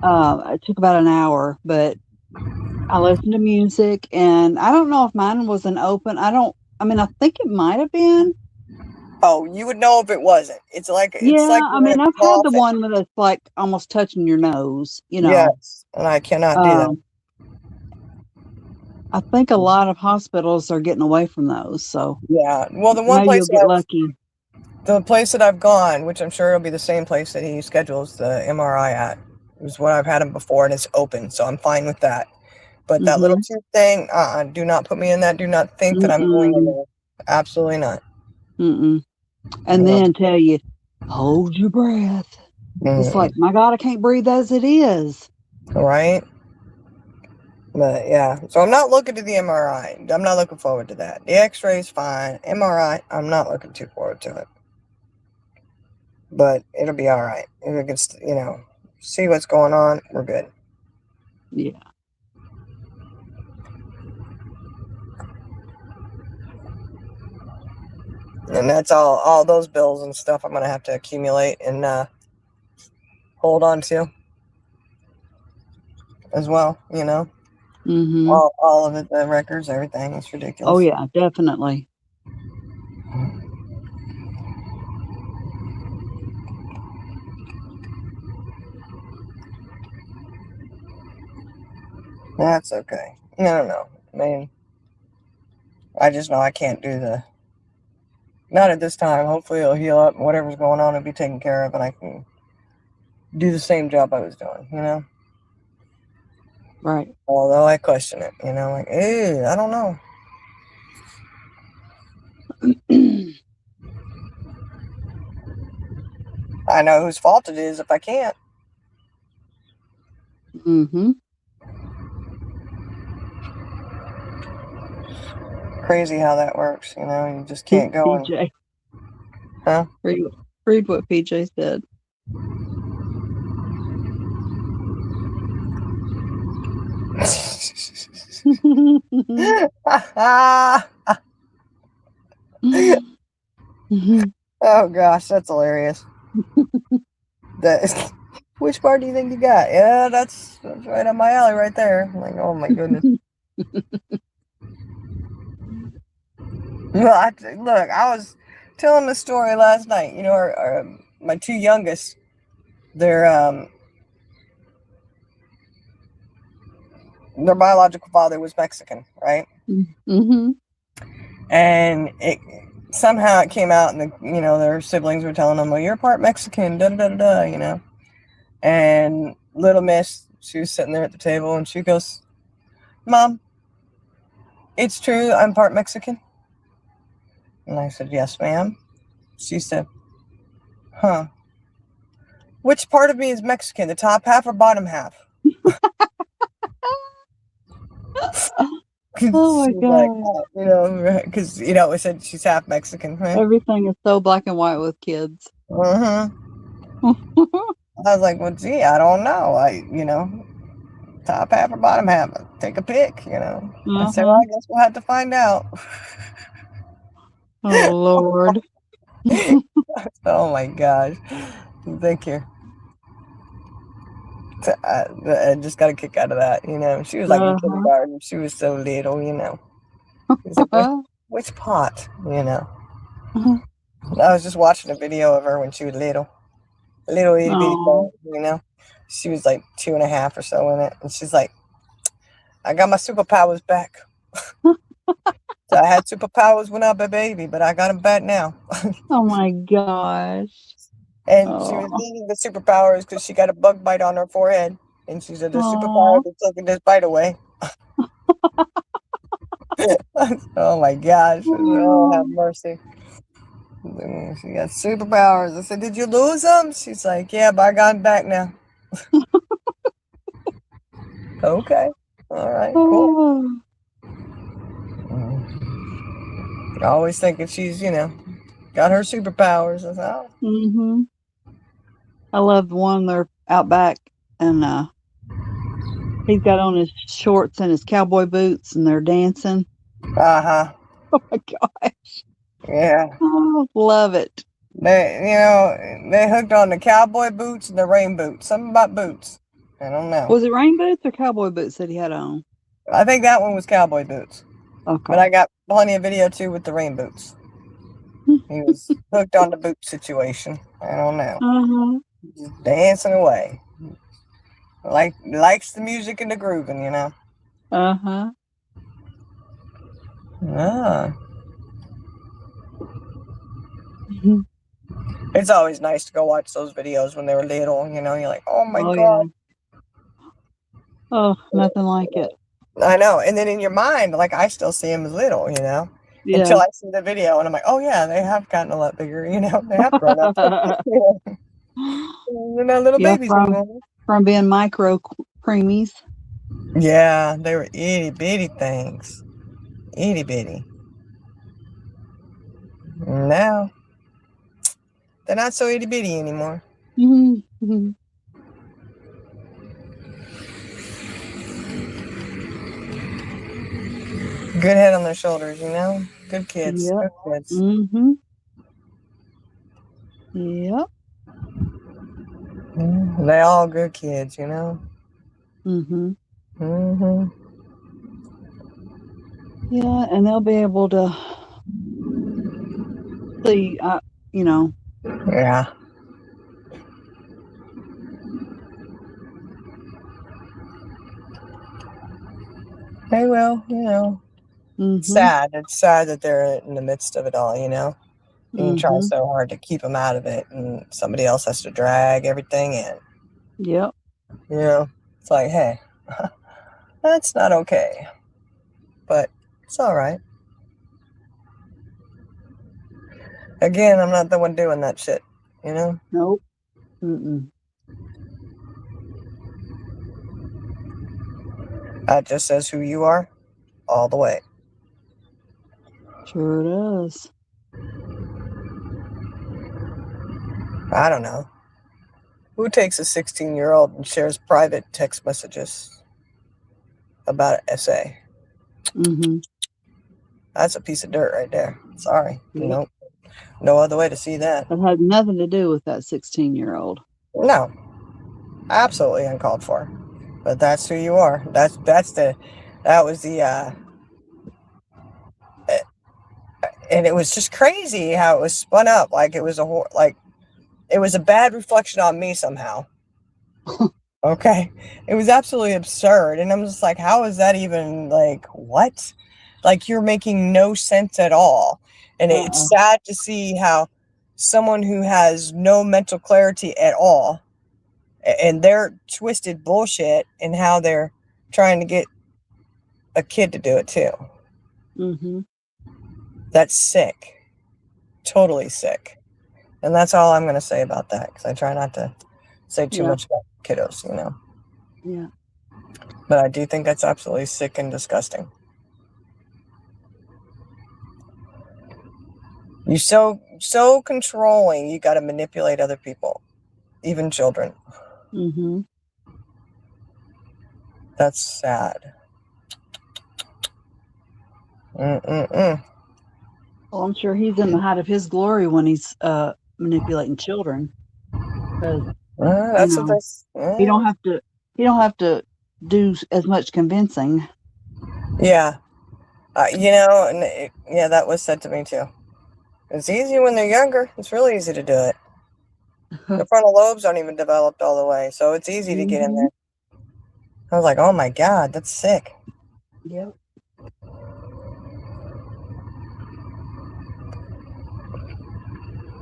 it took about an hour, but I listened to music. And I don't know if mine was an open. I think it might have been. Oh, you would know if it wasn't. It's like I've had the one that's like almost touching your nose, Yes, and I cannot do that. I think a lot of hospitals are getting away from those, so Yeah. Well, maybe you'll get lucky. the place that I've gone, which I'm sure it'll be the same place that he schedules the MRI at, is what I've had him before, and it's open, so I'm fine with that. But that little Mhm. tube thing, do not put me in that. Do not think that I'm going in Mm-mm. there. Absolutely not. Mm-mm. You And know. then tell you, hold your breath. It's Mm, like, my God, I can't breathe as it is. right. But yeah, so I'm not looking to the MRI. I'm not looking forward to that. The X-ray is fine. MRI, I'm not looking too forward to it. But it'll be all right. If we can, see what's going on, we're good. Yeah. And that's all those bills and stuff I'm gonna have to accumulate and hold on to as well. Mm-hmm. All of it, the records, everything. It's Oh, ridiculous. yeah, definitely. That's okay. No. I mean, I just know I can't do not at this time. Hopefully it'll heal up and whatever's going on will be taken care of and I can do the same job I was doing. Right. Although I question it, like, I don't know. I know whose fault it is if I can't. Mm-hmm. Crazy how that works, you just can't go and, PJ. huh? Read, read what PJ said. Oh gosh, that's hilarious. That which part do you think you got? Yeah, that's right up my alley right there. I'm like, oh my goodness. Well, look, I was telling the story last night. My two youngest, their their biological father was Mexican, right? Mm-hmm. And somehow it came out, and their siblings were telling them, "Well, you're part Mexican, da da da da," And little Miss, she was sitting there at the table, and she goes, "Mom, it's true, I'm part Mexican." And I said, "Yes, ma'am." She said, "Huh? Which part of me is Mexican, the top half or bottom half?" She Oh my was like, God. because we said she's half Mexican, right? Everything is so black and white with kids. Uh-huh. I was like, well, gee, I don't know. Top half or bottom half. Take a pick. I said, well, Uh-huh. I guess we'll have to find out. Oh Lord. Oh my gosh. Thank you. I just got a kick out of that. She was like in Uh-huh. kindergarten. She was so little. He's like, which pot? I was just watching a video of her when she was little. A little itty bitty Oh. girl. She was like 2.5 or so in it. And she's like, I got my superpowers back. So I had superpowers when I was a baby, but I got them back now. Oh my gosh. And she was Oh. needing the superpowers because she got a bug bite on her forehead. And she said, the superpowers Oh. are taking this bite away. Oh my gosh. I said, oh, have mercy. She got superpowers. I said, did you lose them? She's like, yeah, but I got them back now. Okay. All right, cool. Oh. Always thinking she's, got her superpowers. I thought, Mm-hmm. I love the one they're out back and he's got on his shorts and his cowboy boots and they're dancing. uh-huh. Oh my gosh. Yeah. Oh, love it. They hooked on the cowboy boots and the rain boots. Something about boots. I don't know. Was it rain boots or cowboy boots that he had on? I think that one was cowboy boots. But Okay. I got plenty of video too with the rain boots. He was hooked on the boot situation. I don't know. Uh-huh. Just dancing away. Likes the music and the grooving. Uh-huh. Ah. Mhm. It's always nice to go watch those videos when they were little. You're like, oh my Oh yeah. God. Oh, nothing like it. I know. And then in your mind, like I still see them as little, Yeah. until I see the video and I'm like, oh yeah, they have gotten a lot bigger, they have grown up. They're not little Yeah, babies anymore. from being micro preemies. Yeah, they were itty bitty things. Itty bitty. Now, they're not so itty bitty anymore. Mm-hmm. Good head on their shoulders. Good kids. Yep. Good kids. Mm-hmm. Yep. They all good kids. Mm-hmm. Mm-hmm. Yeah, and they'll be able to see, you know. Yeah. They will. Mm-hmm. Sad. It's sad that they're in the midst of it all. You try Mm-hmm. so hard to keep them out of it, and somebody else has to drag everything in. Yep. It's like, hey, that's not okay. But it's all right. Again, I'm not the one doing that shit. Nope. Mm-mm. That just says who you are all the way. Sure does. I don't know. Who takes a 16-year-old and shares private text messages about an essay? Mm-hmm. That's a piece of dirt right there. Sorry. Yep. Nope. No other way to see that. That had nothing to do with that 16-year-old. No. Absolutely uncalled for. But that's who you are. That was the and it was just crazy how it was spun up like it was it was a bad reflection on me somehow. Okay. It was absolutely absurd. And I'm just like, how is that even like what? Like you're making no sense at all. And it's sad to see how someone who has no mental clarity at all and their twisted bullshit and how they're trying to get a kid to do it too. Mm-hmm. That's sick. Totally sick. And that's all I'm going to say about that because I try not to say too Yeah. much about kiddos. Yeah. But I do think that's absolutely sick and disgusting. You're so controlling. You got to manipulate other people, even children. Mm-hmm. That's sad. Mm-mm-mm. Well, I'm sure he's in the height of his glory when he's manipulating children, because That's what this. he don't have to. He don't have to do as much convincing. Yeah, and yeah, that was said to me too. It's easy when they're younger. It's really easy to do it. The frontal lobes aren't even developed all the way, so it's easy to get in Mm-hmm. there. I was like, oh my God, that's sick. Yep.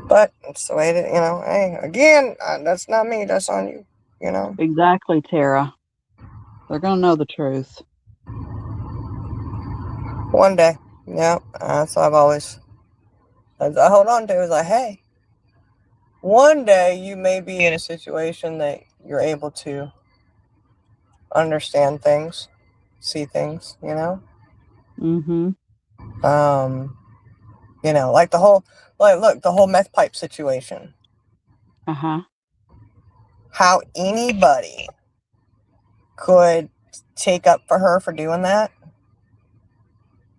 But it's the way that, hey, again, that's not me. That's on you. Exactly, Tara. They're gonna know the truth. One day. Yeah, that's what I hold on to is like, hey, one day you may be in a situation that you're able to understand things, see things. Mm-hmm. Like the whole meth pipe situation. Uh-huh. How anybody could take up for her for doing that,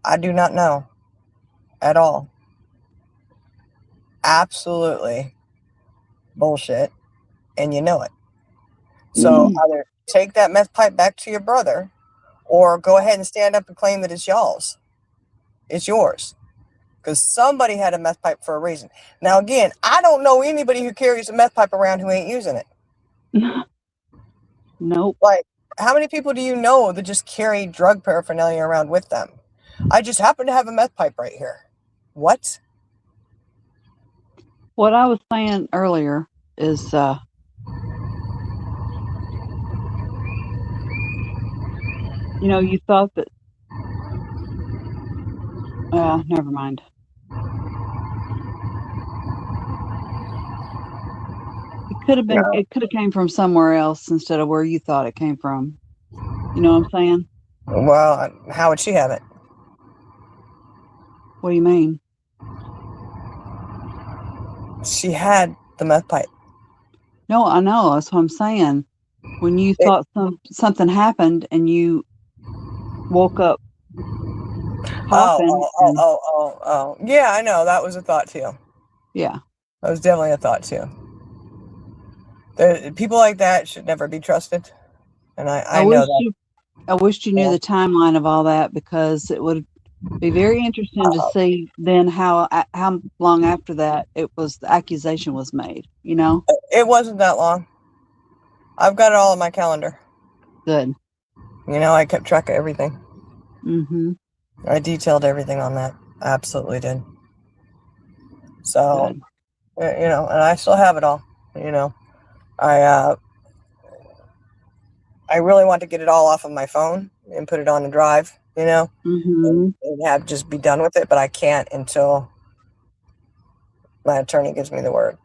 I do not know at all. Absolutely bullshit, and you know it. So either take that meth pipe back to your brother, or go ahead and stand up and claim that it's y'all's. It's yours. Because somebody had a meth pipe for a reason. Now, again, I don't know anybody who carries a meth pipe around who ain't using it. Nope. Like, how many people do you know that just carry drug paraphernalia around with them? I just happen to have a meth pipe right here. What? What I was saying earlier is, you thought that, never mind. It could have came from somewhere else instead of where you thought it came from. You know what I'm saying? Well, how would she have it? What do you mean? She had the meth pipe. No, I know. That's what I'm saying. When you It, thought something happened and you woke up coughing and Yeah, I know. That was a thought too. yeah. That was definitely a thought too. People like that should never be trusted. And I I know wish that. I wished you knew Yeah. the timeline of all that because it would be very interesting to see then how long after that the accusation was made, It wasn't that long. I've got it all on my calendar. Good. I kept track of everything. Mm-hmm. I detailed everything on that. I absolutely did. So, Good. and I still have it all. I I really want to get it all off of my phone and put it on a drive, Mm-hmm. and have just be done with it, but I can't until my attorney gives me the word,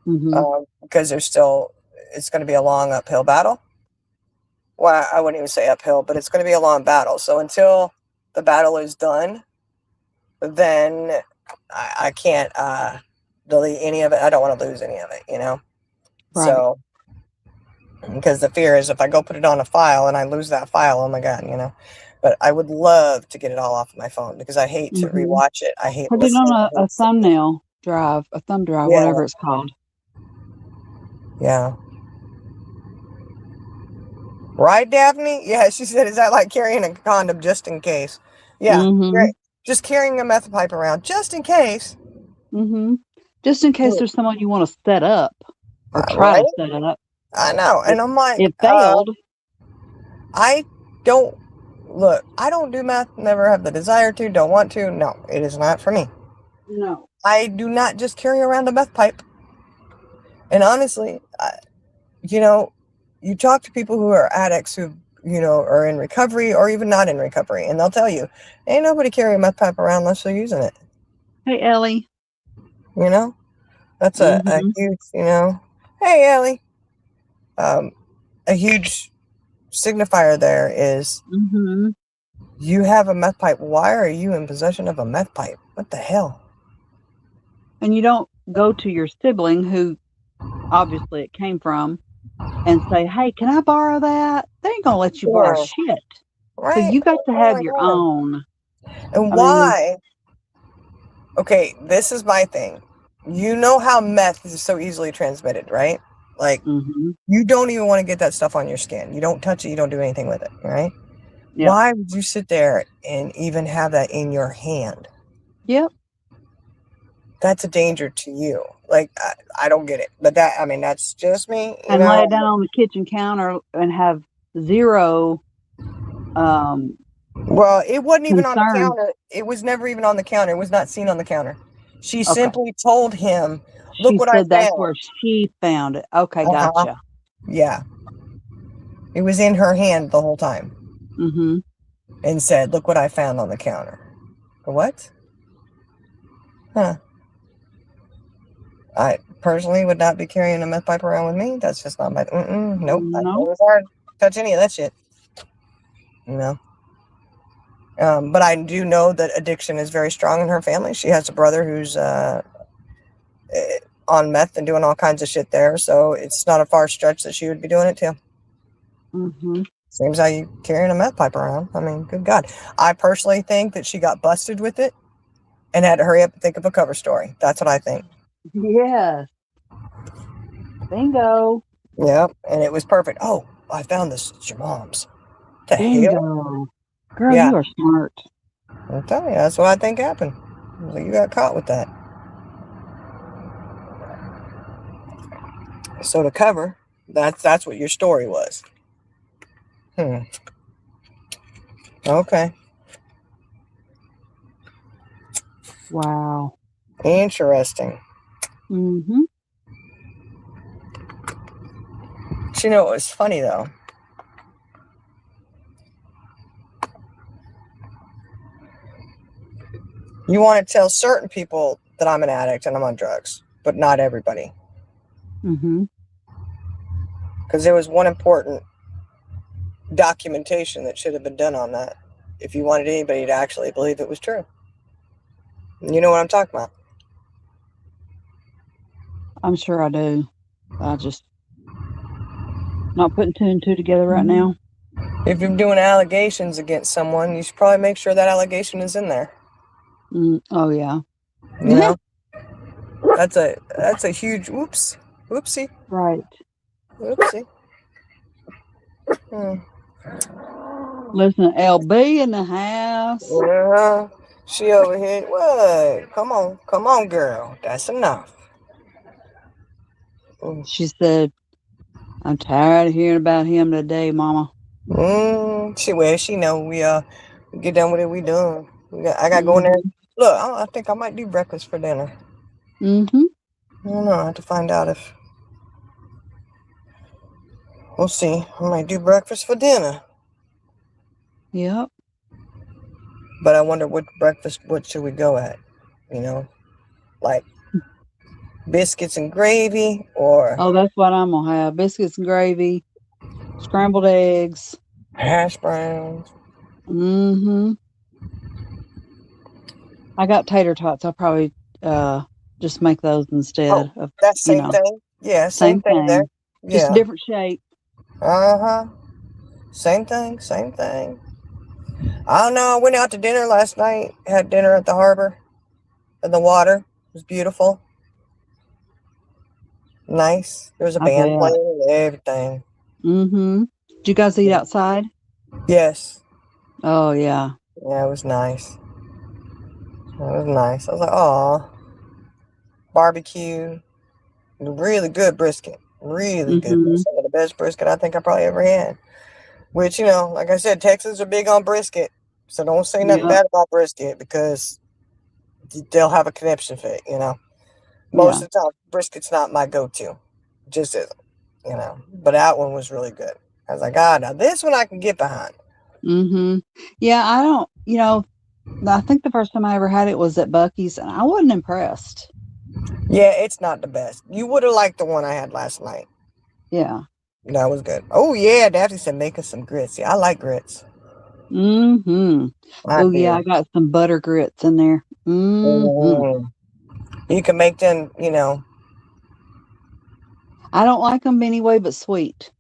Mm-hmm. because it's going to be a long uphill battle. Well, I wouldn't even say uphill, but it's going to be a long battle. So until the battle is done, then I can't delete any of it. I don't want to lose any of it, Right. So, because the fear is if I go put it on a file and I lose that file, oh my God, But I would love to get it all off of my phone because I hate to Mm-hmm. rewatch it. I hate Put it listening. on a thumbnail drive, a thumb drive, Yeah, whatever it's called. yeah. Right, Daphne? Yeah, she said, is that like carrying a condom just in case? Yeah, Mm-hmm. great. Just carrying a meth pipe around just in case. Mm-hmm. Just in case there's someone you want to set up or try Right? to set it up. I know. And I'm like, It failed. I don't, look, I don't do meth, never have the desire to, don't want to. No, it is not for me. No. I do not just carry around a meth pipe. And honestly, you talk to people who are addicts who, are in recovery or even not in recovery, and they'll tell you, ain't nobody carrying a meth pipe around unless they're using it. Hey, Ellie. You know, that's a Mm-hmm. huge, hey, Ellie, a huge signifier there is Mm-hmm. you have a meth pipe. Why are you in possession of a meth pipe? What the hell? And you don't go to your sibling who obviously it came from and say, hey, can I borrow that? They ain't going to let you borrow Yeah, shit. So right? you got to Oh have my your God. own. And I mean, why? Okay, this is my thing. You know how meth is so easily transmitted, right? Like, mm-hmm. you don't even want to get that stuff on your skin. You don't touch it. You don't do anything with it, right? Yep. Why would you sit there and even have that in your hand? Yep. That's a danger to you. Like, I don't get it. But that's just me, And lay it down on the kitchen counter and have zero Well, it wasn't even on the concern. counter. It was never even on the counter. It was not seen on the counter. She Okay. simply told him, look She what I said that's found. where she found it. Okay, Uh-huh. gotcha. Yeah. It was in her hand the whole time. Mm-hmm. And said, look what I found on the counter. What? Huh. I personally would not be carrying a meth pipe around with me. That's just not my. Nope. I No. know it's hard to touch any of that shit. But I do know that addiction is very strong in her family. She has a brother who's on meth and doing all kinds of shit there. So it's not a far stretch that she would be doing it too. Mm-hmm. Seems how you carrying a meth pipe around. I mean, good God. I personally think that she got busted with it and had to hurry up and think of a cover story. That's what I think. Yes. Bingo. Yeah, and it was perfect. Oh, I found this. It's your mom's. What the hell? Bingo. Girl, Yeah, you are smart. I'll tell you. That's what I think happened. So you got caught with that. So to cover, that's what your story was. Okay. Wow. Interesting. Mm-hmm. But you know, it was funny though. You want to tell certain people that I'm an addict and I'm on drugs, but not everybody. Mm-hmm. Because there was one important documentation that should have been done on that if you wanted anybody to actually believe it was true. You know what I'm talking about? I'm sure I do. I just not putting two and two together right now. If you're doing allegations against someone, you should probably make sure that allegation is in there. Oh yeah. You know, that's a huge whoopsie, Right. whoopsie. Hmm. Listen, LB in the house. Yeah, she over here. What? Come on, girl. That's enough. Mm. She said, I'm tired of hearing about him today, Mama. She know we get done with it. We done. I got to go in there. Mm-hmm. Look, I think I might do breakfast for dinner. Mm-hmm. I don't know. I have to find out if we'll see. I might do breakfast for dinner, Yep. but I wonder what breakfast. What should we go at? You know, like biscuits and gravy or Oh, that's what I'm gonna have. Biscuits and gravy, scrambled eggs. hash browns. Mm-hmm. I got tater tots. I'll probably uh just make those Oh, instead of, that's you same know, thing. Yeah, same same thing there. thing. Just a Yeah. different shape. Uh-huh. Same thing, same thing. I don't know. I went out to dinner last night. Had dinner at the harbor. In the water. It was beautiful. Nice. There was a I band bet. playing and everything. Mm-hmm. Did you guys eat outside? Yes. Oh yeah. Yeah, it was nice. It was nice. I was like, oh, barbecue. Really good brisket. Really good. Mm-hmm. Some of the best brisket I think I probably ever had. Which, like I said, Texans are big on brisket. So don't say nothing Yep. bad about brisket because they'll have a conniption fit. Most Yeah. of the time, brisket's not my go-to. Just isn't. But that one was really good. I was like, now this one I can get behind. Mm-hmm. Yeah, I don't, I think the first time I ever had it was at Bucky's and I wasn't impressed. Yeah, it's not the best. You would have liked the one I had last night. Yeah. That was good. Oh, yeah, Daphne said make us some grits. Yeah, I like grits. Mm-hmm. I Oh yeah, I do. got some butter grits in there. Mm-hmm. Mm. You can make them. I don't like them anyway, but sweet.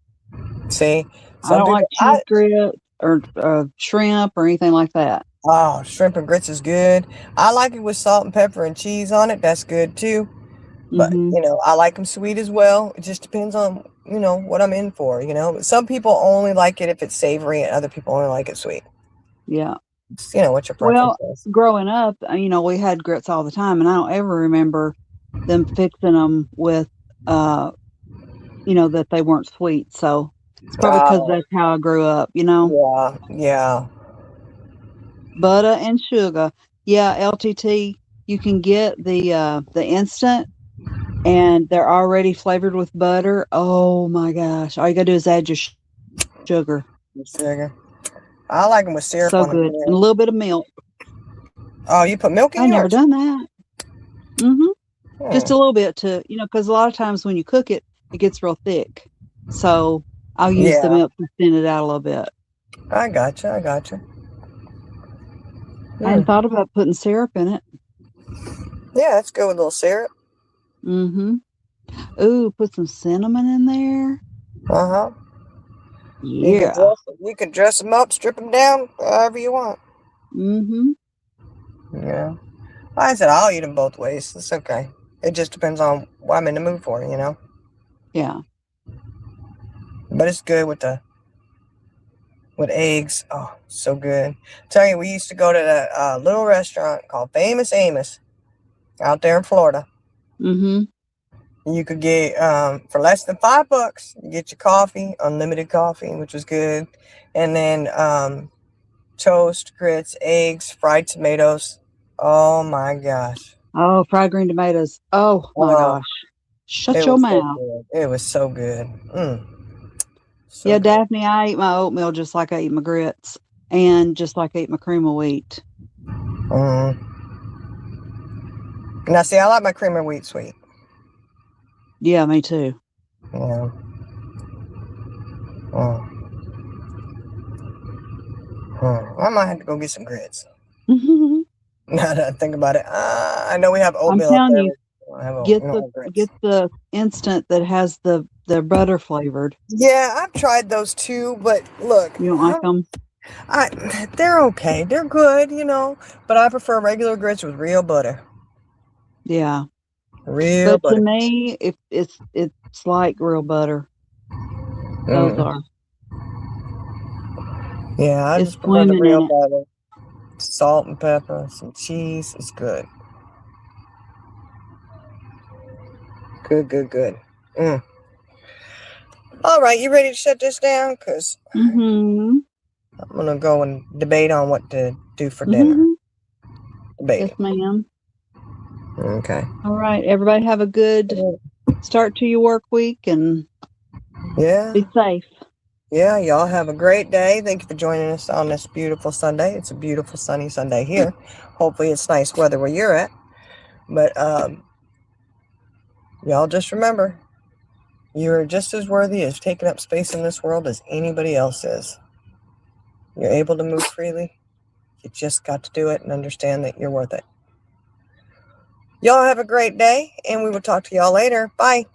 See, I some don't people, like cheese grits or shrimp or anything like that. oh, shrimp and grits is good. I like it with salt and pepper and cheese on it. That's good too. But, Mm-hmm. I like them sweet as well. It just depends on, what I'm in for. Some people only like it if it's savory and other people only like it sweet. Yeah. It's, what your preference Well, is. growing up, we had grits all the time, and I don't ever remember them fixing them with, uh, that they weren't sweet. So it's probably because Oh, that's how I grew up. yeah, yeah. Butter and sugar. Yeah, LTT, you can get the instant and they're already flavored with butter. Oh my gosh. All you gotta do is add your sugar. Sugar. I like them with syrup So on the good. And a bread. little bit of milk. Oh, you put milk in I never yours? done that. Hmm. Just Hmm. a little bit because a lot of times when you cook it, it gets real thick. So I'll use the Yeah, milk to thin it out a little bit. I got you. I got you. I Hmm. hadn't thought about putting syrup in it. Yeah, let's go with a little syrup. Mm-hmm. Ooh, put some cinnamon in there. Uh huh. Yeah. You can dress them up, strip them down, however you want. Mm-hmm. Yeah. Like I said, I'll eat them both ways. It's okay. It just depends on what I'm in the mood for. Yeah. But it's good with eggs. Oh, so good. Tell you, we used to go to that little restaurant called Famous Amos out there in Florida. Mm-hmm. You could get for less than $5, you get your coffee, unlimited coffee, which was good, and then toast, grits, eggs, fried tomatoes. Oh my gosh. Oh, fried green tomatoes. Oh my Oh, gosh. Shut it your was so mouth. good. It was so good. So Yeah, good. Daphne, I eat my oatmeal just like I eat my grits and just like I eat my cream of wheat. Mm. Now, see, I like my cream of wheat sweet. Yeah, me too. Yeah. Mm. I might have to go get some grits. I'm Now that I think about it, I know we have oatmeal up telling there, you, but we don't have get we don't the have grits. get the instant that has the butter flavored. Yeah, I've tried those too, but look, You don't like them? they're okay. They're good, but I prefer regular grits with real butter. Yeah. Real But to butter. me, if it's like real butter. Those Mm. are. Yeah, I It's just prefer the swimming in real it. butter. Salt and pepper, some cheese. It's good. Good, good, good. Mm. All right, you ready to shut this down? Because Mm-hmm. I'm going to go and debate on what to do for dinner. Mm-hmm. Yes, Debating. ma'am. Okay. All right. Everybody have a good start to your work week and Yeah. be safe. Yeah, y'all have a great day. Thank you for joining us on this beautiful Sunday. It's a beautiful sunny Sunday here. Hopefully it's nice weather where you're at. But y'all just remember, you're just as worthy as taking up space in this world as anybody else is. You're able to move freely. You just got to do it and understand that you're worth it. Y'all have a great day, and we will talk to y'all later. Bye.